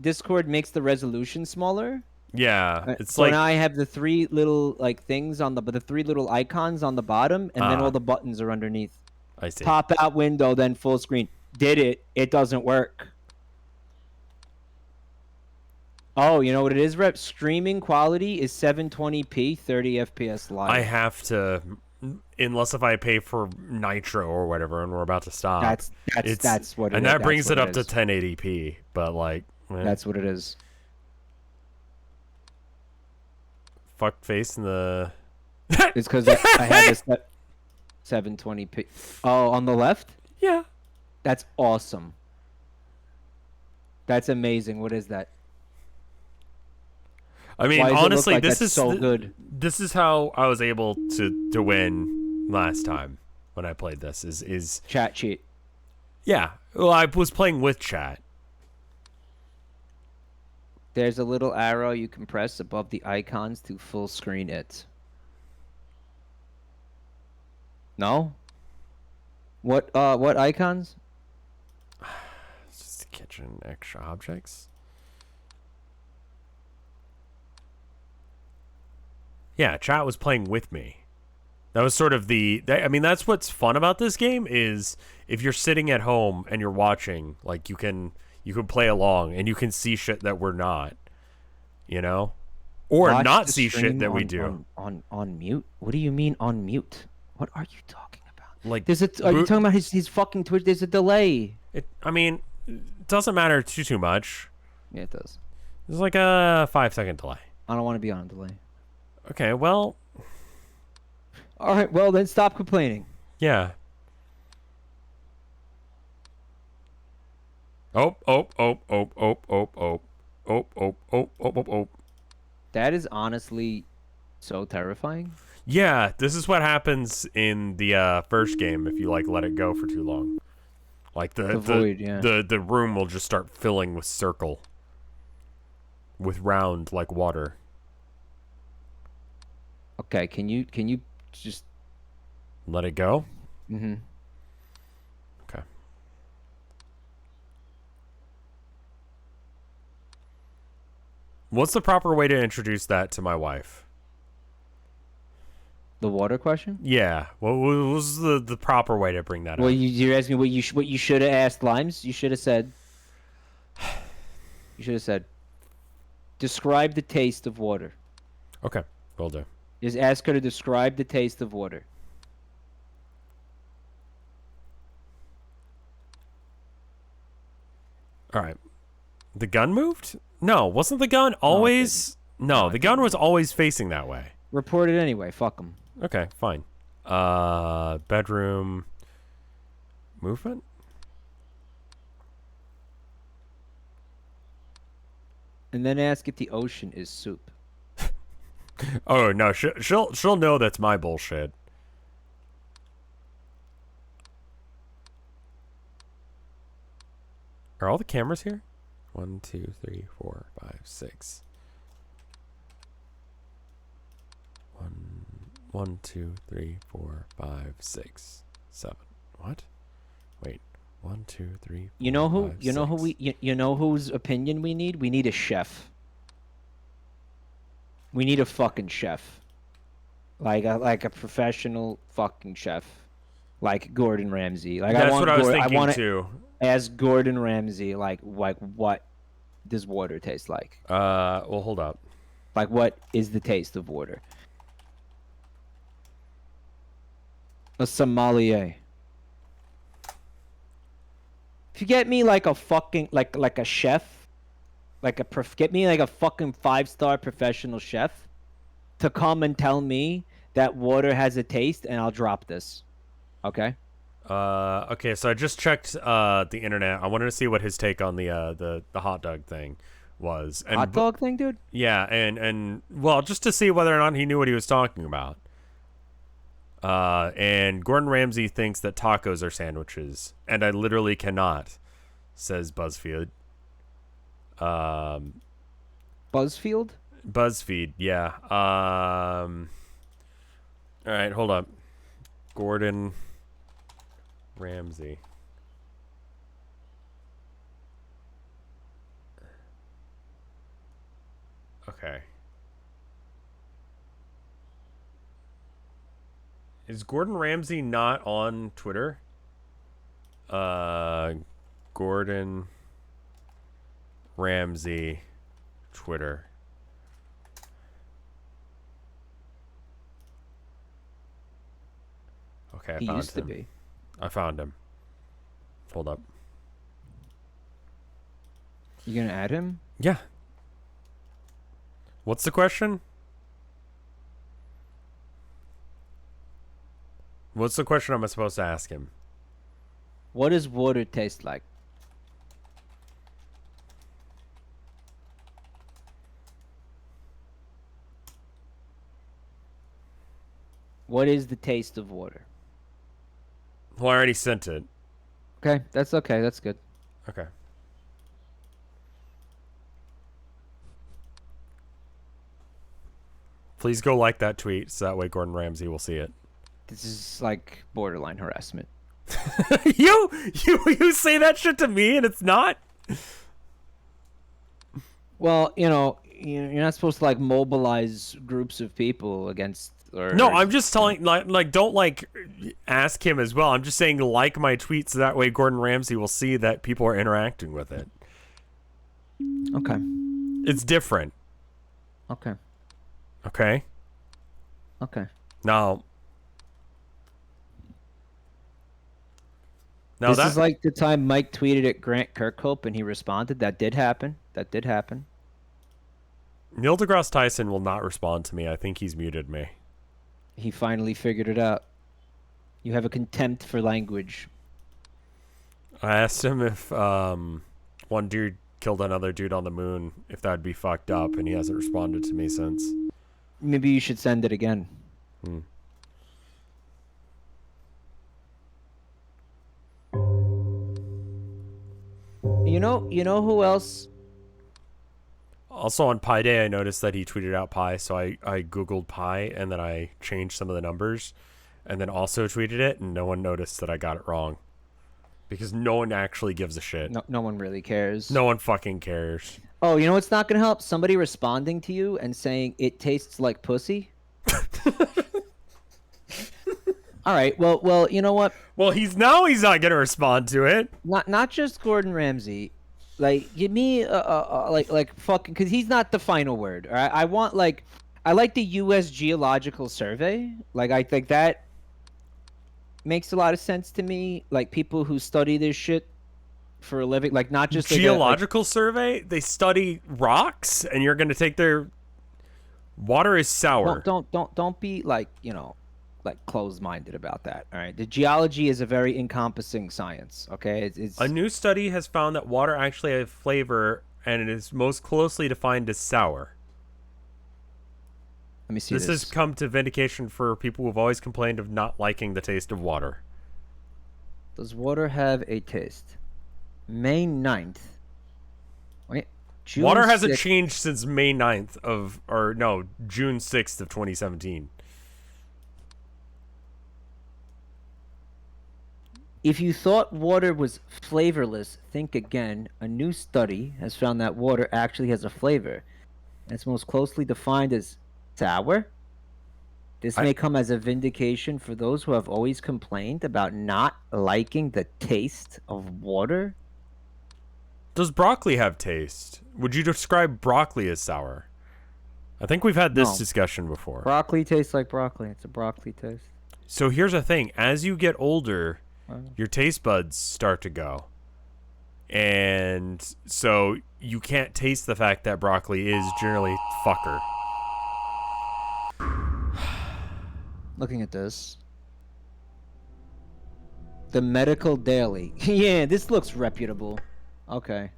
Discord makes the resolution smaller. Yeah, it's so like now I have the 3 little things on the 3 little icons on the bottom, and then all the buttons are underneath. I see. Pop out window, then full screen. Did it? It doesn't work. Oh, you know what it is, Rep? Streaming quality is 720p, 30 FPS live. I have to unless if I pay for Nitro or whatever, and we're about to stop. That's what it and is. that brings That's it what up to is. 1080p. But like, That's what it is. fuck face in the. It's because I have this 720p. Oh, on the left? Yeah. That's awesome. That's amazing. What is that? I mean, Why does it look honestly, like that's so good? This is how I was able to win last time when I played this. Is Chat cheat. yeah. Well, I was playing with chat. There's a little arrow you can press above the icons to full screen it. No? What icons? It's just the kitchen extra objects. Yeah, chat was playing with me. That was sort of I mean, that's what's fun about this game is if you're sitting at home and you're watching, like you can play along and you can see shit that we're not, you know, or Watch not the see shit stream that we on, do. on mute. What do you mean on mute? What are you talking about? Like, Are you talking about his fucking Twitch? There's a delay. I mean, it doesn't matter too much. Yeah, it does. There's like a 5-second delay. I don't want to be on a delay. Okay, well, All right, well then stop complaining. yeah. Oh. That is honestly so terrifying. Yeah, this is what happens in the first game if you like let it go for too long. Like the void, yeah. the room will just start filling with circle. With round like water. Okay, can you just Let it go? Mm-hmm. Okay. What's the proper way to introduce that to my wife? The water question? Yeah. What was the proper way to bring that Well, up? you're asking what you should have asked Limes. You should have said. You should have said. Describe the taste of water. Okay, will do. Just ask her to describe the taste of water. All right. The gun moved? No, wasn't the gun always? No, the gun was always facing that way. Report it anyway. Fuck them. Okay, fine. Bedroom movement? And then ask if the ocean is soup. Oh no, she'll know that's my bullshit. Are all the cameras here? 1, 2, 3, 4, 5, 6. 1, 2, 3, 4, 5, 6, 7. What? Wait. 1, 2, 3. 4, You know who? 5, You know 6. who you know whose opinion we need? We need a chef. We need a fucking chef. Like a professional fucking chef. Like Gordon Ramsay. Like That's what I was thinking I want too. Ask Gordon Ramsay like what does water taste like? Well, hold up. Like what is the taste of water? A sommelier. If you get me like a fucking like a chef, get me like a fucking 5-star professional chef to come and tell me that water has a taste, and I'll drop this. Okay. Okay, so I just checked the internet. I wanted to see what his take on the hot dog thing was. And Hot dog thing, dude? Yeah, and well, just to see whether or not he knew what he was talking about. And Gordon Ramsay thinks that tacos are sandwiches, and I literally cannot, says BuzzFeed. BuzzFeed? BuzzFeed, yeah. All right, hold up. Gordon Ramsay. Okay. Is Gordon Ramsay not on Twitter? Gordon Ramsay Twitter. Okay, I He found used to him. be. I found him. Hold up. You gonna add him? Yeah. What's the question? What's the question I'm supposed to ask him? What does water taste like? What is the taste of water? Well, I already sent it. Okay, that's okay. That's good. Okay. Please go like that tweet so that way Gordon Ramsay will see it. This is like borderline harassment. you say that shit to me and it's not? Well, you're not supposed to like mobilize groups of people against. Or No, I'm just telling like don't like ask him as well. I'm just saying like my tweet so that way Gordon Ramsay will see that people are interacting with it. Okay. It's different. Okay. Okay? Okay. Now This that is like the time Mike tweeted at Grant Kirkhope and he responded. That did happen. That did happen. Neil deGrasse Tyson will not respond to me. I think he's muted me. He finally figured it out. You have a contempt for language. I asked him if one dude killed another dude on the moon, if that'd be fucked up, and he hasn't responded to me since. Maybe you should send it again. You know who else? Also on Pi Day, I noticed that he tweeted out pi, so I Googled pi, and then I changed some of the numbers, and then also tweeted it, and no one noticed that I got it wrong. Because no one actually gives a shit. No one really cares. No one fucking cares. Oh, you know what's not gonna help? Somebody responding to you and saying it tastes like pussy. All right. Well, you know what? Well, he's not gonna respond to it. Not just Gordon Ramsay. Like, give me like fucking, because he's not the final word. All right. I like the U.S. Geological Survey. Like, I think that makes a lot of sense to me. Like, people who study this shit for a living, like not just Geological Survey. They study rocks, and you're gonna take their water is sour. Don't be like like closed-minded about that. All right. The geology is a very encompassing science. Okay. It's A new study has found that water actually has flavor, and it is most closely defined as sour. Let me see This has come to vindication for people who've always complained of not liking the taste of water. Does water have a taste? May 9th. Wait. June Water hasn't 6th. changed since May 9th June 6th of 2017. If you thought water was flavorless, think again. A new study has found that water actually has a flavor. And it's most closely defined as sour. This may come as a vindication for those who have always complained about not liking the taste of water. Does broccoli have taste? Would you describe broccoli as sour? I think we've had this discussion before. Broccoli tastes like broccoli. It's a broccoli taste. So here's the thing. As you get older, your taste buds start to go. And so you can't taste the fact that broccoli is generally fucker. Looking at this. The Medical Daily. Yeah, this looks reputable. Okay.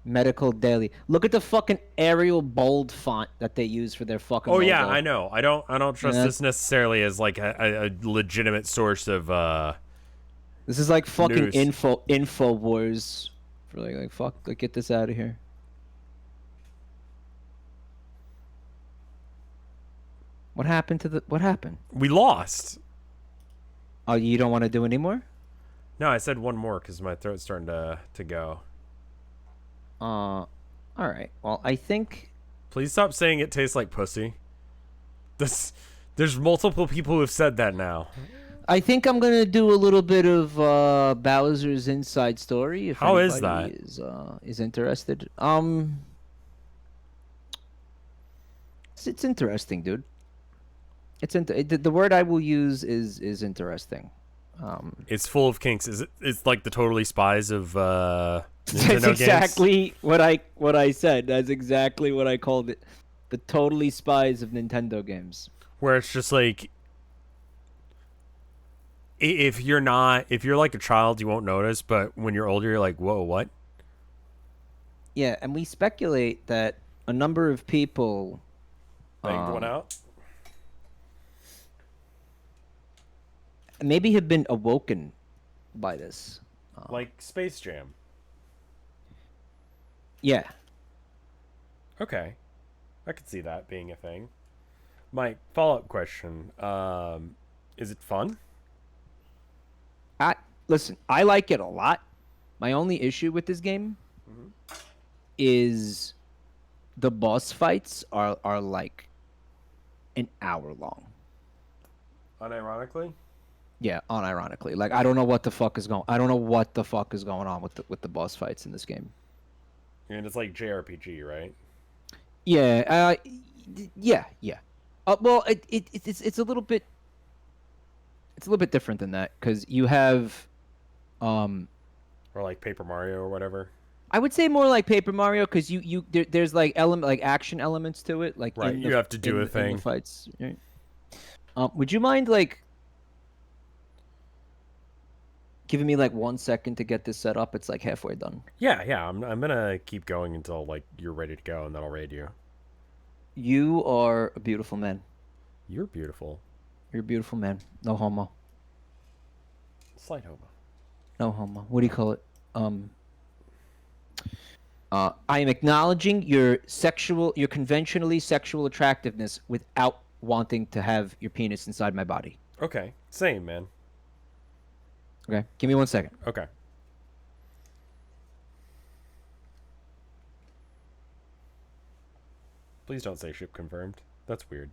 Medical Daily. Look at the fucking Arial bold font that they use for their fucking logo. Yeah, I know. I don't trust this necessarily as like a legitimate source of This is like fucking news. info wars. For like fuck, like get this out of here. What happened to what happened? We lost. Oh, you don't want to do anymore? No, I said one more because my throat's starting to go. All right. Well, I think. Please stop saying it tastes like pussy. There's multiple people who have said that now. I think I'm gonna do a little bit of Bowser's inside story. If How is anybody is interested. It's interesting, dude. The word I will use is interesting. It's full of kinks. It's like the Totally Spies of That's Nintendo games, exactly what I said. That's exactly what I called it. The totally spies of Nintendo games. where it's just like if you're like a child, you won't notice, but when you're older, you're like, whoa, what? Yeah, and we speculate that a number of people Banged one um out. maybe have been awoken by this. Like Space Jam. Yeah. Okay, I could see that being a thing. My follow-up question: is it fun? I listen, I like it a lot. My only issue with this game is the boss fights are like an hour long. Unironically, Yeah, unironically. Like I don't know what the fuck is going. I don't know what the fuck is going on with the boss fights in this game. and it's like JRPG, right? Yeah, yeah. Well, it's a little bit different than that because you have um Or like Paper Mario or whatever. I would say more like Paper Mario because there's like action elements to it like Right, you have to do a in the thing. fights. Right? Would you mind like giving me like 1 second to get this set up? It's like halfway done. Yeah. I'm gonna keep going until like you're ready to go, and then I'll raid you. You are a beautiful man. You're beautiful. You're a beautiful man. No homo. Slight homo. No homo. What do you call it? I am acknowledging your conventionally sexual attractiveness without wanting to have your penis inside my body. Okay, same man. Okay, give me 1 second. Okay. Please don't say ship confirmed. That's weird.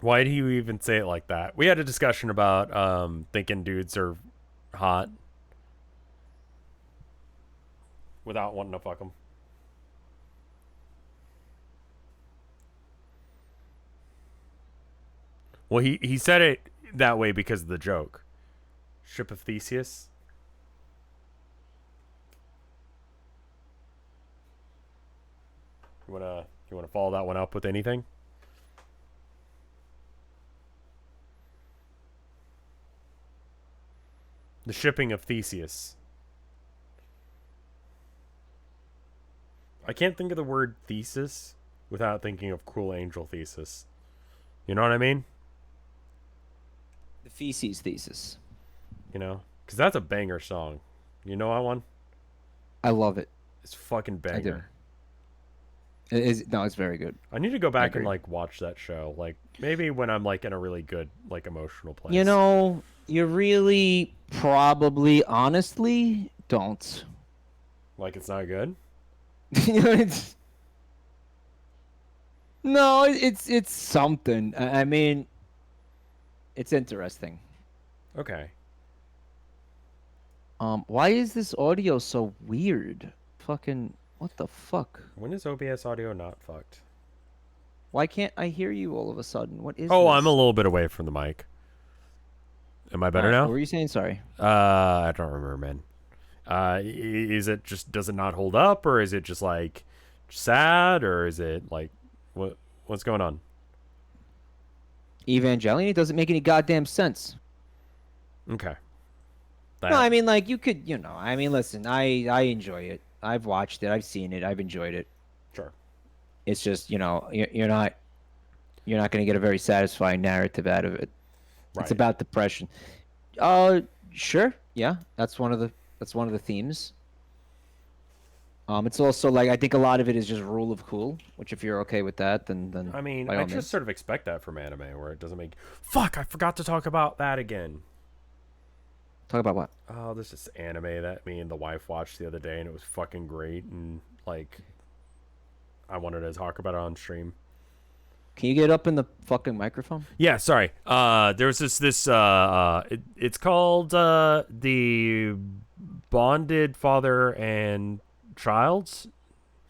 Why do you even say it like that? We had a discussion about thinking dudes are hot without wanting to fuck them. Well, he said it that way because of the joke. Ship of Theseus. You wanna follow that one up with anything? The shipping of Theseus. I can't think of the word thesis without thinking of Cruel Angel Thesis. You know what I mean? The feces thesis. You know? Because that's a banger song. You know that one? I love it. It's fucking I do. banger. It is no, it's very good. I need to go back and agree. like watch that show. Like maybe when I'm like in a really good like emotional place. You know, you really probably honestly don't. Like it's not good? You know, no, it's something. I mean, it's interesting. Okay. Why is this audio so weird? Fucking what the fuck? When is OBS audio not fucked? Why can't I hear you all of a sudden? What is Oh, this? I'm a little bit away from the mic. Am I better What now? were you saying? Sorry. I don't remember, man. Is it just does it not hold up, or is it just like sad, or is it like what's going on? Evangelion, it doesn't make any goddamn sense. Okay. No, I mean like you could, I mean listen, I enjoy it. I've watched it, I've seen it, I've enjoyed it. Sure. It's just, you're not going to get a very satisfying narrative out of it. Right. It's about depression. Sure. Yeah, that's one of the themes. It's also like I think a lot of it is just rule of cool, which if you're okay with that, then I mean, by I all just means. sort of expect that from anime, where it doesn't make. Fuck! I forgot to talk about that again. Talk about what? Oh, this is anime that me and the wife watched the other day, and it was fucking great, and like, I wanted to talk about it on stream. Can you get up in the fucking microphone? Yeah, sorry. There's it's called the Bonded Father and Child's.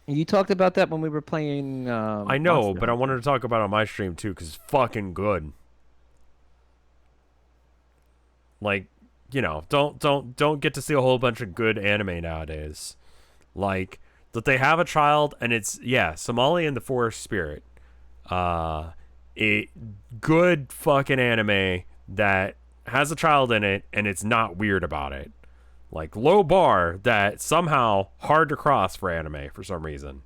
You talked about that when we were playing I know, Monster but I wanted Hunter. to talk about it on my stream too, because it's fucking good. Like, don't get to see a whole bunch of good anime nowadays. Like that they have a child, and it's Somali and the Forest Spirit. A good fucking anime that has a child in it, and it's not weird about it. Like low bar that somehow hard to cross for anime for some reason.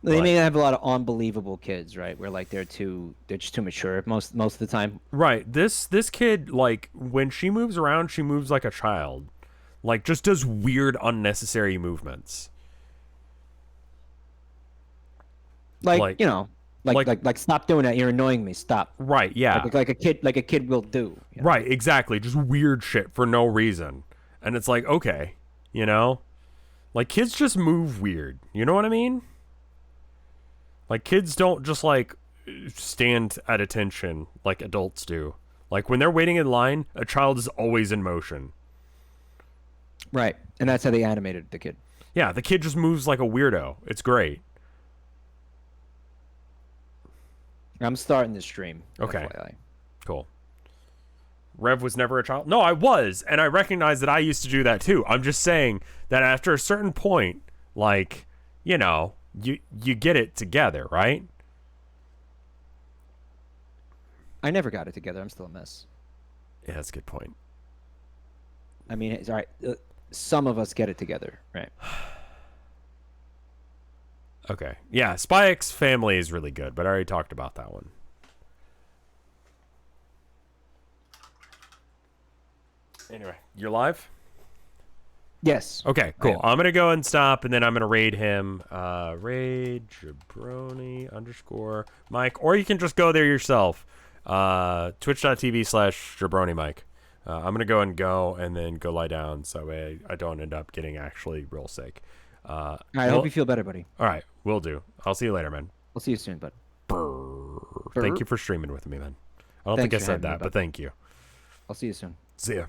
They Like may have a lot of unbelievable kids, right? Where like they're just too mature most of the time. right, this kid, like when she moves around, she moves like a child. Like just does weird unnecessary movements. Like, Like you know, like like stop doing that. You're annoying me. Stop. right, yeah. Like a kid will do. You know? Right, exactly. Just weird shit for no reason. And it's like, okay, you know? Like kids just move weird. You know what I mean? Like kids don't just like stand at attention like adults do. Like when they're waiting in line, a child is always in motion. Right. And that's how they animated the kid. Yeah, the kid just moves like a weirdo. It's great. I'm starting the stream. Okay. FYI. Cool. Rev was never a child. No, I was, and I recognize that I used to do that too. I'm just saying that after a certain point, like, you get it together, right? I never got it together. I'm still a mess. Yeah, that's a good point. I mean, it's all right. Some of us get it together, right? Okay. Yeah, Spy X Family is really good, but I already talked about that one. Anyway, you're live? Yes. Okay, cool. I'm going to go and stop, and then I'm going to raid him. Raid Jabroni _ Mike. Or you can just go there yourself. Twitch.tv/Jabroni Mike. I'm going to go and then go lie down so I don't end up getting actually real sick. All right. I hope you feel better, buddy. All right, will do. I'll see you later, man. We'll see you soon, bud. Thank you for streaming with me, man. I don't think I said that, but thank you. I'll see you soon. See ya.